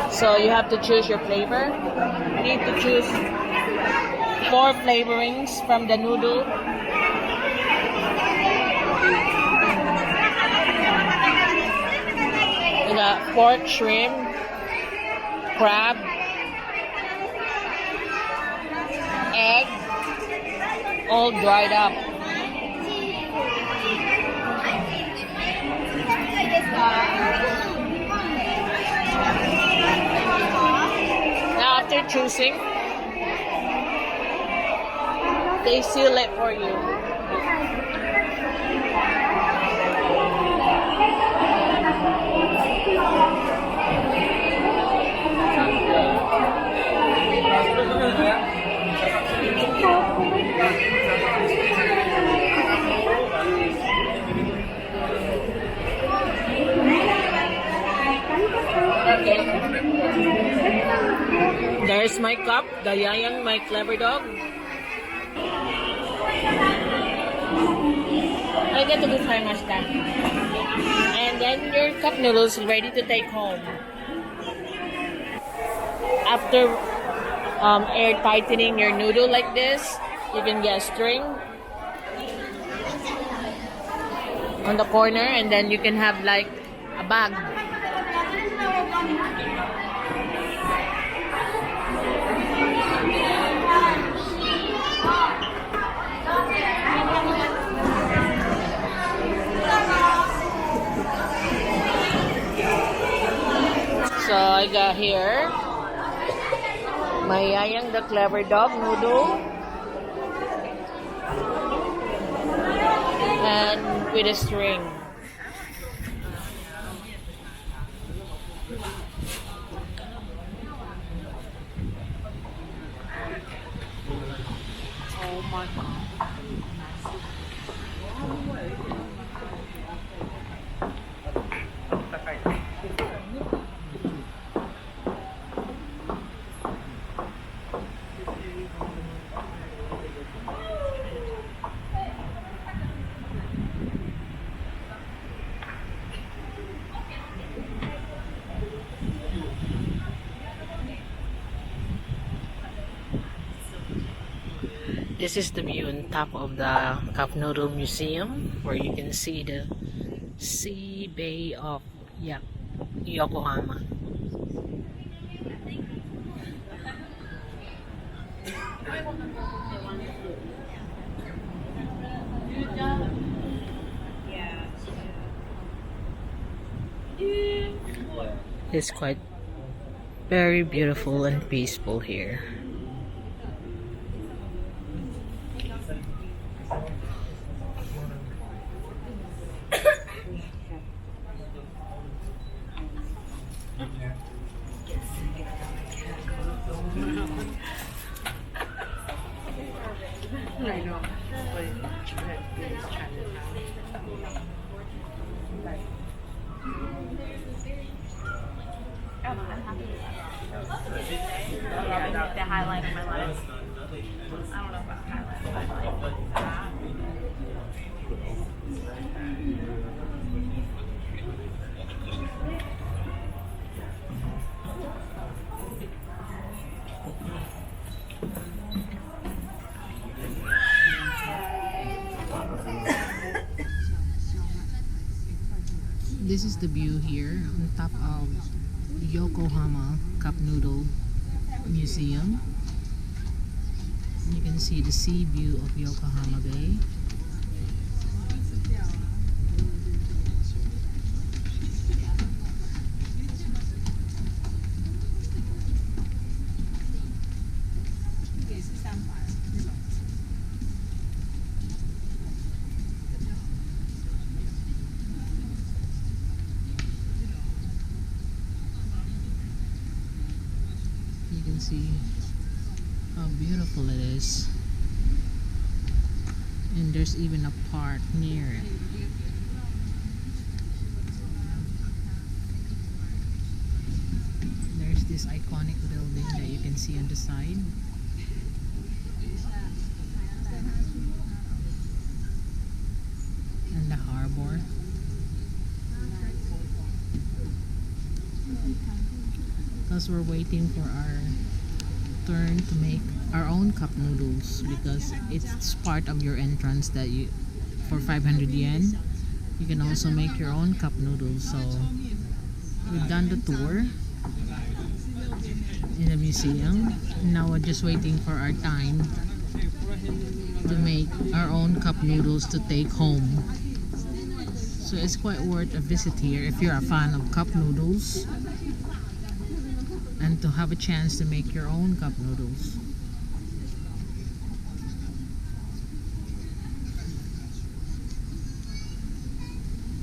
So you have to choose your flavor. You need to choose 4 flavorings from the noodle. You got pork, shrimp, crab, egg, all dried up. Now after choosing, they seal it for you. There's my cup, the Yayang, my clever dog. I get to good time, and then your cup noodles ready to take home. After air tightening your noodle like this, you can get a string on the corner, and then you can have like a bag. So I got here my Yayang the Clever Dog noodle. and with a string. Oh my god. This is the view on top of the Noodle Museum, where you can see the sea bay of Yokohama. It's quite very beautiful and peaceful here. I know. Yeah, the highlight of my life. I don't know about highlight of my life. This is the view here on top of Yokohama Cup Noodle Museum. You can see the sea view of Yokohama Bay. You can see how beautiful it is, and there's even a park near it. There's this iconic building that you can see on the side. And the harbor. Because we're waiting for our turn to make our own cup noodles, because it's part of your entrance that you, for 500 yen, you can also make your own cup noodles. So we've done the tour in the museum. Now we're just waiting for our time to make our own cup noodles to take home. So it's quite worth a visit here if you're a fan of cup noodles, and to have a chance to make your own cup noodles.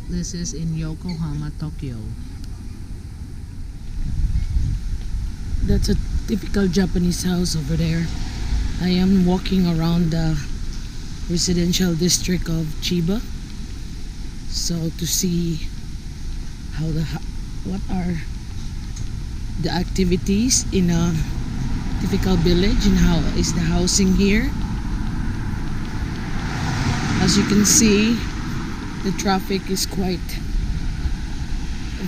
This is in Yokohama, Tokyo. That's a typical Japanese house over there. I am walking around the residential district of Chiba, so to see how what are the activities in a typical village and how is the housing here. As you can see, the traffic is quite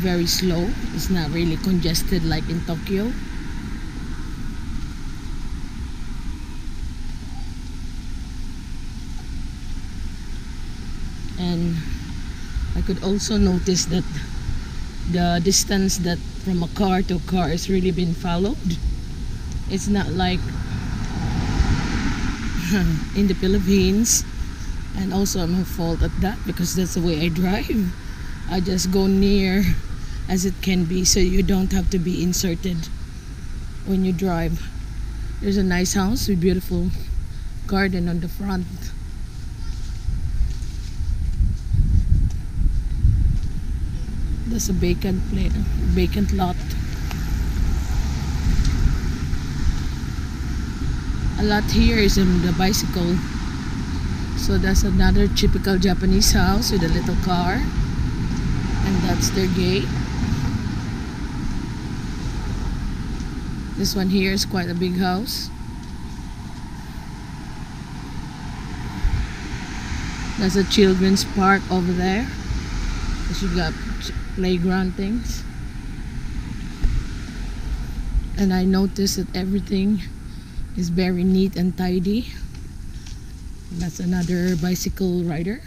very slow. It's not really congested like in Tokyo. And I could also notice that the distance that from a car to a car is really been followed. It's not like in the Philippines, and also I'm at fault at that because that's the way I drive. I just go near as it can be, so you don't have to be inserted when you drive. There's a nice house with beautiful garden on the front. There's a vacant lot. A lot here is in the bicycle. So that's another typical Japanese house with a little car. And that's their gate. This one here is quite a big house. There's a children's park over there. You got playground things. And I noticed that everything is very neat and tidy. That's another bicycle rider.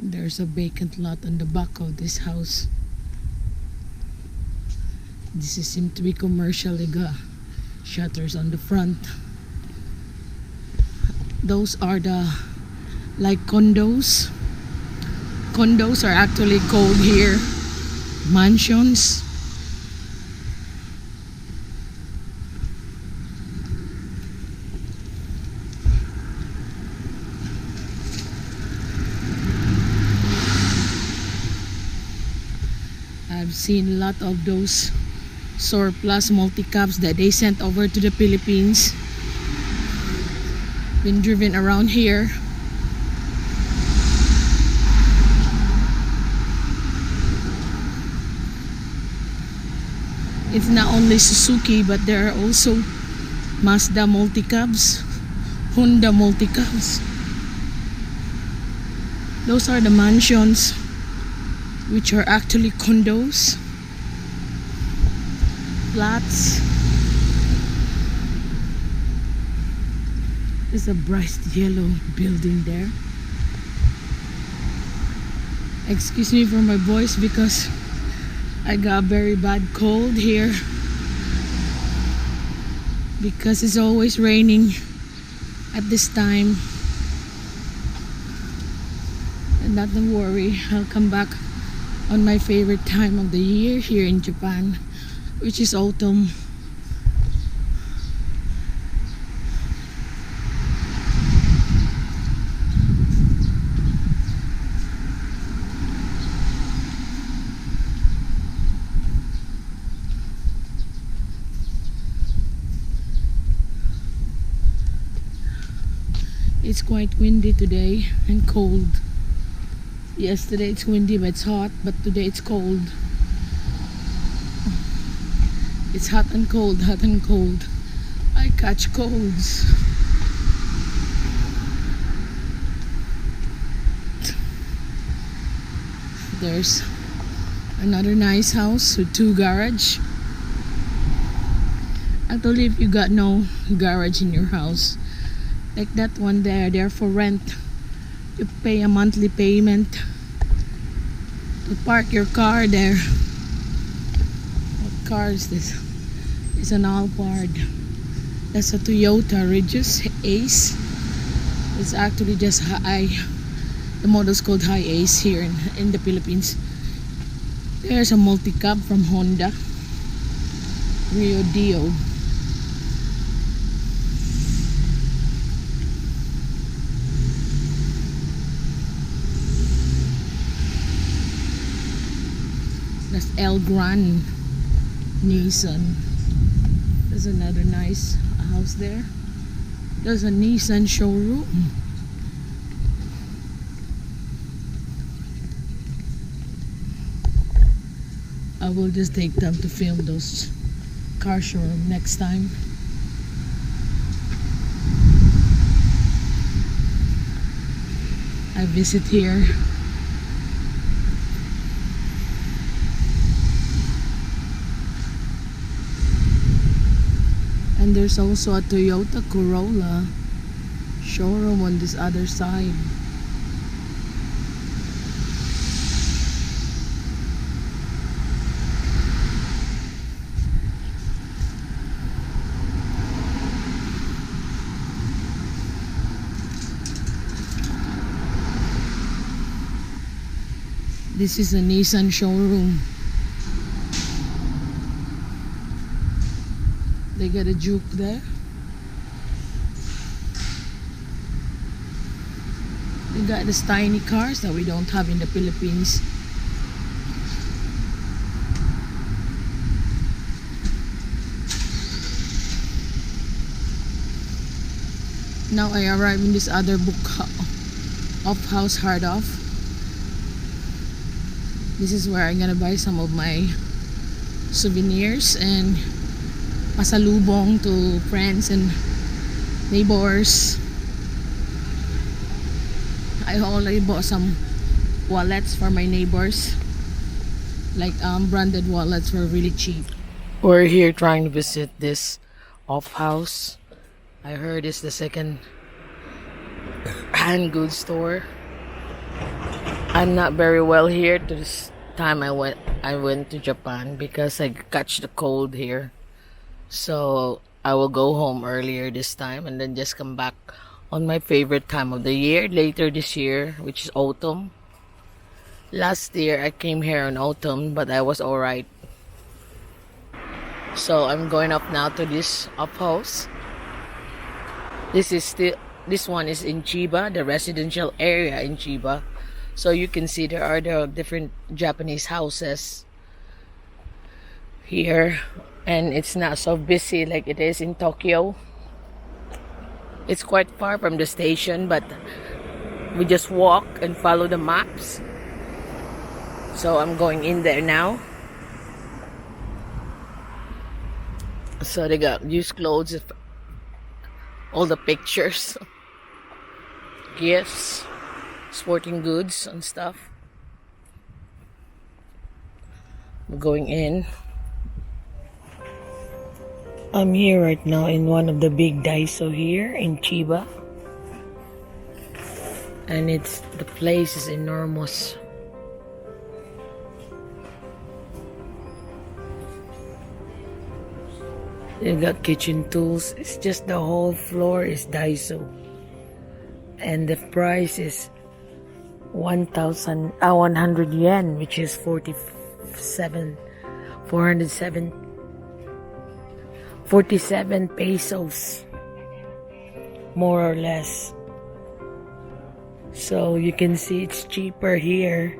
There's a vacant lot on the back of this house. This seems to be commercial. They got shutters on the front. Those are the like condos. Condos are actually called here mansions. I've seen a lot of those surplus multi-cabs that they sent over to the Philippines. Been driven around here. It's not only Suzuki, but there are also Mazda multi-cabs, Honda multi-cabs. Those are the mansions, which are actually condos, flats. There's a bright yellow building there. Excuse me for my voice because I got a very bad cold here because it's always raining at this time. And not to worry, I'll come back on my favorite time of the year here in Japan, which is autumn. It's quite windy today and cold. Yesterday it's windy but it's hot, but today it's cold. It's hot and cold, hot and cold. I catch colds. There's another nice house with 2 garages. Actually, if you got no garage in your house, like that one there, they're for rent. You pay a monthly payment to park your car there. What car is this? It's an Alphard. That's a Toyota Regus Ace. It's actually just high. The model's called High Ace here in the Philippines. There's a multi-cab from Honda, Rio Dio. That's El Gran Nissan. There's another nice house there. There's a Nissan showroom. I will just take them to film those car showroom next time. I visit here. And there's also a Toyota Corolla showroom on this other side. This is a Nissan showroom. They got a juke there. They got these tiny cars that we don't have in the Philippines. Now I arrive in this other book off house hard off. This is where I'm gonna buy some of my souvenirs and pasalubong to friends and neighbors. I already bought some wallets for my neighbors, like branded wallets were really cheap. We're here trying to visit this off house. I heard it's the second hand goods store. I'm not very well here to this time I went to Japan because I catch the cold here. So I will go home earlier this time and then just come back on my favorite time of the year later this year, which is autumn. Last year I came here in autumn, but I was alright. So I'm going up now to this up house. This one is in Chiba, the residential area in Chiba. So you can see there are the different Japanese houses here, and it's not so busy like it is in Tokyo. It's quite far from the station, but we just walk and follow the maps. So I'm going in there now. So they got used clothes, all the pictures, gifts, sporting goods and stuff. I'm going in. I'm here right now in one of the big Daiso here in Chiba. And the place is enormous. They've got kitchen tools. It's just the whole floor is Daiso. And the price is 100 yen, which is 47 pesos, more or less. So you can see it's cheaper here,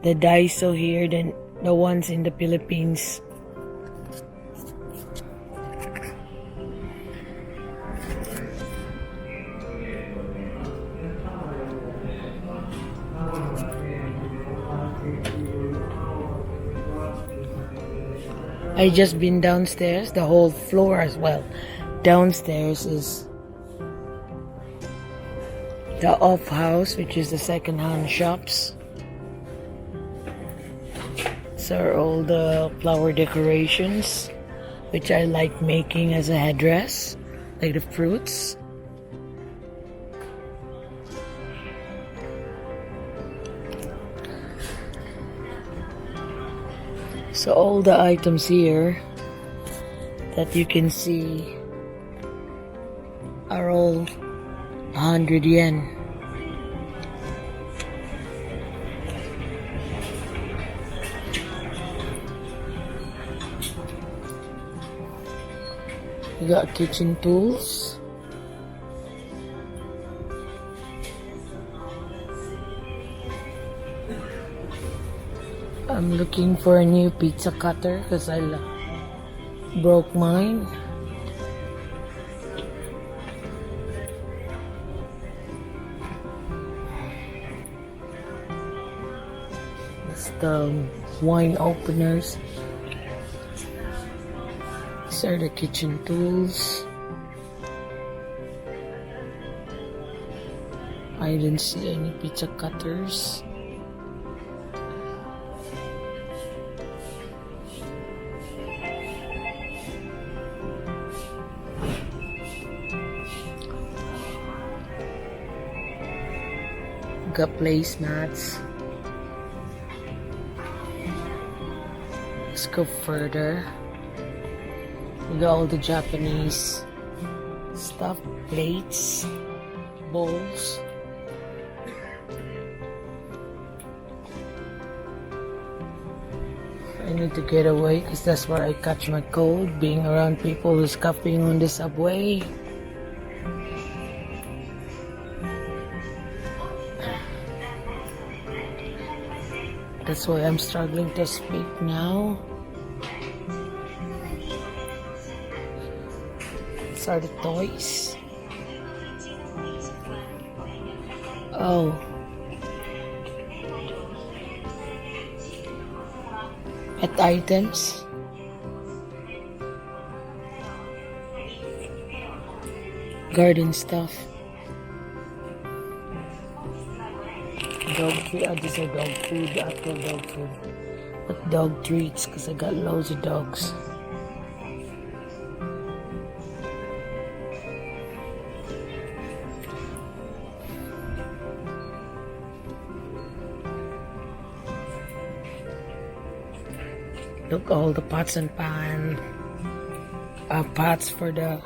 the Daiso here, than the ones in the Philippines. I just been downstairs, the whole floor as well. Downstairs is the off house, which is the second-hand shops. So are all the flower decorations, which I like making as a headdress, like the fruits. So all the items here that you can see are all 100 yen. You got kitchen tools. I'm looking for a new pizza cutter because I broke mine. It's the wine openers. These are the kitchen tools. I didn't see any pizza cutters. Got placemats. Let's go further. We got all the Japanese stuff, plates, bowls. I need to get away because that's where I catch my cold, being around people who's coughing on the subway. That's why I'm struggling to speak now. These are the toys. Oh. Pet items. Garden stuff. Dog food. These are dog food. Actual dog food. But dog treats because I got loads of dogs. Look, all the pots and pan, pots for the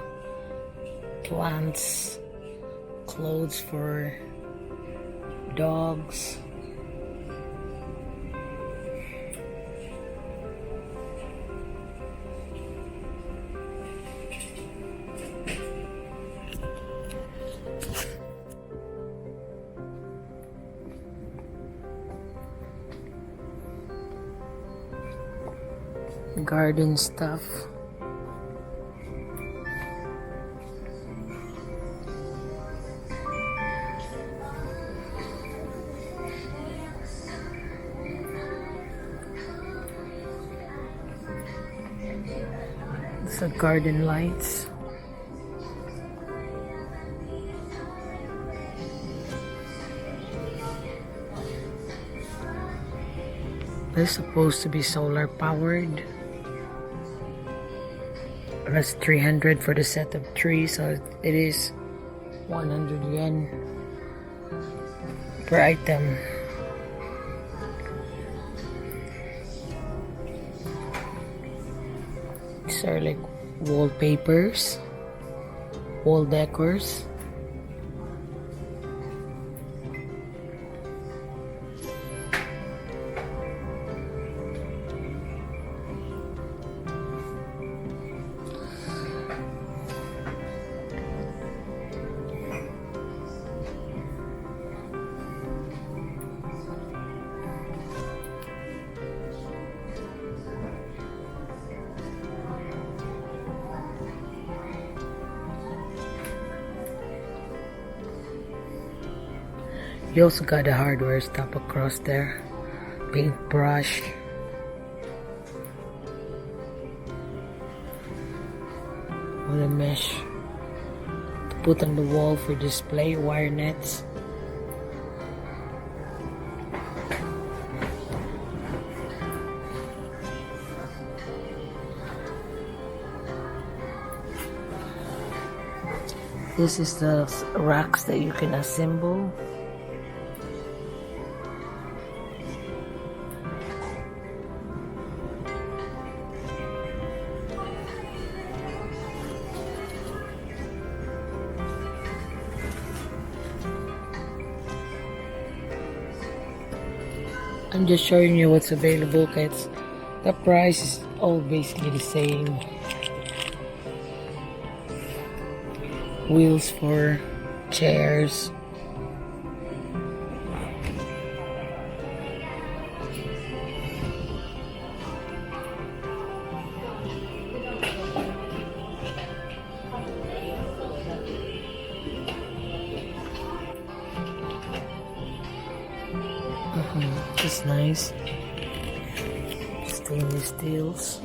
plants, clothes for dogs. Garden stuff. These are garden lights. They're supposed to be solar powered. That's 300 for the set of 3, so it is 100 yen per item. These are like wallpapers, wall decors. You also got the hardware stuff across there. Paintbrush. All the mesh to put on the wall for display, wire nets. This is the racks that you can assemble. I'm just showing you what's available because the price is all basically the same. Wheels for chairs. It's nice. Stainless steels.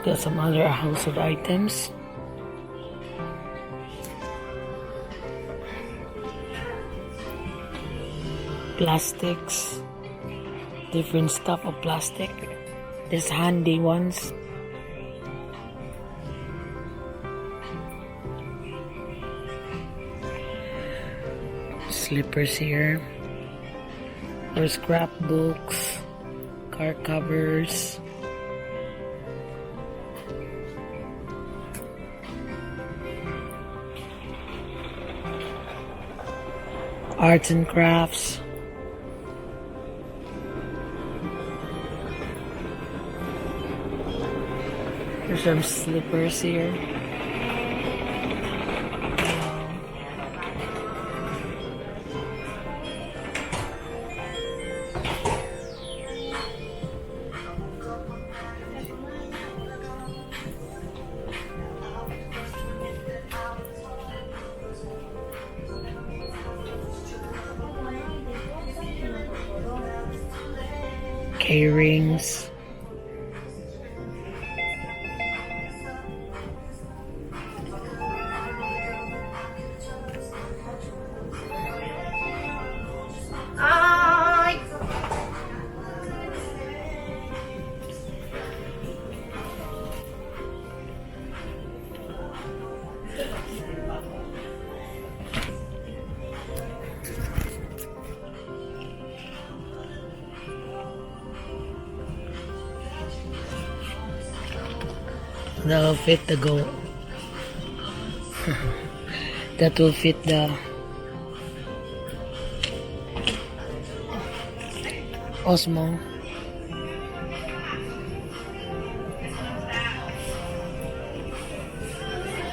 Got some other household items. Plastics. Different stuff of plastic. There's handy ones. Slippers here. Or scrapbooks. Car covers. Arts and crafts. There's some slippers here. K-rings. That will fit the goal. That will fit the Osmo.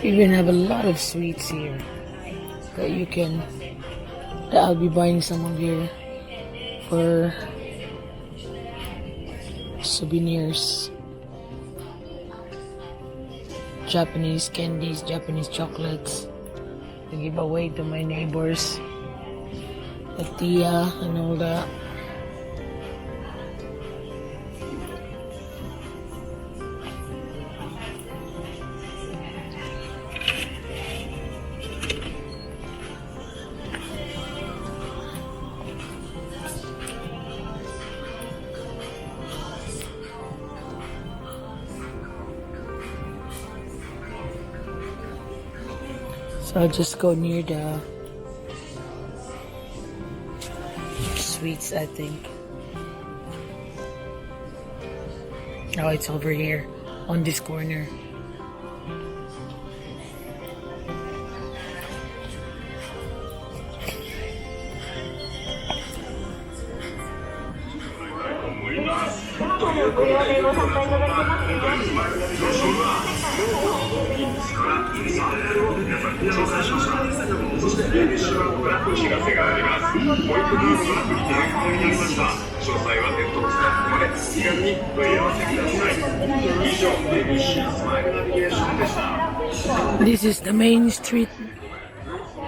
We even have a lot of sweets here that you can. That I'll be buying some of here for souvenirs. Japanese candies, Japanese chocolates to give away to my neighbors, the tia and all that. So I'll just go near the sweets, I think. Oh, it's over here on this corner. This is the main street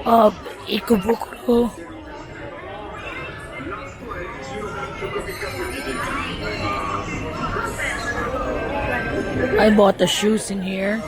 of Ikebukuro. I bought the shoes in here.